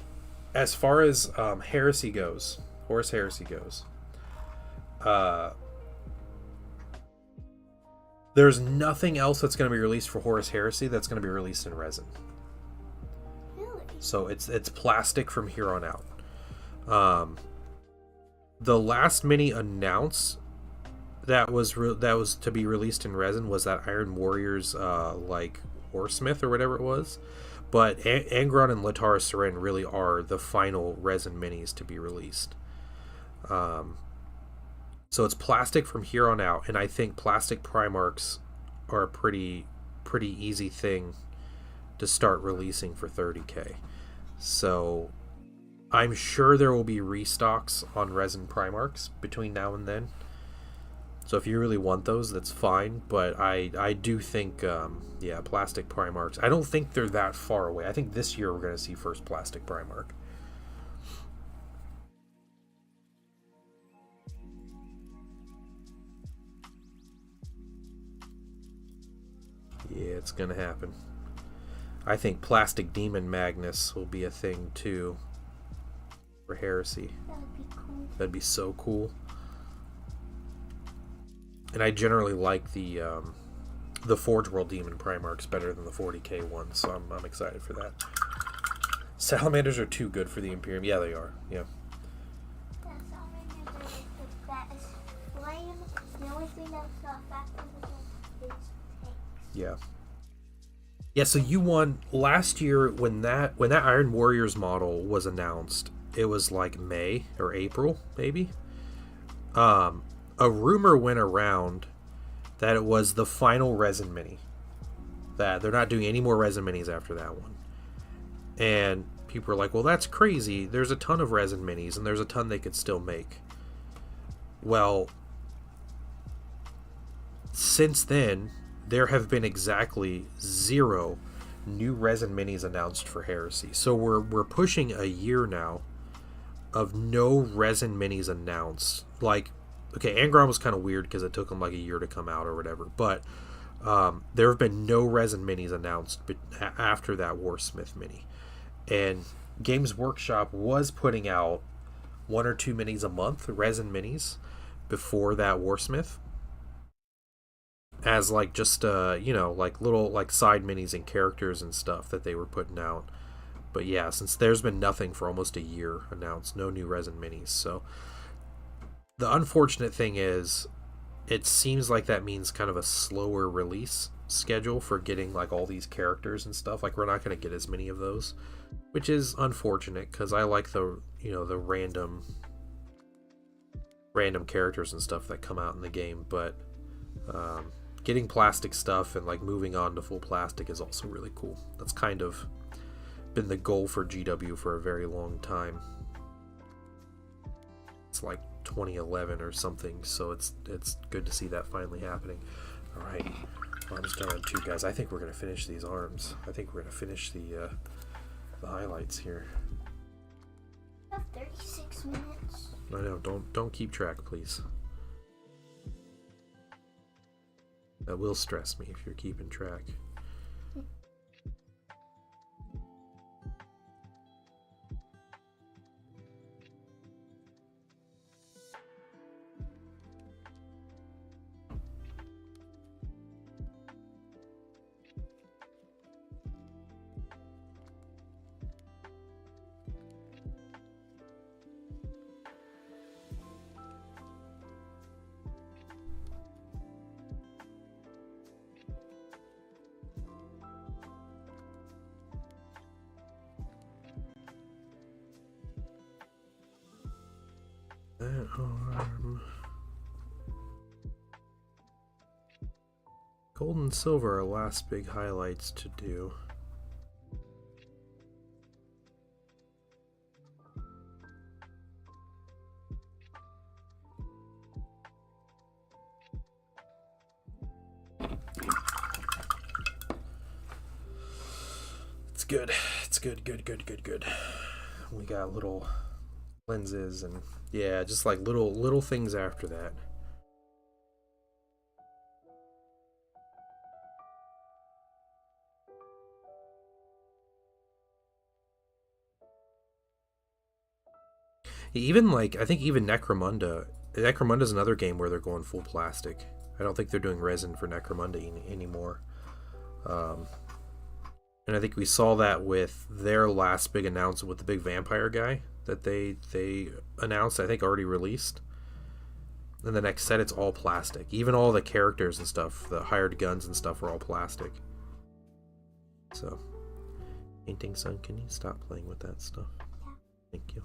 as far as Heresy goes, Horus Heresy goes, there's nothing else that's going to be released for Horus Heresy that's going to be released in resin. Really? So it's plastic from here on out. The last mini announced that was to be released in resin was that Iron Warriors like Warsmith or whatever it was. But Angron and Latara Seren really are the final resin minis to be released. So it's plastic from here on out, and I think plastic Primarchs are a pretty easy thing to start releasing for 30k. So I'm sure there will be restocks on resin Primarchs between now and then. So if you really want those, that's fine. But I do think, yeah, plastic Primarchs. I don't think they're that far away. I think this year we're going to see first plastic Primarch. Yeah, it's going to happen. I think plastic Demon Magnus will be a thing too for Heresy. That would be cool. That'd be so cool. And I generally like the Forge World Demon Primarchs better than the 40k ones, so I'm excited for that. Salamanders are too good for the Imperium. Yeah, they are. Yeah. Yeah, salamanders are the best. Flame, the only thing that's not faster than is tanks. Yeah. Yeah, so you won last year when that Iron Warriors model was announced. It was like May or April, maybe. A rumor went around that it was the final resin mini. That they're not doing any more resin minis after that one. And people were like, well, that's crazy. There's a ton of resin minis, and there's a ton they could still make. Well, since then, there have been exactly 0 new resin minis announced for Heresy. So we're pushing a year now of no resin minis announced. Like, okay, Angron was kind of weird because it took them like a year to come out or whatever, but there have been no resin minis announced after that Warsmith mini. And Games Workshop was putting out 1 or 2 minis a month, resin minis, before that Warsmith, as like just you know, like little like side minis and characters and stuff that they were putting out. But yeah, since there's been nothing for almost a year announced, no new resin minis. So the unfortunate thing is, it seems like that means kind of a slower release schedule for getting like all these characters and stuff. Like, we're not going to get as many of those, which is unfortunate because I like the, you know, the random characters and stuff that come out in the game. But getting plastic stuff and like moving on to full plastic is also really cool. That's kind of been the goal for GW for a very long time. It's like 2011 or something, so it's good to see that finally happening. All right, arms down on 2, guys. I think we're gonna finish these arms. I think we're gonna finish the highlights here. I have 36 minutes. I know. Don't keep track, please. That will stress me if you're keeping track. That arm. Gold and silver are last big highlights to do. It's good. It's good, good, good, good, good. We got little lenses and yeah, just like little things after that. Even like I think even Necromunda's another game where they're going full plastic. I don't think they're doing resin for Necromunda anymore. And I think we saw that with their last big announcement with the big vampire guy that they announced, I think already released. And the next set, it's all plastic. Even all the characters and stuff, the hired guns and stuff are all plastic. So, Painting Son, can you stop playing with that stuff? Thank you.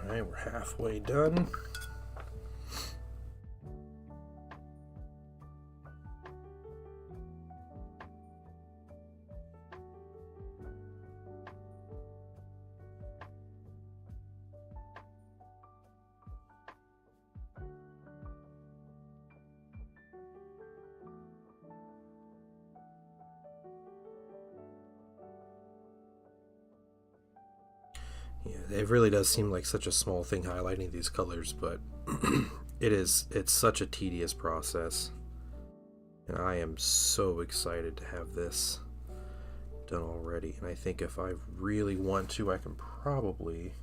Alright, we're halfway done. Yeah, it really does seem like such a small thing highlighting these colors, but it's such a tedious process. And I am so excited to have this done already. And I think if I really want to, I can probably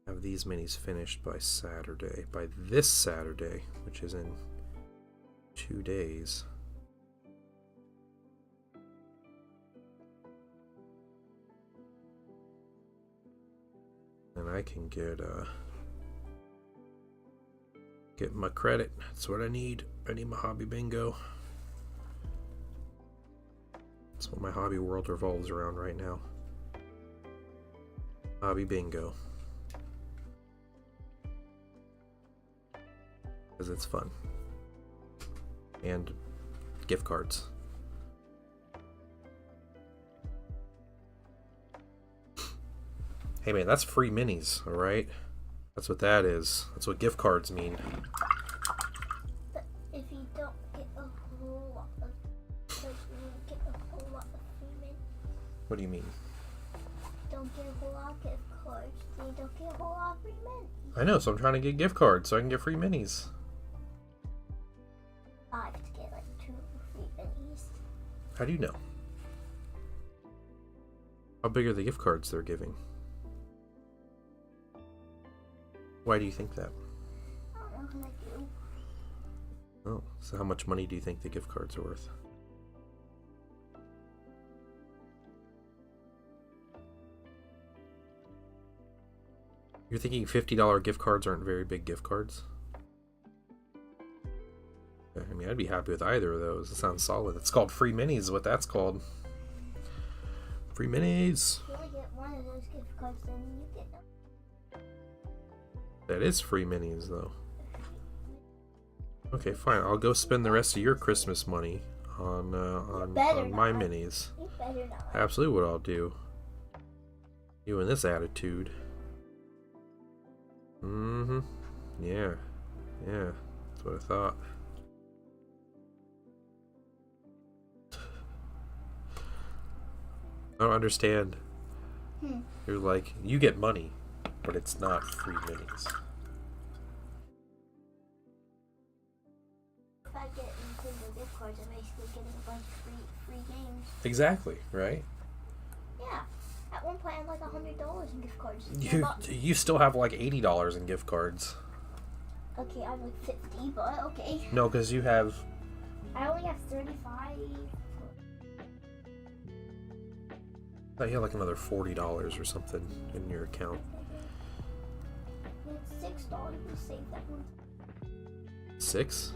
have these minis finished by Saturday. By this Saturday, which is in 2 days. And I can get my credit. That's what I need. I need my hobby bingo. That's what my hobby world revolves around right now. Hobby bingo. Because it's fun. And gift cards. Hey man, that's free minis, alright? That's what that is. That's what gift cards mean. But if you don't get a whole lot of, like, you don't get a whole lot of free minis. What do you mean? Don't get a whole lot of gift cards. Then you don't get a whole lot of free minis. I know, so I'm trying to get gift cards so I can get free minis. I have to get like 2 free minis. How do you know? How big are the gift cards they're giving? Why do you think that? I don't know what I do. Oh, so how much money do you think the gift cards are worth? You're thinking $50 gift cards aren't very big gift cards? I mean, I'd be happy with either of those. It sounds solid. It's called free minis, is what that's called. Free minis. You only get one of those gift cards, then you get them. That is free minis, though. Okay, fine. I'll go spend the rest of your Christmas money on my not. minis. You better not. Absolutely what I'll do. You and this attitude. Mm-hmm. Yeah. Yeah. That's what I thought. I don't understand. You're like, you get money, but it's not free minis. If I get Nintendo gift cards, I'm basically getting a bunch of free games. Exactly, right? Yeah. At one point, I had like $100 in gift cards. You still have like $80 in gift cards. Okay, I have like 50, but okay. No, because you have... I only have 35. I thought you had like another $40 or something in your account. It's $6 to save that one. 6?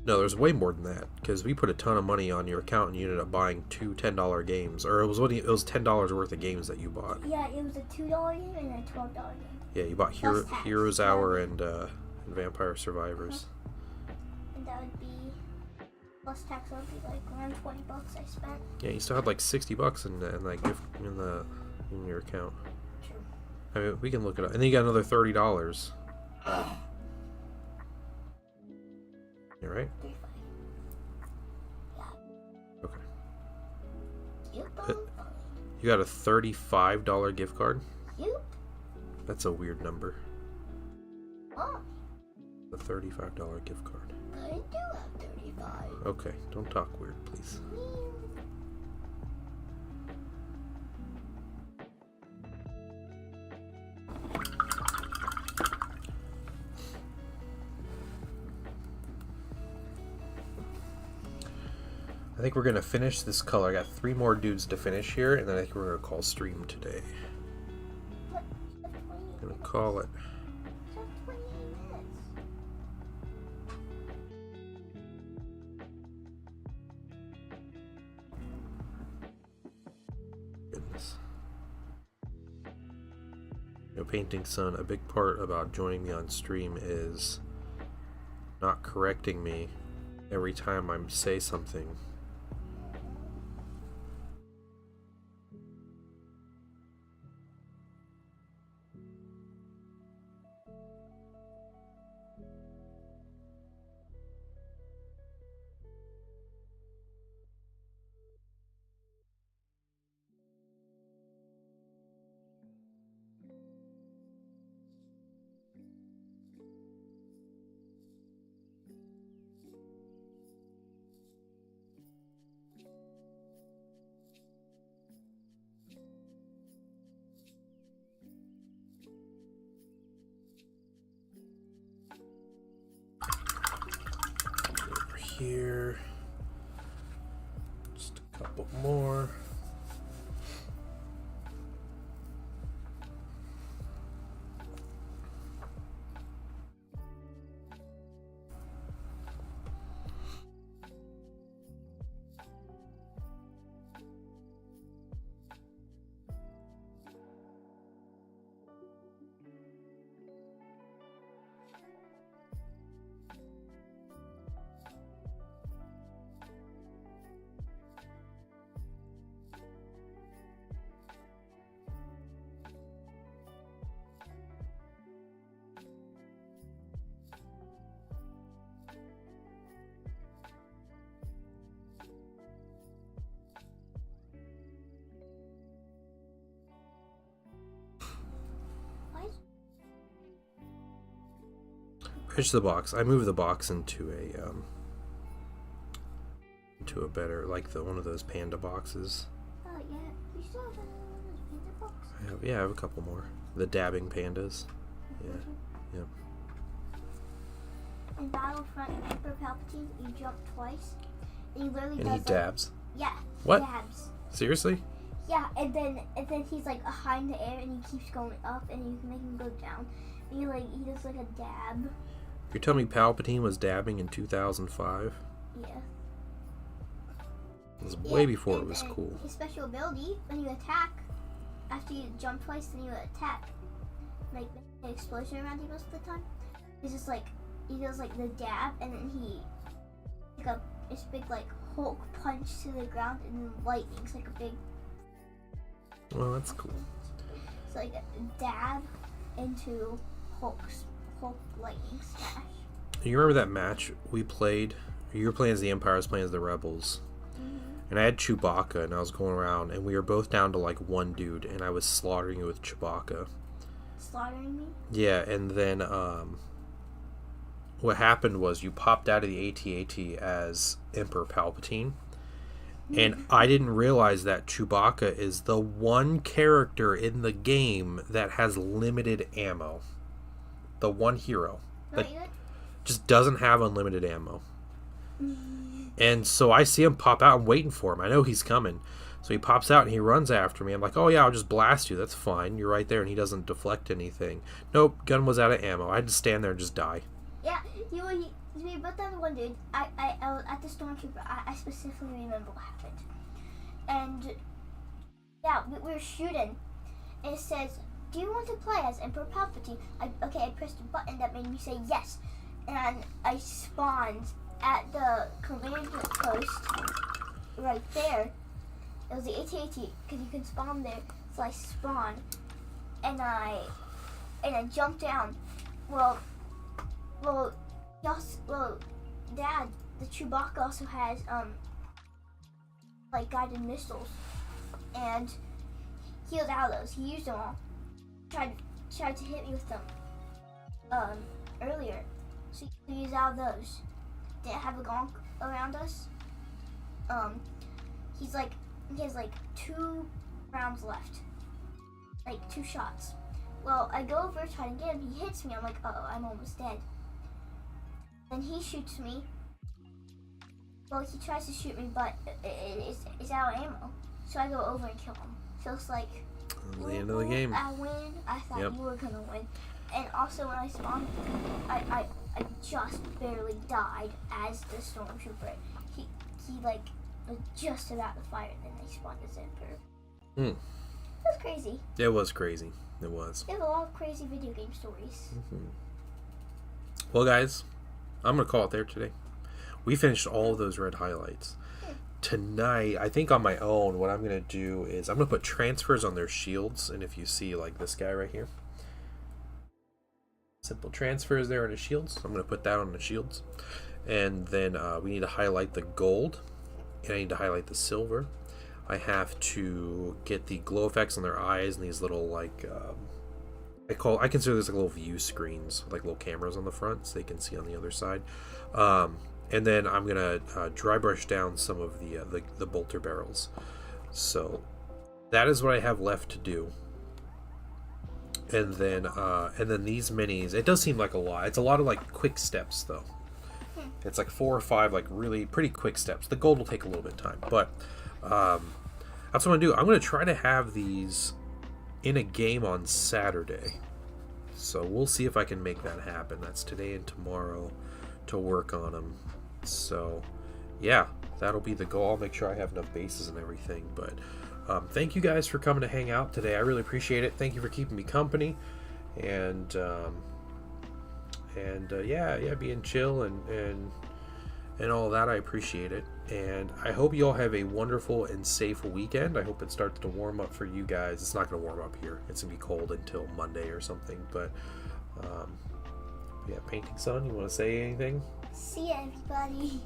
No, there's way more than that, because we put a ton of money on your account and you ended up buying 2 $10 games, or it was $10 worth of games that you bought. Yeah, it was a $2 game and a $12 game. Yeah, you bought Plus tax. Heroes Hour and Vampire Survivors. And that would be plus tax. That would be like around $20 I spent. Yeah, you still had like $60 in that gift in your account. True. I mean, we can look it up, and then you got another $30. You right? 35. Yeah. Okay. Yep. You got a $35 gift card? Yep. That's a weird number. Oh, A $35 gift card. I do have 35. Okay, don't talk weird, please. I think we're gonna finish this color. I got 3 more dudes to finish here, and then I think we're gonna call stream today. What? I'm gonna call it. Just 28 minutes. Goodness. Painting Sun, a big part about joining me on stream is not correcting me every time I say something. Over here. Just a couple more. Pitch the box. I moved the box into a better, like one of those panda boxes. Oh, yeah. You still have those pizza box? I have a couple more. The dabbing pandas. Yeah. Yep. In Battlefront, Emperor Palpatine, you jump twice. And he literally And does he dabs. Yeah. What? Dabs. Seriously? Yeah, and then he's like high in the air and he keeps going up and you can make him go down. And he does like a dab. You're telling me Palpatine was dabbing in 2005? Yeah. It was way before it and- was and cool. His special ability, when you attack, after you jump twice, then you attack, like an explosion around you most of the time. It's just like he does like the dab, and then he like this big like Hulk punch to the ground, and then lightning's like a big. Well, that's cool. It's like a dab into Hulk lightning smash. You remember that match we played? You were playing as the Empire, I was playing as the Rebels. And I had Chewbacca, and I was going around, and we were both down to like one dude, and I was slaughtering you with Chewbacca. Slaughtering me? Yeah, and then what happened was you popped out of the AT-AT as Emperor Palpatine, and I didn't realize that Chewbacca is the one character in the game that has limited ammo. The one hero that just doesn't have unlimited ammo. And so I see him pop out. I'm waiting for him. I know he's coming. So he pops out and he runs after me. I'm like, oh yeah, I'll just blast you. That's fine. You're right there. And he doesn't deflect anything. Nope, gun was out of ammo. I had to stand there and just die. Yeah, we both down to one dude. I was at the Stormtrooper. I specifically remember what happened. And yeah, we were shooting. And it says, do you want to play as Emperor Palpatine? I pressed a button that made me say yes. And I spawned at the command post right there. It was the AT-AT because you can spawn there. So I spawned and I jumped down. Well, Dad, the Chewbacca also has like guided missiles, and he was out of those. He used them all. Tried to hit me with them earlier. So he was out of those. Didn't have a gonk around us. He has like 2 rounds left. Like 2 shots. Well, I go over trying to get him. He hits me. I'm like, uh-oh, I'm almost dead. Then he shoots me. Well, he tries to shoot me, but it's out of ammo. So I go over and kill him. So it's like, The end of the game. I win. I thought you were gonna win. And also when I spawned, I just barely died as the Stormtrooper. He like was just about to fire, and then they spawned as Emperor. It was crazy. It was crazy. It was. There's a lot of crazy video game stories. Well, guys, I'm going to call it there today. We finished all of those red highlights. Tonight, I think on my own, what I'm going to do is I'm going to put transfers on their shields. And if you see, like, this guy right here. Simple transfers there on his shields. I'm going to put that on the shields. And then we need to highlight the gold. And I need to highlight the silver. I have to get the glow effects on their eyes and these little, like, I consider this like little view screens, like little cameras on the front, so they can see on the other side. And then I'm gonna dry brush down some of the bolter barrels. So that is what I have left to do. And then these minis. It does seem like a lot. It's a lot of like quick steps though. It's like 4 or 5 like really pretty quick steps. The gold will take a little bit of time, but that's what I'm gonna do. I'm gonna try to have these in a game on Saturday. So we'll see if I can make that happen. That's today and tomorrow to work on them. So yeah, that'll be the goal. I'll make sure I have enough bases and everything. But thank you guys for coming to hang out today. I really appreciate it. Thank you for keeping me company. And yeah, being chill and all that. I appreciate it. And I hope you all have a wonderful and safe weekend. I hope it starts to warm up for you guys. It's not going to warm up here. It's going to be cold until Monday or something. But yeah, Painting Sun, you want to say anything? See ya, everybody.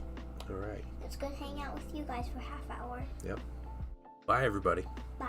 All right. It's good hanging out with you guys for half hour. Yep. Bye, everybody. Bye.